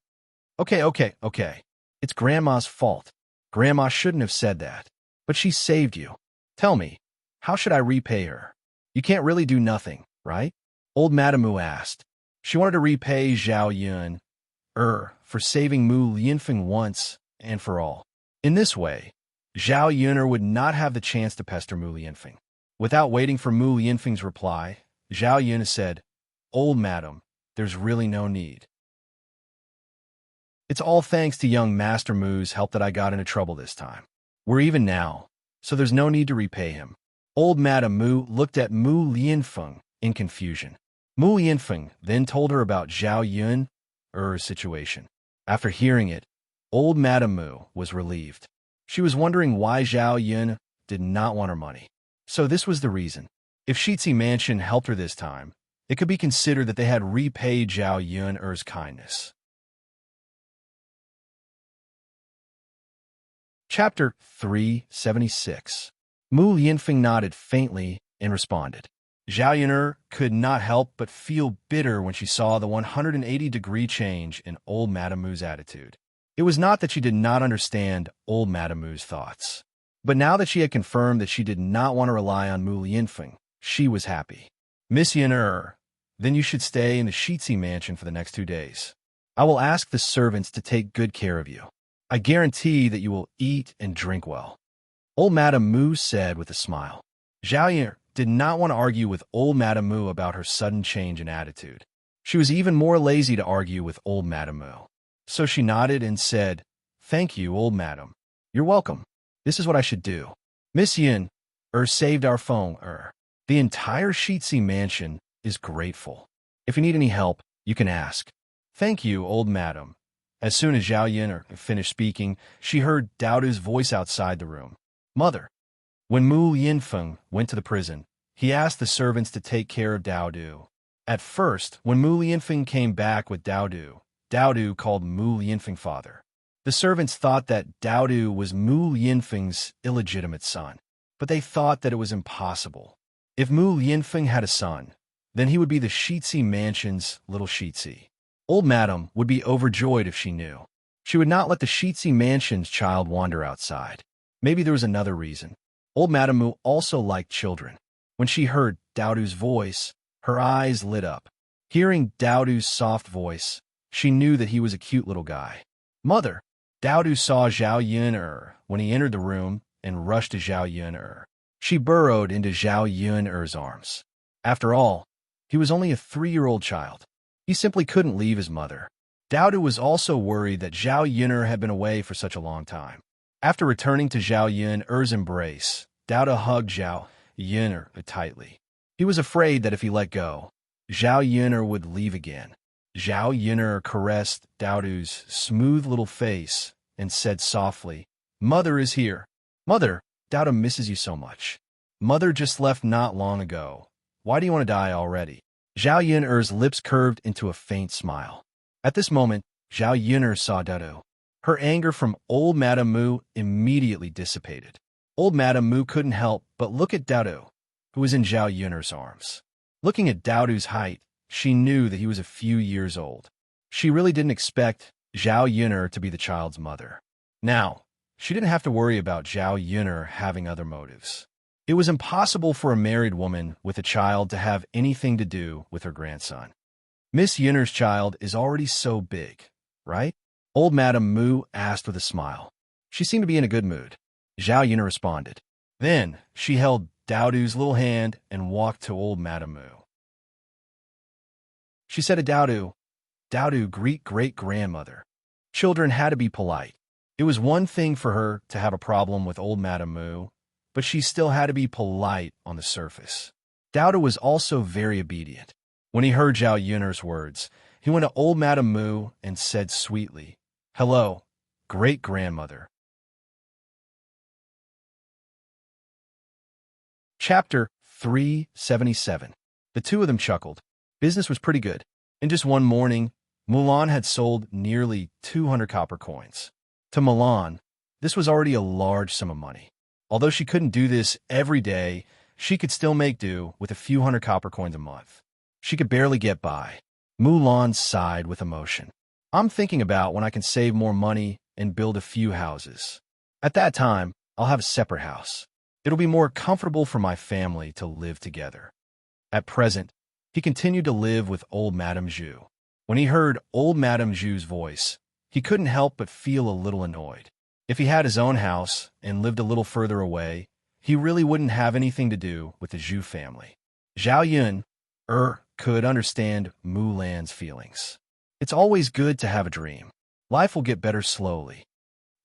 Okay. It's Grandma's fault. Grandma shouldn't have said that. But she saved you. Tell me, how should I repay her? You can't really do nothing, right? Old Madame Mu asked. She wanted to repay Zhao Yuner for saving Mu Lianfeng once and for all. In this way, Zhao Yuner would not have the chance to pester Mu Lianfeng. Without waiting for Mu Lianfeng's reply, Zhao Yuner said, Old Madam, there's really no need. It's all thanks to young Master Mu's help that I got into trouble this time. We're even now, so there's no need to repay him. Old Madame Mu looked at Mu Lianfeng in confusion. Mu Lianfeng then told her about Zhao Yuner's situation. After hearing it, old Madame Mu was relieved. She was wondering why Zhao Yuner did not want her money. So this was the reason. If Shitsi Mansion helped her this time, it could be considered that they had repaid Zhao Yuner's kindness. Chapter 376. Mu Lianfeng nodded faintly and responded. Zhao Yuner could not help but feel bitter when she saw the 180-degree change in old Madame Mu's attitude. It was not that she did not understand old Madame Mu's thoughts, but now that she had confirmed that she did not want to rely on Mu Lianfeng, she was happy. Miss Yuner, then you should stay in the Shitsi Mansion for the next 2 days. I will ask the servants to take good care of you. I guarantee that you will eat and drink well. Old Madame Mu said with a smile. Zhao Yuner did not want to argue with old Madame Mu about her sudden change in attitude. She was even more lazy to argue with old Madame Mu. So she nodded and said, Thank you, old madam. You're welcome. This is what I should do. Miss Yuner saved our phone. The entire Shitsi Mansion is grateful. If you need any help, you can ask. Thank you, old madam. As soon as Zhao Yuner finished speaking, she heard Daodu's voice outside the room. Mother. When Mu Yinfeng went to the prison, he asked the servants to take care of Dao Du. At first, when Mu Yinfeng came back with Dao Du called Mu Yinfeng father. The servants thought that Dao Du was Mu Yinfeng's illegitimate son, but they thought that it was impossible. If Mu Yinfeng had a son, then he would be the Shitsi mansion's little Shitsi. Old Madam would be overjoyed if she knew. She would not let the Shitsi mansion's child wander outside. Maybe there was another reason. Old Madam Mu also liked children. When she heard Dao Du's voice, her eyes lit up. Hearing Dao Du's soft voice, she knew that he was a cute little guy. Mother. Dao Du saw Zhao Yun'er when he entered the room and rushed to Zhao Yun'er. She burrowed into Zhao Yun'er's arms. After all, he was only a 3-year-old child. He simply couldn't leave his mother. Dao Du was also worried that Zhao Yun'er had been away for such a long time. After returning to Zhao Yun'er's embrace, Dao Du hugged Zhao Yun'er tightly. He was afraid that if he let go, Zhao Yun'er would leave again. Zhao Yun'er caressed Dao Du's smooth little face and said softly, "Mother is here. Mother, Dao Du misses you so much. Mother just left not long ago. Why do you want to die already?" Zhao Yun'er's lips curved into a faint smile. At this moment, Zhao Yun'er saw Dao Du. Her anger from old Madame Mu immediately dissipated. Old Madame Mu couldn't help but look at Dao Du, who was in Zhao Yun'er's arms. Looking at Dao Du's height, she knew that he was a few years old. She really didn't expect Zhao Yun'er to be the child's mother. Now, she didn't have to worry about Zhao Yun'er having other motives. It was impossible for a married woman with a child to have anything to do with her grandson. Miss Yun'er's child is already so big, right? Old Madame Mu asked with a smile. She seemed to be in a good mood. Zhao Yun'er responded. Then, she held Dao Du's little hand and walked to old Madame Mu. She said to Dao Du, great-great-grandmother. Children had to be polite. It was one thing for her to have a problem with old Madame Mu, but she still had to be polite on the surface. Dao Du was also very obedient. When he heard Zhao Yun'er's words, he went to old Madame Mu and said sweetly, "Hello, great-grandmother." Chapter 377. The two of them chuckled. Business was pretty good. In just one morning, Mulan had sold nearly 200 copper coins. To Mulan, this was already a large sum of money. Although she couldn't do this every day, she could still make do with a few hundred copper coins a month. She could barely get by. Mulan sighed with emotion. "I'm thinking about when I can save more money and build a few houses. At that time, I'll have a separate house. It'll be more comfortable for my family to live together." At present, he continued to live with old Madame Zhu. When he heard old Madame Zhu's voice, he couldn't help but feel a little annoyed. If he had his own house and lived a little further away, he really wouldn't have anything to do with the Zhu family. Zhao Yun'er could understand Mulan's feelings. It's always good to have a dream. Life will get better slowly.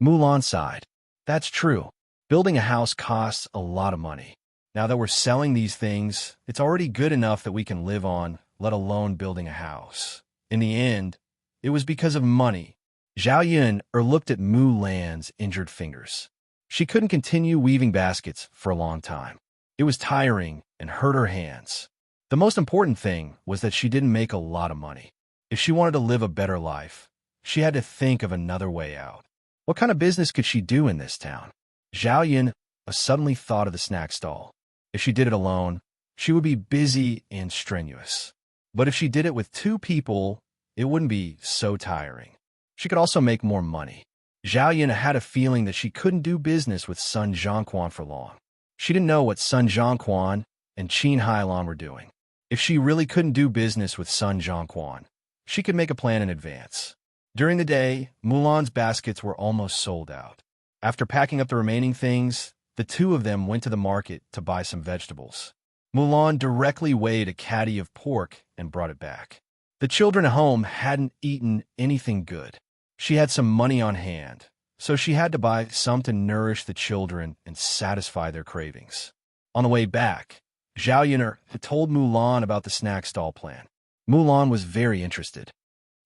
Mulan sighed. That's true. Building a house costs a lot of money. Now that we're selling these things, it's already good enough that we can live on, let alone building a house. In the end, it was because of money. Zhao Yun'er looked at Mulan's injured fingers. She couldn't continue weaving baskets for a long time. It was tiring and hurt her hands. The most important thing was that she didn't make a lot of money. If she wanted to live a better life, she had to think of another way out. What kind of business could she do in this town? Zhao Yun'er suddenly thought of the snack stall. If she did it alone, she would be busy and strenuous. But if she did it with 2 people, it wouldn't be so tiring. She could also make more money. Zhao Yun'er had a feeling that she couldn't do business with Sun Zhongquan for long. She didn't know what Sun Zhongquan and Qin Hailan were doing. If she really couldn't do business with Sun Zhongquan, she could make a plan in advance. During the day, Mulan's baskets were almost sold out. After packing up the remaining things, the two of them went to the market to buy some vegetables. Mulan directly weighed a caddy of pork and brought it back. The children at home hadn't eaten anything good. She had some money on hand, so she had to buy some to nourish the children and satisfy their cravings. On the way back, Zhao Yun'er had told Mulan about the snack stall plan. Mulan was very interested.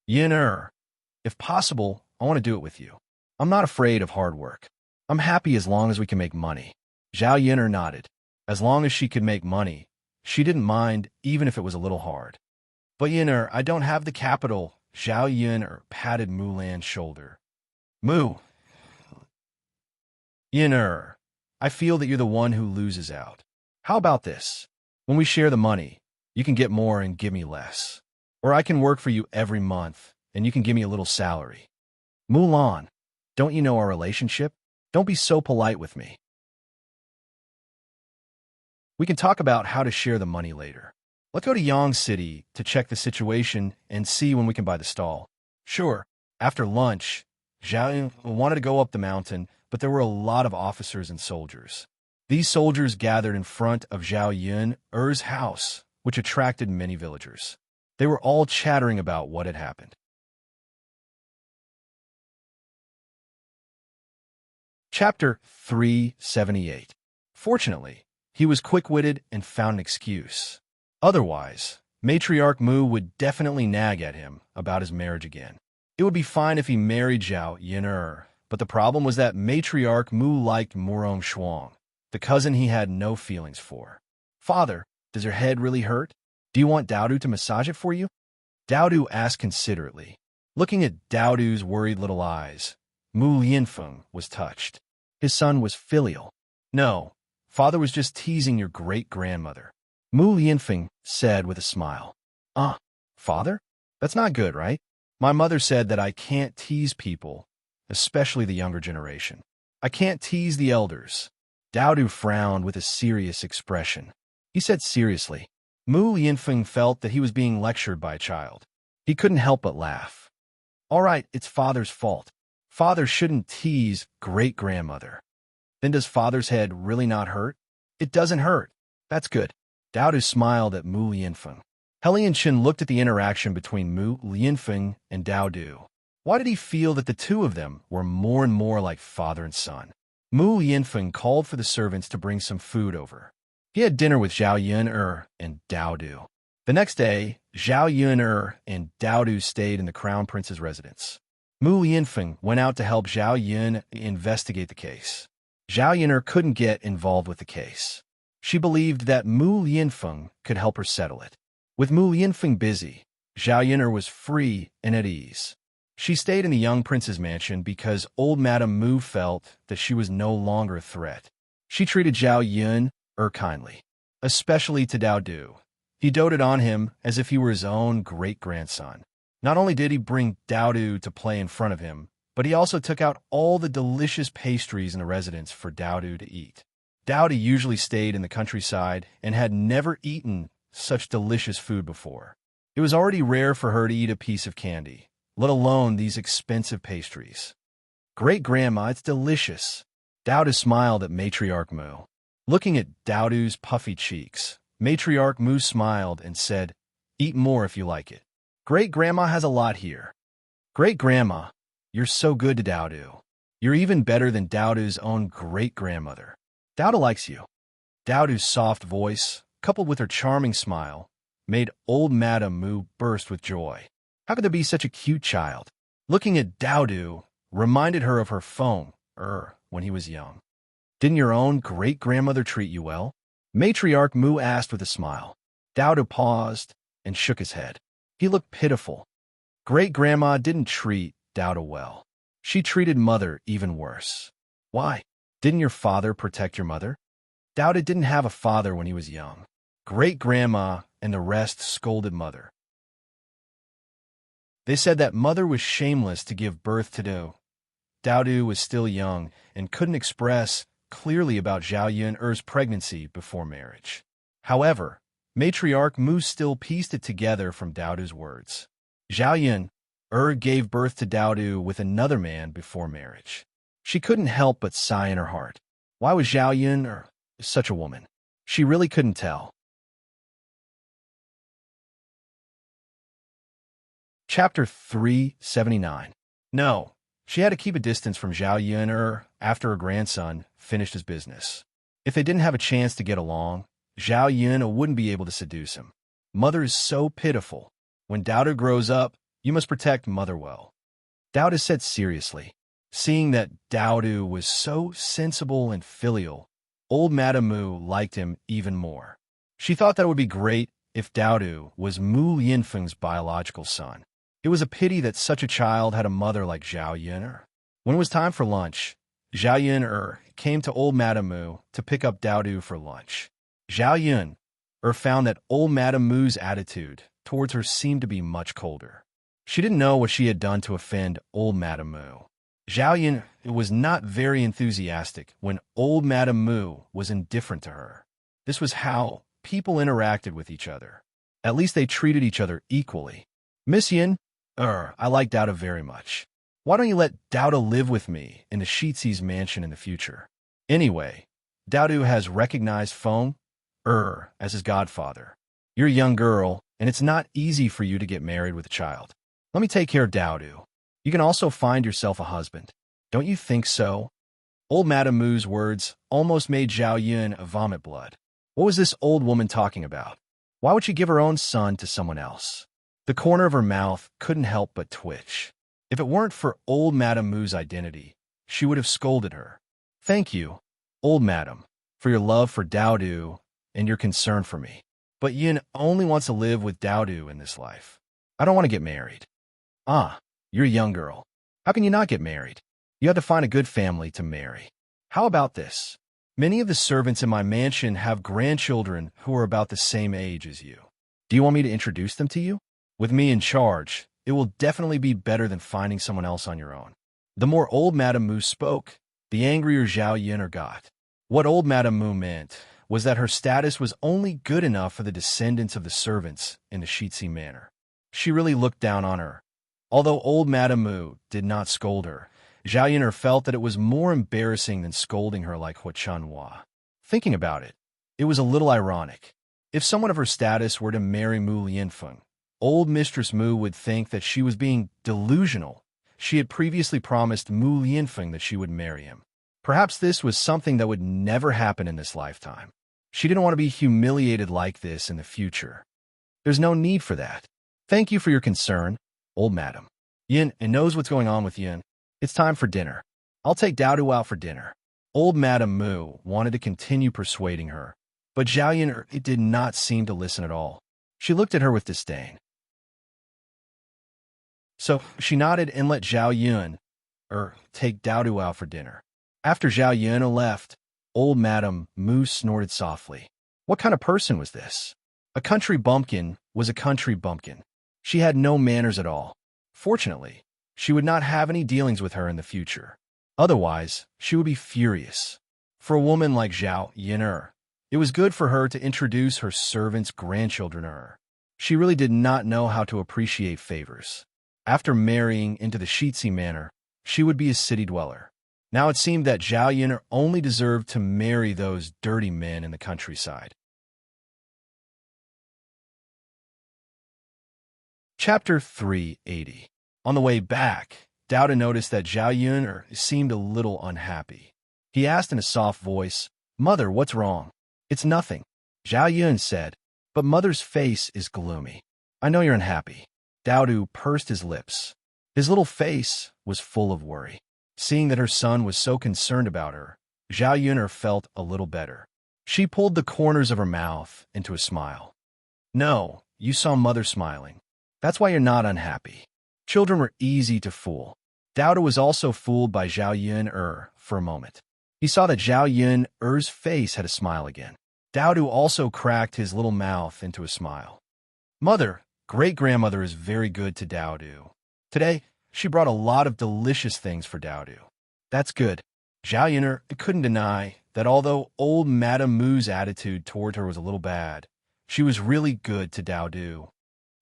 "Yun'er, if possible, I want to do it with you. I'm not afraid of hard work. I'm happy as long as we can make money." Zhao Yun'er nodded. As long as she could make money, she didn't mind even if it was a little hard. But Yun'er, I don't have the capital. Zhao Yun'er patted Mulan's shoulder. Mu, Yun'er, I feel that you're the one who loses out. How about this? When we share the money, you can get more and give me less. Or I can work for you every month, and you can give me a little salary. Mulan, don't you know our relationship? Don't be so polite with me. We can talk about how to share the money later. Let's go to Yang City to check the situation and see when we can buy the stall. Sure. After lunch, Zhao Yun wanted to go up the mountain, but there were a lot of officers and soldiers. These soldiers gathered in front of Zhao Yun'er's house, which attracted many villagers. They were all chattering about what had happened. Chapter 378. Fortunately, he was quick-witted and found an excuse. Otherwise, Matriarch Mu would definitely nag at him about his marriage again. It would be fine if he married Zhao Yun'er, but the problem was that Matriarch Mu liked Murong Shuang, the cousin he had no feelings for. Father, does your head really hurt? Do you want Daodu to massage it for you? Daodu asked considerately. Looking at Daodu's worried little eyes, Mu Lianfeng was touched. His son was filial. No, father was just teasing your great-grandmother. Mu Lianfeng said with a smile. Father? That's not good, right? My mother said that I can't tease people, especially the younger generation. I can't tease the elders. Daodu frowned with a serious expression. He said seriously. Mu Lianfeng felt that he was being lectured by a child. He couldn't help but laugh. All right, it's father's fault. Father shouldn't tease great-grandmother. Then does father's head really not hurt? It doesn't hurt. That's good. Daodu smiled at Mu Lianfeng. Helianchen looked at the interaction between Mu Lianfeng and Daodu. Why did he feel that the two of them were more and more like father and son? Mu Lianfeng called for the servants to bring some food over. He had dinner with Zhao Yun'er and Daodu. The next day, Zhao Yun'er and Daodu stayed in the Crown Prince's residence. Mu Lianfeng went out to help Zhao Yun investigate the case. Zhao Yun'er couldn't get involved with the case. She believed that Mu Lianfeng could help her settle it. With Mu Lianfeng busy, Zhao Yun'er was free and at ease. She stayed in the young prince's mansion because old Madame Mu felt that she was no longer a threat. She treated Zhao Yun'er kindly, especially to Daodu. He doted on him as if he were his own great-grandson. Not only did he bring Daodu to play in front of him, but he also took out all the delicious pastries in the residence for Daodu to eat. Daodu usually stayed in the countryside and had never eaten such delicious food before. It was already rare for her to eat a piece of candy, let alone these expensive pastries. Great-grandma, it's delicious. Daodu smiled at Matriarch Mu. Looking at Daodu's puffy cheeks, Matriarch Mu smiled and said, "Eat more if you like it. Great-grandma has a lot here." Great-grandma, you're so good to Daodu. You're even better than Daodu's own great-grandmother. Daodu likes you. Daodu's soft voice, coupled with her charming smile, made old Madame Mu burst with joy. How could there be such a cute child? Looking at Daodu reminded her of her phone, when he was young. Didn't your own great-grandmother treat you well? Matriarch Mu asked with a smile. Daodu paused and shook his head. He looked pitiful. Great-grandma didn't treat Daodu well. She treated mother even worse. Why? Didn't your father protect your mother? Daodu didn't have a father when he was young. Great-grandma and the rest scolded mother. They said that mother was shameless to give birth to Daodu. Daodu was still young and couldn't express clearly about Zhao Yun'er's pregnancy before marriage. However, Matriarch Mu still pieced it together from Daodu's words. Zhao Yun'er gave birth to Daodu with another man before marriage. She couldn't help but sigh in her heart. Why was Zhao Yun'er such a woman? She really couldn't tell. Chapter 379. No, she had to keep a distance from Zhao Yun'er after her grandson finished his business. If they didn't have a chance to get along, Zhao Yun wouldn't be able to seduce him. Mother is so pitiful. When Daodu grows up, you must protect mother well. Daodu said seriously. Seeing that Daodu was so sensible and filial, old Madame Mu liked him even more. She thought that it would be great if Dowdu was Mu Lianfeng's biological son. It was a pity that such a child had a mother like Zhao Yun'er. When it was time for lunch, Zhao Yun'er came to old Madame Mu to pick up Dowdu for lunch. Zhao Yun'er found that old Madame Mu's attitude towards her seemed to be much colder. She didn't know what she had done to offend old Madame Mu. Zhao Yun'er was not very enthusiastic when old Madame Mu was indifferent to her. This was how people interacted with each other. At least they treated each other equally. Miss Yin, I like Dowda very much. Why don't you let Dowda live with me in the Shiitzi's mansion in the future? Anyway, Dowdu has recognized Feng as his godfather. You're a young girl, and it's not easy for you to get married with a child. Let me take care of Dowdu. You can also find yourself a husband. Don't you think so? Old Madame Mu's words almost made Zhao Yun vomit blood. What was this old woman talking about? Why would she give her own son to someone else? The corner of her mouth couldn't help but twitch. If it weren't for old Madame Mu's identity, she would have scolded her. Thank you, old Madame, for your love for Dowdu and your concern for me. But Yin only wants to live with Dowdu in this life. I don't want to get married. You're a young girl. How can you not get married? You have to find a good family to marry. How about this? Many of the servants in my mansion have grandchildren who are about the same age as you. Do you want me to introduce them to you? With me in charge, it will definitely be better than finding someone else on your own. The more old Madame Mu spoke, the angrier Zhao Yun'er got. What old Madame Mu meant was that her status was only good enough for the descendants of the servants in the Shiitzi manor. She really looked down on her. Although old Madame Mu did not scold her, Zhao Yun'er felt that it was more embarrassing than scolding her like Hua Chanhua. Thinking about it, it was a little ironic. If someone of her status were to marry Mu Lianfeng, old Mistress Mu would think that she was being delusional. She had previously promised Mu Lianfeng that she would marry him. Perhaps this was something that would never happen in this lifetime. She didn't want to be humiliated like this in the future. There's no need for that. Thank you for your concern, old Madam. Yin knows what's going on with Yin. It's time for dinner. I'll take Dowdu out for dinner. Old Madame Mu wanted to continue persuading her, but Zhao Yun did not seem to listen at all. She looked at her with disdain. So she nodded and let Zhao Yun take Dowdu out for dinner. After Zhao Yun left, old Madame Mu snorted softly. What kind of person was this? A country bumpkin was a country bumpkin. She had no manners at all. Fortunately, she would not have any dealings with her in the future. Otherwise, she would be furious. For a woman like Zhao Yun'er, it was good for her to introduce her servants' grandchildren to her. She really did not know how to appreciate favors. After marrying into the Shiitzi manor, she would be a city dweller. Now it seemed that Zhao Yun'er only deserved to marry those dirty men in the countryside. Chapter 380. On the way back, Dowda noticed that Zhao Yun'er seemed a little unhappy. He asked in a soft voice, "Mother, what's wrong?" "It's nothing," Zhao Yun said, "but Mother's face is gloomy. I know you're unhappy." Dowdu pursed his lips. His little face was full of worry. Seeing that her son was so concerned about her, Zhao Yun'er felt a little better. She pulled the corners of her mouth into a smile. "No, you saw Mother smiling. That's why you're not unhappy." Children were easy to fool. Dowda was also fooled by Zhao Yun'er for a moment. He saw that Zhao Yun'er's face had a smile again. Dowdu also cracked his little mouth into a smile. "Mother, great-grandmother is very good to Dowdu. Today, she brought a lot of delicious things for Dowdu." "That's good." Zhao Yun'er couldn't deny that although old Madame Mu's attitude toward her was a little bad, she was really good to Dowdu.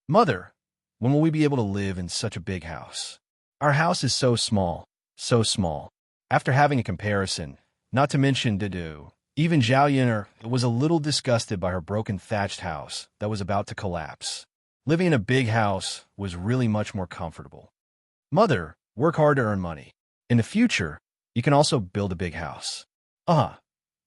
"Mother, when will we be able to live in such a big house? Our house is so small, so small." After having a comparison, not to mention Dowdu, even Zhao Yun'er was a little disgusted by her broken thatched house that was about to collapse. Living in a big house was really much more comfortable. "Mother, work hard to earn money. In the future, you can also build a big house."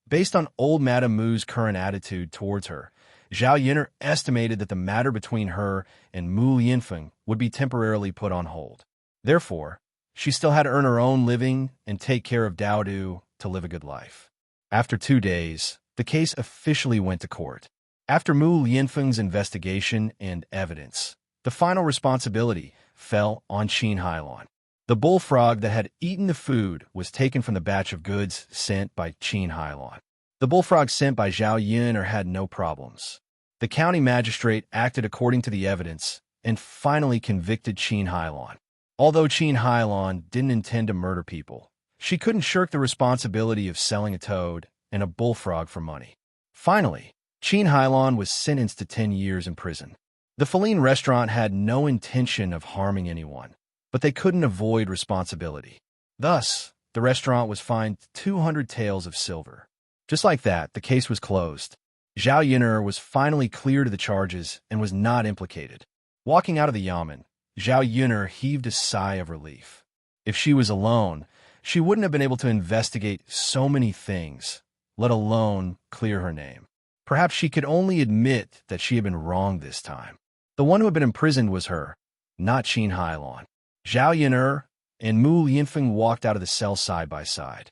Based on old Madame Mu's current attitude towards her, Zhao Yun'er estimated that the matter between her and Mu Lianfeng would be temporarily put on hold. Therefore, she still had to earn her own living and take care of Dowdu to live a good life. After 2 days, the case officially went to court. After Mu Lianfeng's investigation and evidence, the final responsibility fell on Qin Hailon. The bullfrog that had eaten the food was taken from the batch of goods sent by Qin Hailon. The bullfrog sent by Zhao Yuner had no problems. The county magistrate acted according to the evidence and finally convicted Qin Hailon. Although Qin Hailon didn't intend to murder people, she couldn't shirk the responsibility of selling a toad and a bullfrog for money. Finally, Qin Hailon was sentenced to 10 years in prison. The Feline restaurant had no intention of harming anyone, but they couldn't avoid responsibility. Thus, the restaurant was fined 200 taels of silver. Just like that, the case was closed. Zhao Yuner was finally cleared of the charges and was not implicated. Walking out of the yamen, Zhao Yuner heaved a sigh of relief. If she was alone, she wouldn't have been able to investigate so many things, let alone clear her name. Perhaps she could only admit that she had been wrong this time. The one who had been imprisoned was her, not Qin Hailon. Zhao Yuner and Mu Lianfeng walked out of the cell side by side.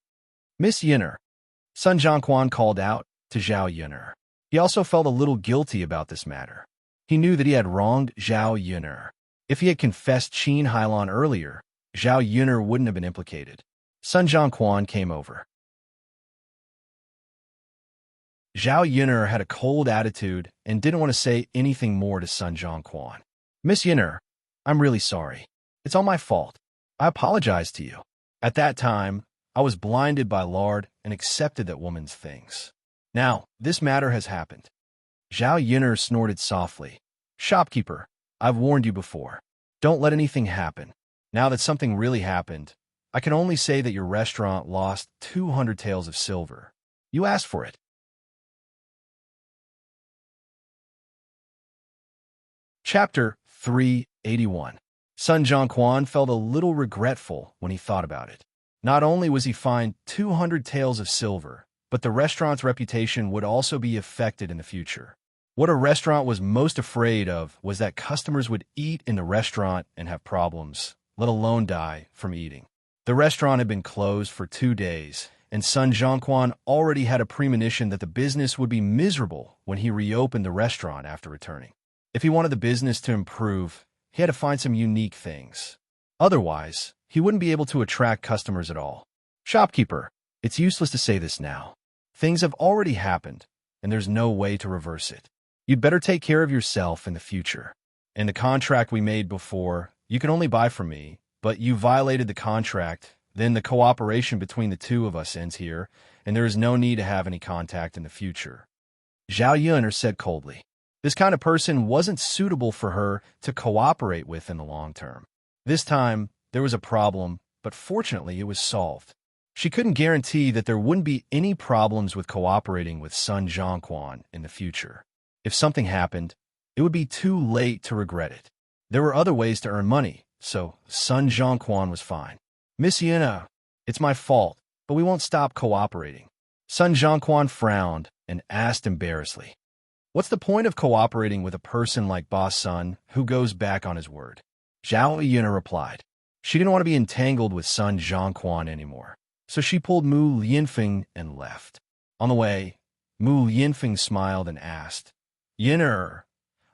"Miss Yuner," Sun Zhongquan called out to Zhao Yuner. He also felt a little guilty about this matter. He knew that he had wronged Zhao Yuner. If he had confessed Qin Hailon earlier, Zhao Yuner wouldn't have been implicated. Sun Zhongquan came over. Zhao Yuner had a cold attitude and didn't want to say anything more to Sun Zhongquan. "Miss Yuner, I'm really sorry. It's all my fault. I apologize to you. At that time, I was blinded by lard and accepted that woman's things. Now, this matter has happened." Zhao Yuner snorted softly. "Shopkeeper, I've warned you before. Don't let anything happen. Now that something really happened, I can only say that your restaurant lost 200 taels of silver. You asked for it." Chapter 381. Sun Zhongquan felt a little regretful when he thought about it. Not only was he fined 200 taels of silver, but the restaurant's reputation would also be affected in the future. What a restaurant was most afraid of was that customers would eat in the restaurant and have problems, let alone die from eating. The restaurant had been closed for 2 days, and Sun Zhongquan already had a premonition that the business would be miserable when he reopened the restaurant after returning. If he wanted the business to improve, he had to find some unique things. Otherwise, he wouldn't be able to attract customers at all. "Shopkeeper, it's useless to say this now. Things have already happened, and there's no way to reverse it. You'd better take care of yourself in the future. In the contract we made before, you can only buy from me, but you violated the contract, then the cooperation between the two of us ends here, and there is no need to have any contact in the future." Zhao Yuner said coldly. This kind of person wasn't suitable for her to cooperate with in the long term. This time, there was a problem, but fortunately it was solved. She couldn't guarantee that there wouldn't be any problems with cooperating with Sun Zhongquan in the future. If something happened, it would be too late to regret it. There were other ways to earn money, so Sun Zhongquan was fine. "Miss Yuna, it's my fault, but we won't stop cooperating." Sun Zhongquan frowned and asked embarrassedly, "What's the point of cooperating with a person like Boss Sun who goes back on his word?" Zhao Yuna replied. She didn't want to be entangled with Sun Zhongquan anymore, so she pulled Mu Lianfeng and left. On the way, Mu Lianfeng smiled and asked, "Yuner,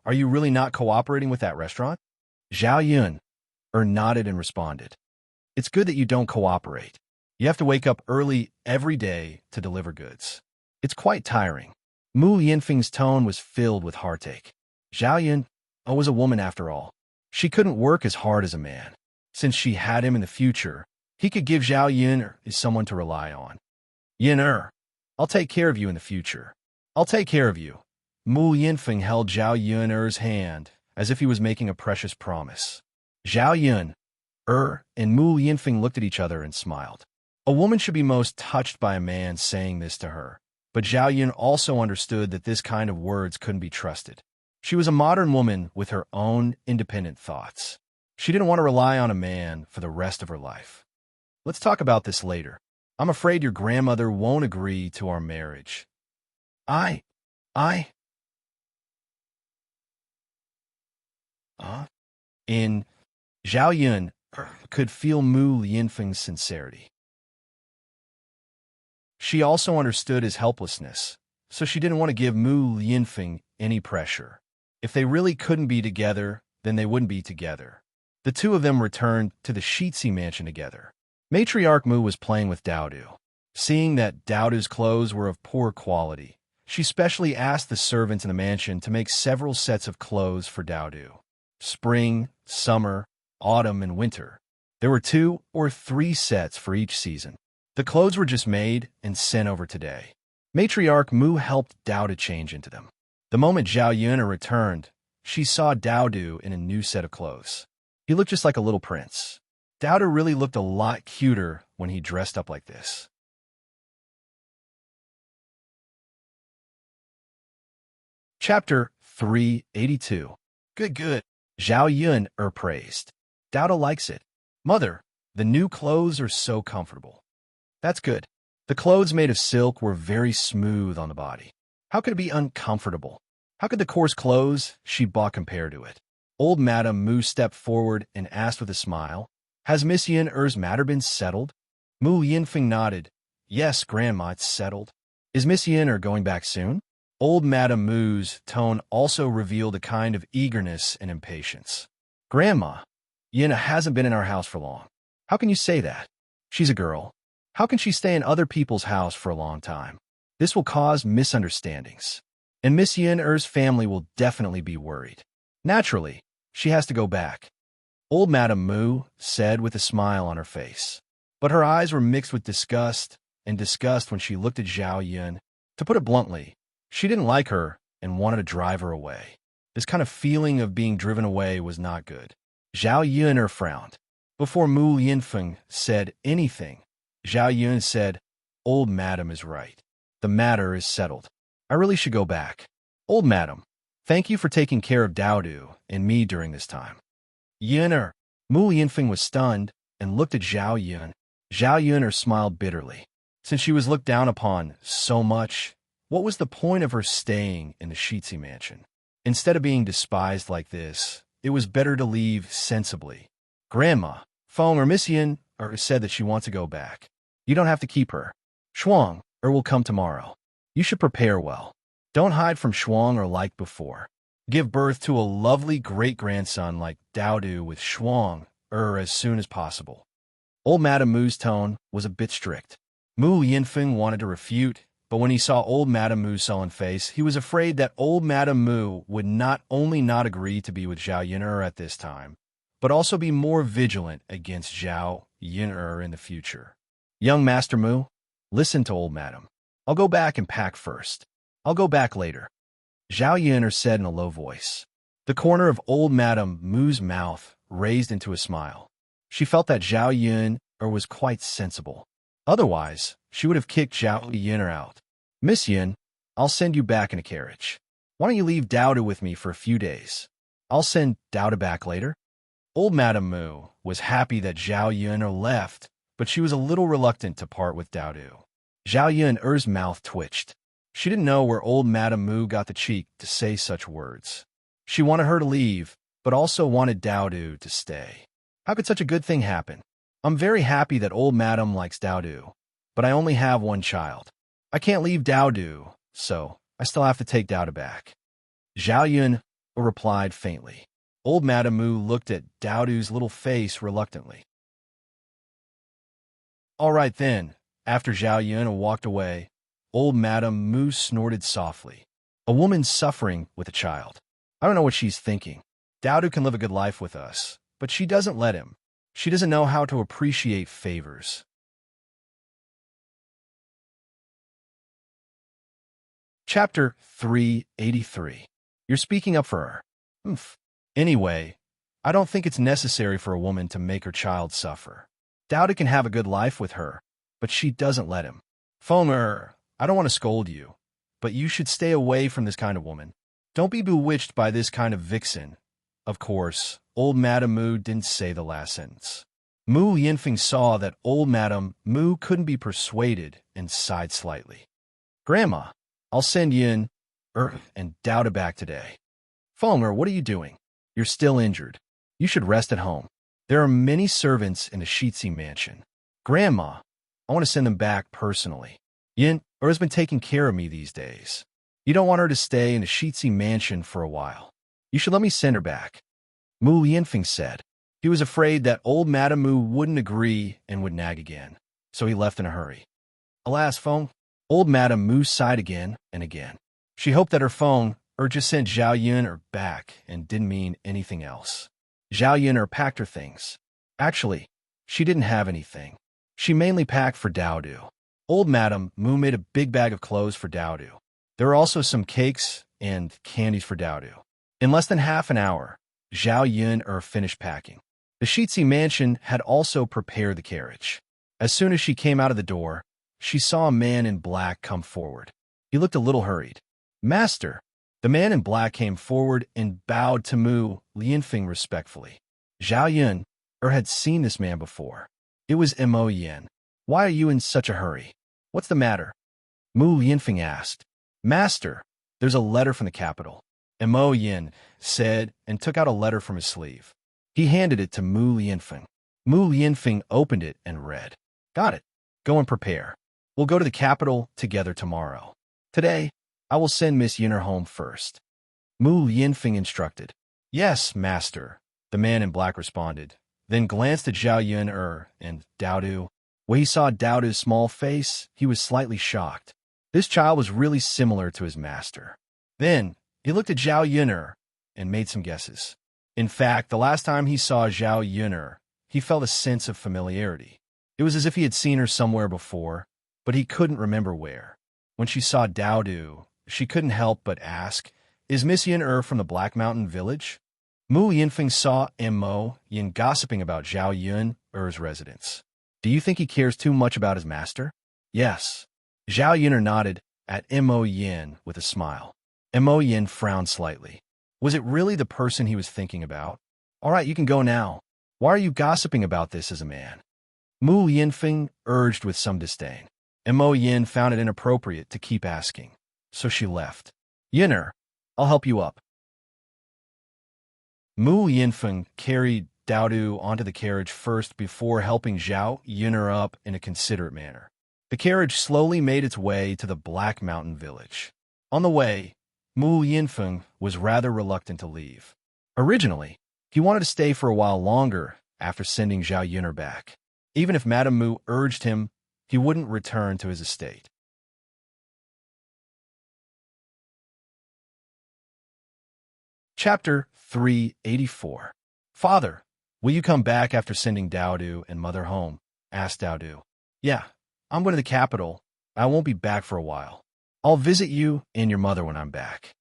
are you really not cooperating with that restaurant?" Zhao Yun nodded and responded, "It's good that you don't cooperate. You have to wake up early every day to deliver goods. It's quite tiring." Mu Lianfeng's tone was filled with heartache. Zhao Yun was a woman after all. She couldn't work as hard as a man. Since she had him in the future, he could give Zhao Yun someone to rely on. "Yuner, I'll take care of you in the future. I'll take care of you." Mu Lianfeng held Zhao Yuner's hand as if he was making a precious promise. Zhao Yun and Mu Lianfeng looked at each other and smiled. A woman should be most touched by a man saying this to her. But Zhao Yun also understood that this kind of words couldn't be trusted. She was a modern woman with her own independent thoughts. She didn't want to rely on a man for the rest of her life. "Let's talk about this later. I'm afraid your grandmother won't agree to our marriage." I... In Zhao Yun could feel Mu Lianfeng's sincerity. She also understood his helplessness, so she didn't want to give Mu Yinfeng any pressure. If they really couldn't be together, then they wouldn't be together. The two of them returned to the Shitsi mansion together. Matriarch Mu was playing with Daodu. Seeing that Daodu's clothes were of poor quality, she specially asked the servants in the mansion to make several sets of clothes for Daodu. Spring, summer, autumn, and winter. There were 2 or 3 sets for each season. The clothes were just made and sent over today. Matriarch Mu helped Daodu change into them. The moment Zhao Yuna returned, she saw Daodu in a new set of clothes. He looked just like a little prince. Daodu really looked a lot cuter when he dressed up like this. Chapter 382. Good. Zhao Yun praised. Daodu likes it. Mother, the new clothes are so comfortable. That's good. The clothes made of silk were very smooth on the body. How could it be uncomfortable? How could the coarse clothes she bought compare to it? Old Madame Mu stepped forward and asked with a smile, "Has Miss Yin-er's matter been settled?" Mu Yinfeng nodded. "Yes, Grandma, it's settled." "Is Miss Yin-er going back soon?" Old Madame Mu's tone also revealed a kind of eagerness and impatience. "Grandma, Yin hasn't been in our house for long. How can you say that? She's a girl. How can she stay in other people's house for a long time? This will cause misunderstandings. And Miss Yin-er's family will definitely be worried. Naturally, she has to go back." Old Madame Mu said with a smile on her face. But her eyes were mixed with disgust when she looked at Zhao Yun. To put it bluntly, she didn't like her and wanted to drive her away. This kind of feeling of being driven away was not good. Zhao Yun frowned. Before Mu Yinfeng said anything, Zhao Yun said, "Old Madam is right. The matter is settled. I really should go back. Old Madam, thank you for taking care of Daodu and me during this time." Yun. Mu Yinfeng was stunned and looked at Zhao Yun. Zhao Yun smiled bitterly. Since she was looked down upon so much, what was the point of her staying in the Shitsi mansion? Instead of being despised like this, it was better to leave sensibly. "Grandma, Feng or Miss Yin said that she wants to go back. You don't have to keep her. Shuang will come tomorrow. You should prepare well. Don't hide from Shuang like before. Give birth to a lovely great-grandson like Daodu with Shuang as soon as possible." Old Madame Mu's tone was a bit strict. Mu Yinfeng wanted to refute, but when he saw Old Madame Mu's sullen face, he was afraid that Old Madame Mu would not only not agree to be with Zhao Yun at this time, but also be more vigilant against Zhao Yun in the future. "Young Master Mu, listen to Old Madam. I'll go back and pack first. I'll go back later," Zhao Yun said in a low voice. The corner of Old Madame Mu's mouth raised into a smile. She felt that Zhao Yun was quite sensible. Otherwise, she would have kicked Zhao Yun out. "Miss Yin, I'll send you back in a carriage. Why don't you leave Daodu with me for a few days? I'll send Daodu back later." Old Madame Mu was happy that Zhao Yun left, but she was a little reluctant to part with Daodu. Zhao Yun's mouth twitched. She didn't know where Old Madame Mu got the cheek to say such words. She wanted her to leave, but also wanted Daodu to stay. How could such a good thing happen? "I'm very happy that Old Madam likes Daodu, but I only have one child. I can't leave Daodu, so I still have to take Daodu back," Zhao Yun replied faintly. Old Madame Mu looked at Daodu's little face reluctantly. "All right then." After Zhao Yun walked away, Old Madame Mu snorted softly. A woman suffering with a child. I don't know what she's thinking. Daodu can live a good life with us, but she doesn't let him. She doesn't know how to appreciate favors. Chapter 383. You're speaking up for her. Anyway, I don't think it's necessary for a woman to make her child suffer. Daodu can have a good life with her, but she doesn't let him. Fonger, I don't want to scold you, but you should stay away from this kind of woman. Don't be bewitched by this kind of vixen. Of course, Old Madame Mu didn't say the last sentence. Mu Yinfeng saw that Old Madame Mu couldn't be persuaded and sighed slightly. "Grandma, I'll send Yin and Daodu back today." "Fonger, what are you doing? You're still injured. You should rest at home. There are many servants in the Shitsi mansion. Grandma, I want to send them back personally." Yin has been taking care of me these days. You don't want her to stay in a Sheetsy mansion for a while. You should let me send her back. Mu Lianfeng said. He was afraid that old Madame Mu wouldn't agree and would nag again, so he left in a hurry. Alas, Feng, old Madame Mu sighed again and again. She hoped that her phone just sent Zhao Yun back and didn't mean anything else. Zhao Yun packed her things. Actually, she didn't have anything. She mainly packed for Daodu. Old Madame Mu made a big bag of clothes for Daodu. There were also some cakes and candies for Daodu. In less than half an hour, Zhao Yun finished packing. The Sheetsy mansion had also prepared the carriage. As soon as she came out of the door, she saw a man in black come forward. He looked a little hurried. Master! The man in black came forward and bowed to Mu Lianfeng respectfully. Zhao Yun had seen this man before. It was Mo Yin. Why are you in such a hurry? What's the matter? Mu Lianfeng asked. Master, there's a letter from the capital. Mo Yin said and took out a letter from his sleeve. He handed it to Mu Lianfeng. Mu Lianfeng opened it and read. Got it. Go and prepare. We'll go to the capital together tomorrow. Today, I will send Miss Yinner home first. Mu Lianfeng instructed. Yes, master, the man in black responded, then glanced at Zhao Yun and Daodu. When he saw Daodu's small face, he was slightly shocked. This child was really similar to his master. Then, he looked at Zhao Yun and made some guesses. In fact, the last time he saw Zhao Yun, he felt a sense of familiarity. It was as if he had seen her somewhere before, but he couldn't remember where. When she saw Daodu, she couldn't help but ask, Is Miss Yin from the Black Mountain village? Mu Yinfeng saw Mo Yin gossiping about Zhao Yun's residence. Do you think he cares too much about his master? Yes. Zhao Yun nodded at Mo Yin with a smile. Mo Yin frowned slightly. Was it really the person he was thinking about? All right, you can go now. Why are you gossiping about this as a man? Mu Yinfeng urged with some disdain. Mo Yin found it inappropriate to keep asking, so she left. Yinner, I'll help you up. Mu Yinfeng carried Daodu onto the carriage first before helping Zhao Yunner up in a considerate manner. The carriage slowly made its way to the Black Mountain village. On the way, Mu Yinfeng was rather reluctant to leave. Originally, he wanted to stay for a while longer after sending Zhao Yunner back. Even if Madame Mu urged him, he wouldn't return to his estate. Chapter 384. Father, will you come back after sending Daodu and Mother home? Asked Daodu. Yeah, I'm going to the capital. I won't be back for a while. I'll visit you and your mother when I'm back.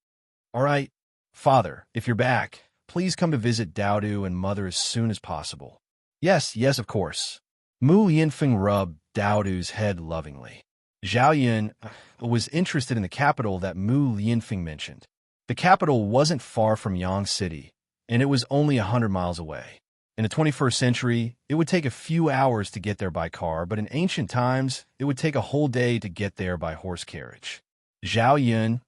All right, Father, if you're back, please come to visit Daodu and Mother as soon as possible. Yes, of course. Mu Yinfeng rubbed Daodu's head lovingly. Zhao Yun was interested in the capital that Mu Yinfeng mentioned. The capital wasn't far from Yang City, and it was only 100 miles away. In the 21st century, it would take a few hours to get there by car, but in ancient times, it would take a whole day to get there by horse carriage. Zhao Yun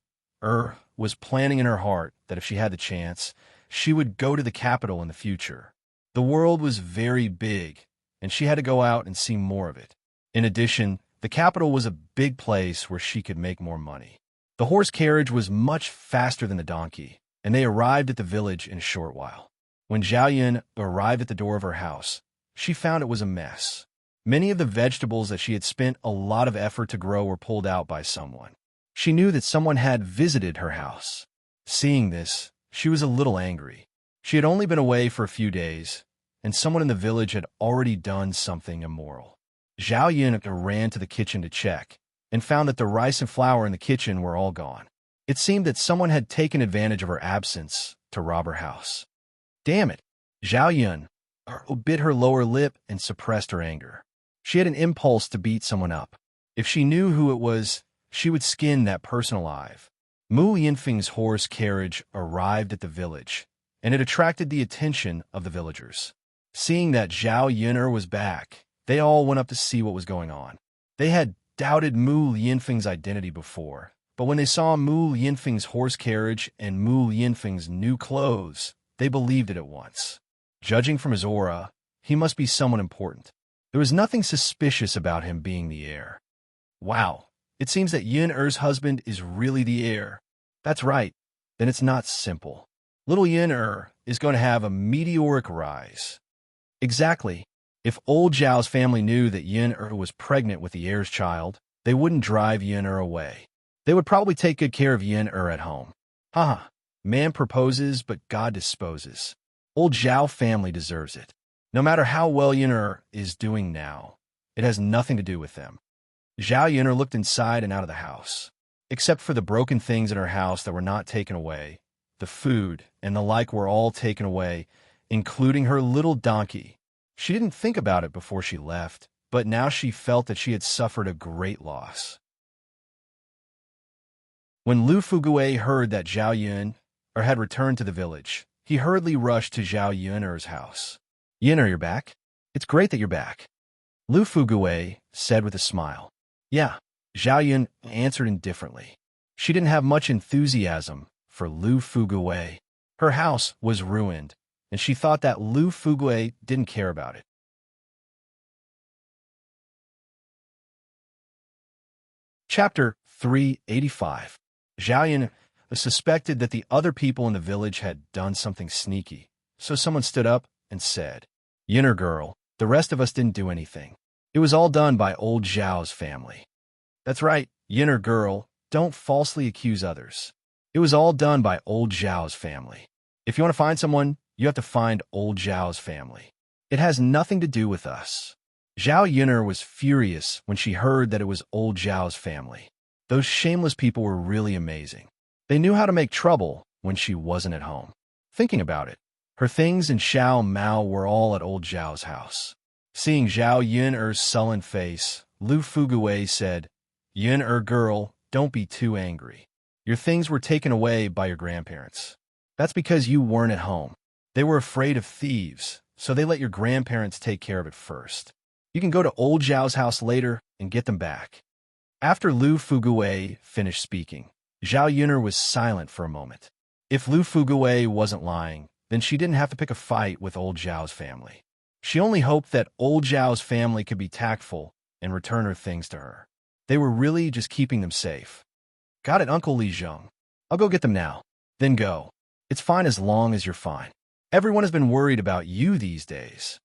was planning in her heart that if she had the chance, she would go to the capital in the future. The world was very big, and she had to go out and see more of it. In addition, the capital was a big place where she could make more money. The horse carriage was much faster than the donkey, and they arrived at the village in a short while. When Zhao Yun arrived at the door of her house, she found it was a mess. Many of the vegetables that she had spent a lot of effort to grow were pulled out by someone. She knew that someone had visited her house. Seeing this, she was a little angry. She had only been away for a few days, and someone in the village had already done something immoral. Zhao Yun ran to the kitchen to check, and found that the rice and flour in the kitchen were all gone. It seemed that someone had taken advantage of her absence to rob her house. Damn it! Zhao Yun bit her lower lip and suppressed her anger. She had an impulse to beat someone up. If she knew who it was, she would skin that person alive. Mu Yinfeng's horse carriage arrived at the village, and it attracted the attention of the villagers. Seeing that Zhao Yunner was back, they all went up to see what was going on. They had doubted Mu Yinfeng's identity before, but when they saw Mu Yinfeng's horse carriage and Mu Yinfeng's new clothes, they believed it at once. Judging from his aura, he must be someone important. There was nothing suspicious about him being the heir. Wow, It seems that Yin-er's husband is really the heir. That's right. Then it's not simple. Little Yin-er is going to have a meteoric rise. Exactly. If old Zhao's family knew that Yin-er was pregnant with the heir's child, they wouldn't drive Yin-er away. They would probably take good care of Yin-er at home. Haha. Man proposes, but God disposes. Old Zhao family deserves it. No matter how well Yin-er is doing now, it has nothing to do with them. Zhao Yun'er looked inside and out of the house. Except for the broken things in her house that were not taken away, the food and the like were all taken away, including her little donkey. She didn't think about it before she left, but now she felt that she had suffered a great loss. When Lu Fugue heard that Zhao Yun'er had returned to the village, he hurriedly rushed to Zhao Yun'er's house. Yun'er, you're back? It's great that you're back. Lu Fugue said with a smile. Yeah, Zhao Yun answered indifferently. She didn't have much enthusiasm for Lu Fugue. Her house was ruined, and she thought that Lu Fugue didn't care about it. Chapter 385. Zhao Yun suspected that the other people in the village had done something sneaky, so someone stood up and said, Yun'er girl, the rest of us didn't do anything. It was all done by old Zhao's family. That's right, Yun'er girl, don't falsely accuse others. It was all done by old Zhao's family. If you want to find someone, you have to find old Zhao's family. It has nothing to do with us. Zhao Yun'er was furious when she heard that it was old Zhao's family. Those shameless people were really amazing. They knew how to make trouble when she wasn't at home. Thinking about it, her things and Xiao Mao were all at old Zhao's house. Seeing Zhao Yun'er's sullen face, Lu Fugue said, Yun'er girl, don't be too angry. Your things were taken away by your grandparents. That's because you weren't at home. They were afraid of thieves, so they let your grandparents take care of it first. You can go to old Zhao's house later and get them back. After Lu Fugue finished speaking, Zhao Yun'er was silent for a moment. If Lu Fugue wasn't lying, then she didn't have to pick a fight with old Zhao's family. She only hoped that old Zhao's family could be tactful and return her things to her. They were really just keeping them safe. Got it, Uncle Li Zhong. I'll go get them now. Then go. It's fine as long as you're fine. Everyone has been worried about you these days.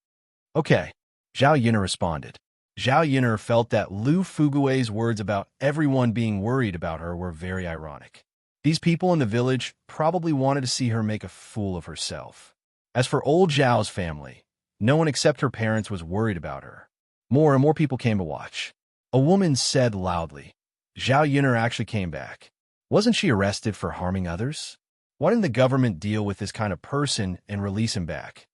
Okay, Zhao Yun'er responded. Zhao Yun'er felt that Lu Fugue's words about everyone being worried about her were very ironic. These people in the village probably wanted to see her make a fool of herself. As for old Zhao's family, no one except her parents was worried about her. More and more people came to watch. A woman said loudly, Zhao Yun'er actually came back. Wasn't she arrested for harming others? Why didn't the government deal with this kind of person and release him back?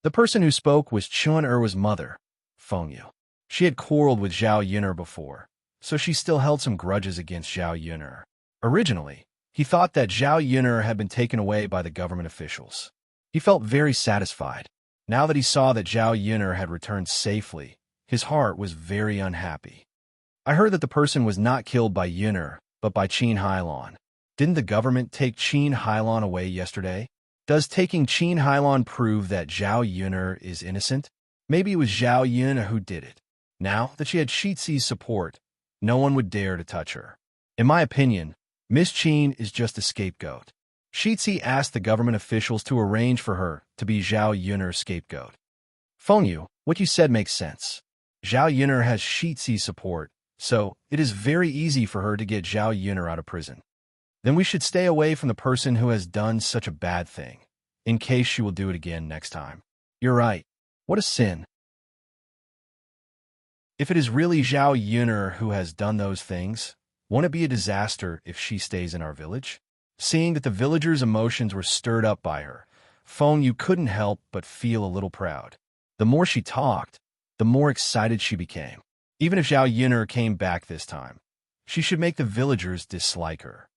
The person who spoke was Chun-er's mother, Feng Yu. She had quarreled with Zhao Yun'er before, so she still held some grudges against Zhao Yun'er. Originally, he thought that Zhao Yun'er had been taken away by the government officials. He felt very satisfied. Now that he saw that Zhao Yun'er had returned safely, his heart was very unhappy. I heard that the person was not killed by Yun'er, but by Qin Hailon. Didn't the government take Qin Hailon away yesterday? Does taking Qin Hailon prove that Zhao Yun'er is innocent? Maybe it was Zhao Yun'er who did it. Now that she had Shizi's support, no one would dare to touch her. In my opinion, Miss Qin is just a scapegoat. Shizi asked the government officials to arrange for her to be Zhao Yun'er's scapegoat. Feng Yu, what you said makes sense. Zhao Yun'er has Shizi's support, so it is very easy for her to get Zhao Yun'er out of prison. Then we should stay away from the person who has done such a bad thing, in case she will do it again next time. You're right. What a sin. If it is really Zhao Yun'er who has done those things, won't it be a disaster if she stays in our village? Seeing that the villagers' emotions were stirred up by her, Feng Yu couldn't help but feel a little proud. The more she talked, the more excited she became. Even if Zhao Yun'er came back this time, she should make the villagers dislike her.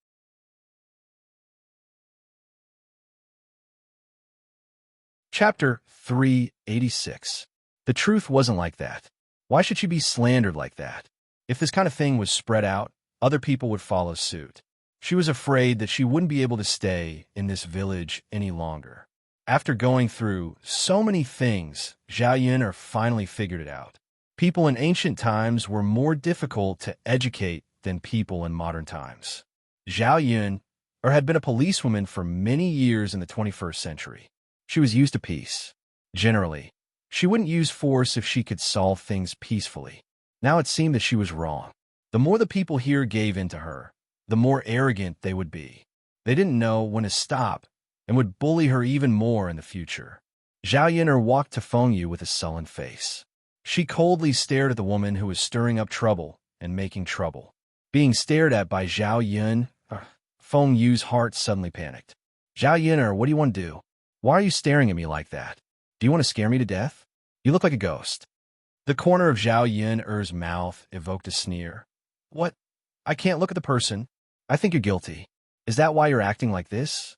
Chapter 386. The truth wasn't like that. Why should she be slandered like that? If this kind of thing was spread out, other people would follow suit. She was afraid that she wouldn't be able to stay in this village any longer. After going through so many things, Zhao Yun'er finally figured it out. People in ancient times were more difficult to educate than people in modern times. Zhao Yun had been a policewoman for many years in the 21st century. She was used to peace. Generally, she wouldn't use force if she could solve things peacefully. Now it seemed that she was wrong. The more the people here gave in to her, the more arrogant they would be. They didn't know when to stop and would bully her even more in the future. Zhao Yun'er walked to Feng Yu with a sullen face. She coldly stared at the woman who was stirring up trouble and making trouble. Being stared at by Zhao Yun, Feng Yu's heart suddenly panicked. Zhao Yun'er, what do you want to do? Why are you staring at me like that? Do you want to scare me to death? You look like a ghost. The corner of Zhao Yun'er's mouth evoked a sneer. What? I can't look at the person. I think you're guilty. Is that why you're acting like this?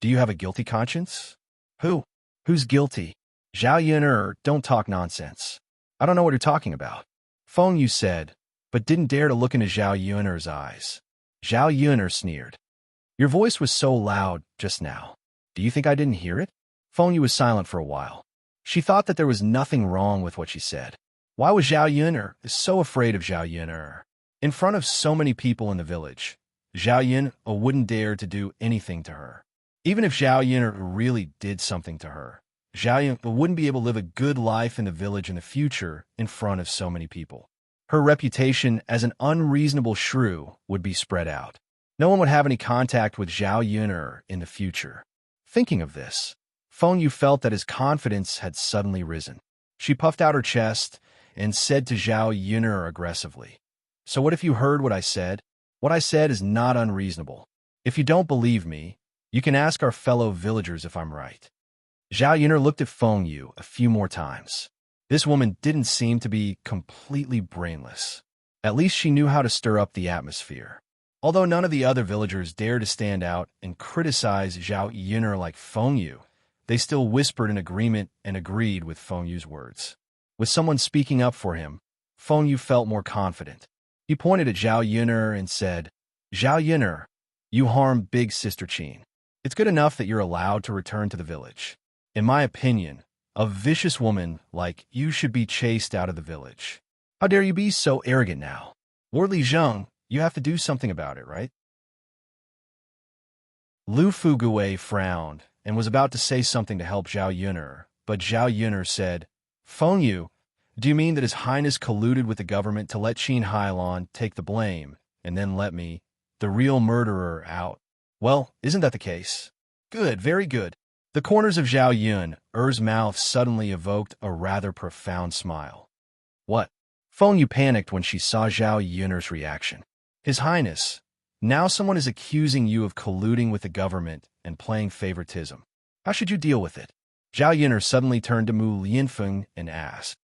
Do you have a guilty conscience? Who? Who's guilty? Zhao Yun'er, don't talk nonsense. I don't know what you're talking about. Feng Yu said, but didn't dare to look into Zhao Yun'er's eyes. Zhao Yun'er sneered. Your voice was so loud just now. Do you think I didn't hear it? Feng Yu was silent for a while. She thought that there was nothing wrong with what she said. Why was Zhao Yun'er so afraid of Zhao Yun'er? In front of so many people in the village, Zhao Yun wouldn't dare to do anything to her. Even if Zhao Yun really did something to her, Zhao Yun wouldn't be able to live a good life in the village in the future in front of so many people. Her reputation as an unreasonable shrew would be spread out. No one would have any contact with Zhao Yun in the future. Thinking of this, Feng Yu felt that his confidence had suddenly risen. She puffed out her chest and said to Zhao Yun aggressively, So what if you heard what I said? What I said is not unreasonable. If you don't believe me, you can ask our fellow villagers if I'm right. Zhao Yun looked at Feng Yu a few more times. This woman didn't seem to be completely brainless. At least she knew how to stir up the atmosphere. Although none of the other villagers dared to stand out and criticize Zhao Yun like Feng Yu, they still whispered in agreement and agreed with Feng Yu's words. With someone speaking up for him, Feng Yu felt more confident. He pointed at Zhao Yun and said, Zhao Yun, you harmed Big Sister Qin. It's good enough that you're allowed to return to the village. In my opinion, a vicious woman like you should be chased out of the village. How dare you be so arrogant now? Lord Li Zheng, you have to do something about it, right? Lu Fugui frowned and was about to say something to help Zhao Yun, but Zhao Yun said, Feng Yu, do you mean that His Highness colluded with the government to let Qin Hailon take the blame and then let me, the real murderer, out? Well, isn't that the case? Good, very good. The corners of Zhao Yun's mouth suddenly evoked a rather profound smile. What? Feng Yu panicked when she saw Zhao Yun's reaction. His Highness, now someone is accusing you of colluding with the government and playing favoritism. How should you deal with it? Zhao Yun suddenly turned to Mu Lianfeng and asked.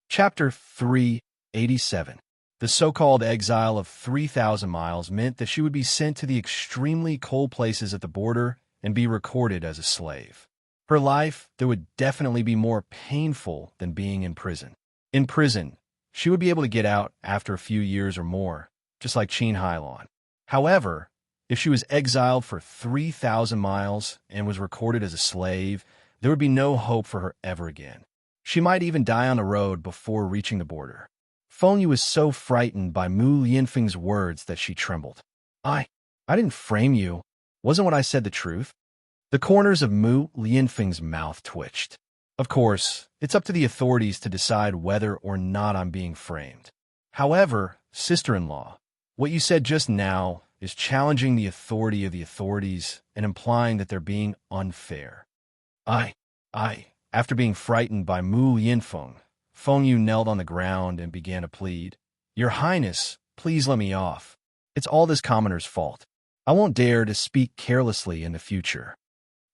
Chapter 387. The so-called exile of 3,000 miles meant that she would be sent to the extremely cold places at the border and be recorded as a slave. Her life there would definitely be more painful than being in prison. In prison, she would be able to get out after a few years or more, just like Qin Hailon. However, if she was exiled for 3,000 miles and was recorded as a slave, there would be no hope for her ever again. She might even die on the road before reaching the border. Feng Yu was so frightened by Mu Lianfeng's words that she trembled. I didn't frame you. Wasn't what I said the truth? The corners of Mu Lianfeng's mouth twitched. Of course, it's up to the authorities to decide whether or not I'm being framed. However, sister-in-law, what you said just now is challenging the authority of the authorities and implying that they're being unfair. After being frightened by Mu Lianfeng, Feng Yu knelt on the ground and began to plead. Your Highness, please let me off. It's all this commoner's fault. I won't dare to speak carelessly in the future.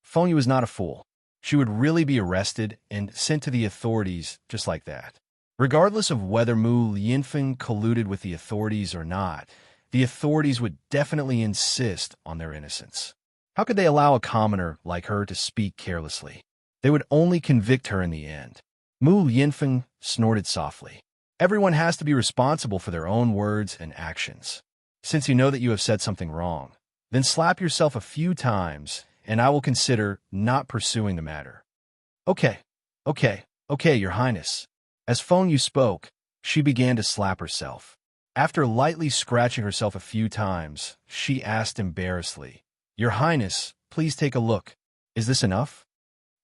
Feng Yu was not a fool. She would really be arrested and sent to the authorities just like that. Regardless of whether Mu Lianfeng colluded with the authorities or not, the authorities would definitely insist on their innocence. How could they allow a commoner like her to speak carelessly? They would only convict her in the end. Mu Lianfeng snorted softly. Everyone has to be responsible for their own words and actions. Since you know that you have said something wrong, then slap yourself a few times, and I will consider not pursuing the matter. Okay, Your Highness. As Feng Yu spoke, she began to slap herself. After lightly scratching herself a few times, she asked embarrassedly, "Your Highness, please take a look. Is this enough?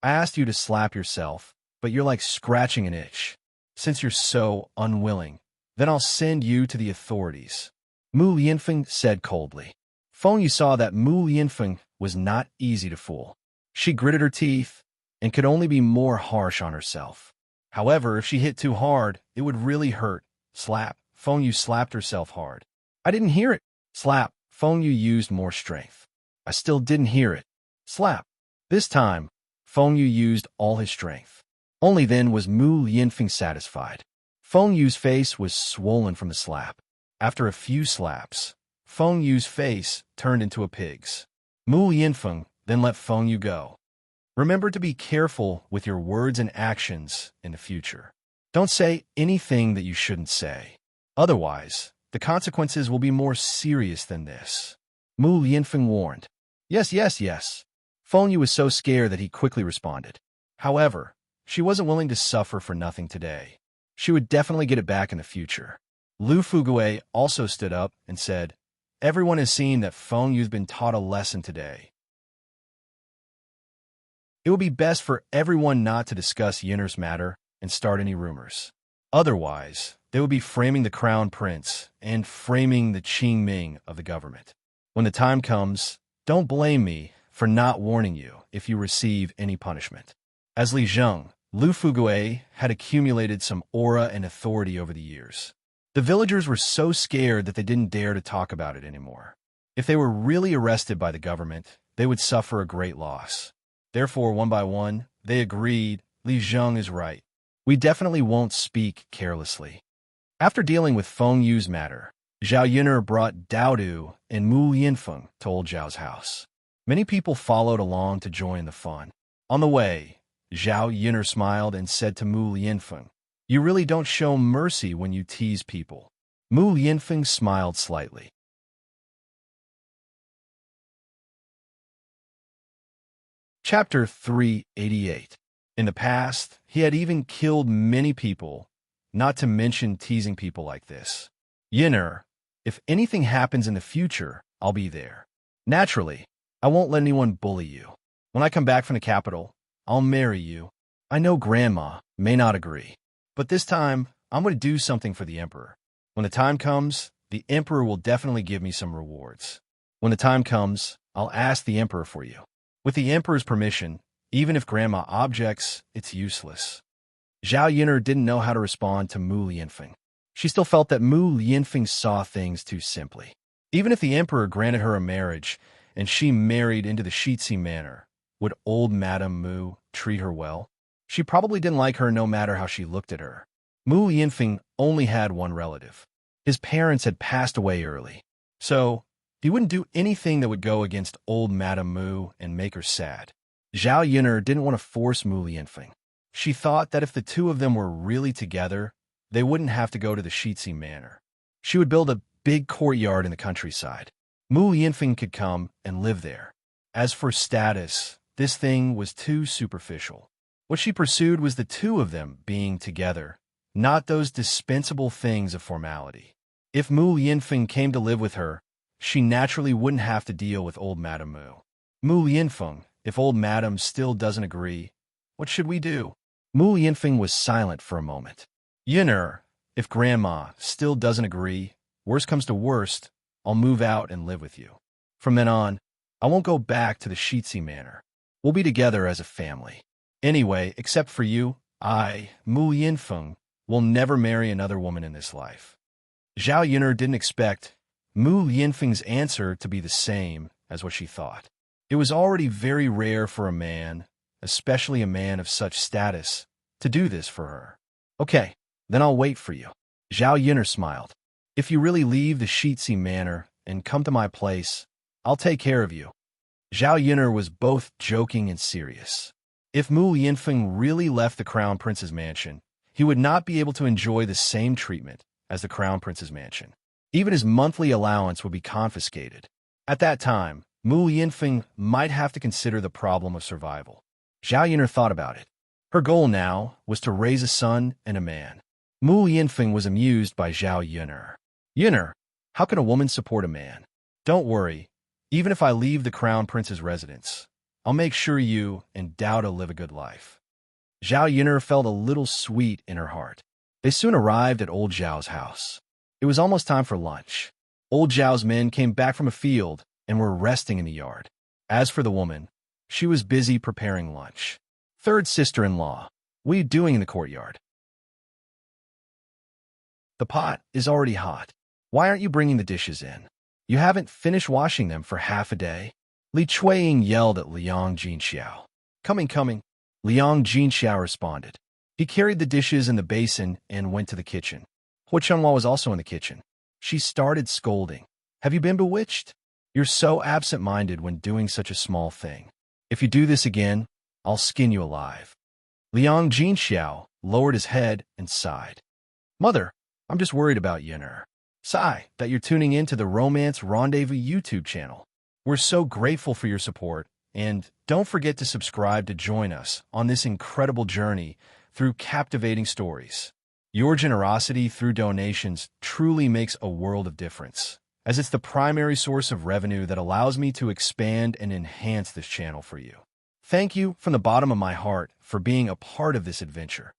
I asked you to slap yourself, but you're like scratching an itch. Since you're so unwilling, then I'll send you to the authorities," Mu Lianfeng said coldly. Feng Yu saw that Mu Lianfeng was not easy to fool. She gritted her teeth and could only be more harsh on herself. However, if she hit too hard, it would really hurt. Slap. Feng Yu slapped herself hard. "I didn't hear it." Slap. Feng Yu used more strength. "I still didn't hear it." Slap. This time, Feng Yu used all his strength. Only then was Mu Lianfeng satisfied. Feng Yu's face was swollen from the slap. After a few slaps, Feng Yu's face turned into a pig's. Mu Lianfeng then let Feng Yu go. "Remember to be careful with your words and actions in the future. Don't say anything that you shouldn't say. Otherwise, the consequences will be more serious than this," Mu Lianfeng warned. Yes, yes, yes." Feng Yu was so scared that he quickly responded. However, she wasn't willing to suffer for nothing today. She would definitely get it back in the future. Lu Fugue also stood up and said, "Everyone has seen that Feng Yu's been taught a lesson today. It would be best for everyone not to discuss Yinner's matter and start any rumors. Otherwise, they would be framing the crown prince and framing the Qingming of the government. When the time comes, don't blame me for not warning you if you receive any punishment." As Li Zheng, Lu Fugue had accumulated some aura and authority over the years. The villagers were so scared that they didn't dare to talk about it anymore. If they were really arrested by the government, they would suffer a great loss. Therefore, one by one, they agreed, "Li Zheng is right. We definitely won't speak carelessly." After dealing with Feng Yu's matter, Zhao Yun'er brought Dao Du and Mu Lianfeng to old Zhao's house. Many people followed along to join the fun. On the way, Zhao Yun'er smiled and said to Mu Lianfeng, "You really don't show mercy when you tease people." Mu Lianfeng smiled slightly. Chapter 388. In the past, he had even killed many people, not to mention teasing people like this. "Yin'er, if anything happens in the future, I'll be there. Naturally, I won't let anyone bully you. When I come back from the capital, I'll marry you. I know Grandma may not agree, but this time, I'm going to do something for the Emperor. When the time comes, the Emperor will definitely give me some rewards. When the time comes, I'll ask the Emperor for you. With the Emperor's permission, even if Grandma objects, it's useless." Zhao Yun'er didn't know how to respond to Mu Lianfeng. She still felt that Mu Lianfeng saw things too simply. Even if the Emperor granted her a marriage and she married into the Shitsi manor, would old Madame Mu treat her well? She probably didn't like her no matter how she looked at her. Mu Lianfeng only had one relative. His parents had passed away early, so he wouldn't do anything that would go against old Madame Mu and make her sad. Zhao Yun'er didn't want to force Mu Lianfeng. She thought that if the two of them were really together, they wouldn't have to go to the Shitsi manor. She would build a big courtyard in the countryside. Mu Lianfeng could come and live there. As for status, this thing was too superficial. What she pursued was the two of them being together, not those dispensable things of formality. If Mu Lianfeng came to live with her, she naturally wouldn't have to deal with old Madame Mu. "Mu Lianfeng, if old Madame still doesn't agree, what should we do?" Mu Lianfeng was silent for a moment. "Yun'er, if Grandma still doesn't agree, worst comes to worst, I'll move out and live with you. From then on, I won't go back to the Shitsi manor. We'll be together as a family. Anyway, except for you, I, Mu Lianfeng, will never marry another woman in this life." Zhao Yun'er didn't expect Mu Lianfeng's answer to be the same as what she thought. It was already very rare for a man, especially a man of such status, to do this for her. "Okay, then I'll wait for you." Zhao Yun'er smiled. "If you really leave the Shitsi manor and come to my place, I'll take care of you." Zhao Yun'er was both joking and serious. If Mu Lianfeng really left the Crown Prince's mansion, he would not be able to enjoy the same treatment as the Crown Prince's mansion. Even his monthly allowance would be confiscated. At that time, Mu Lianfeng might have to consider the problem of survival. Zhao Yun'er thought about it. Her goal now was to raise a son and a man. Mu Yinfeng was amused by Zhao Yun'er. Yun'er, how can a woman support a man? Don't worry, even if I leave the crown prince's residence, I'll make sure you and Dowda live a good life. Zhao Yun'er felt a little sweet in her heart. They soon arrived at old Zhao's house. It was almost time for lunch. Old Zhao's men came back from a field and were resting in the yard. As for the woman, she was busy preparing lunch. Third sister-in-law, what are you doing in the courtyard? The pot is already hot. Why aren't you bringing the dishes in? You haven't finished washing them for half a day? Li Chuiying yelled at Liang Jinxiao. Coming. Liang Jinxiao responded. He carried the dishes in the basin and went to the kitchen. Hu Chunghua was also in the kitchen. She started scolding. Have you been bewitched? You're so absent-minded when doing such a small thing. If you do this again, I'll skin you alive. Liang Jinxiao lowered his head and sighed. Mother, I'm just worried about Yun'er. Sigh that you're tuning in to the Romance Rendezvous YouTube channel. We're so grateful for your support, and don't forget to subscribe to join us on this incredible journey through captivating stories. Your generosity through donations truly makes a world of difference, as it's the primary source of revenue that allows me to expand and enhance this channel for you. Thank you from the bottom of my heart for being a part of this adventure.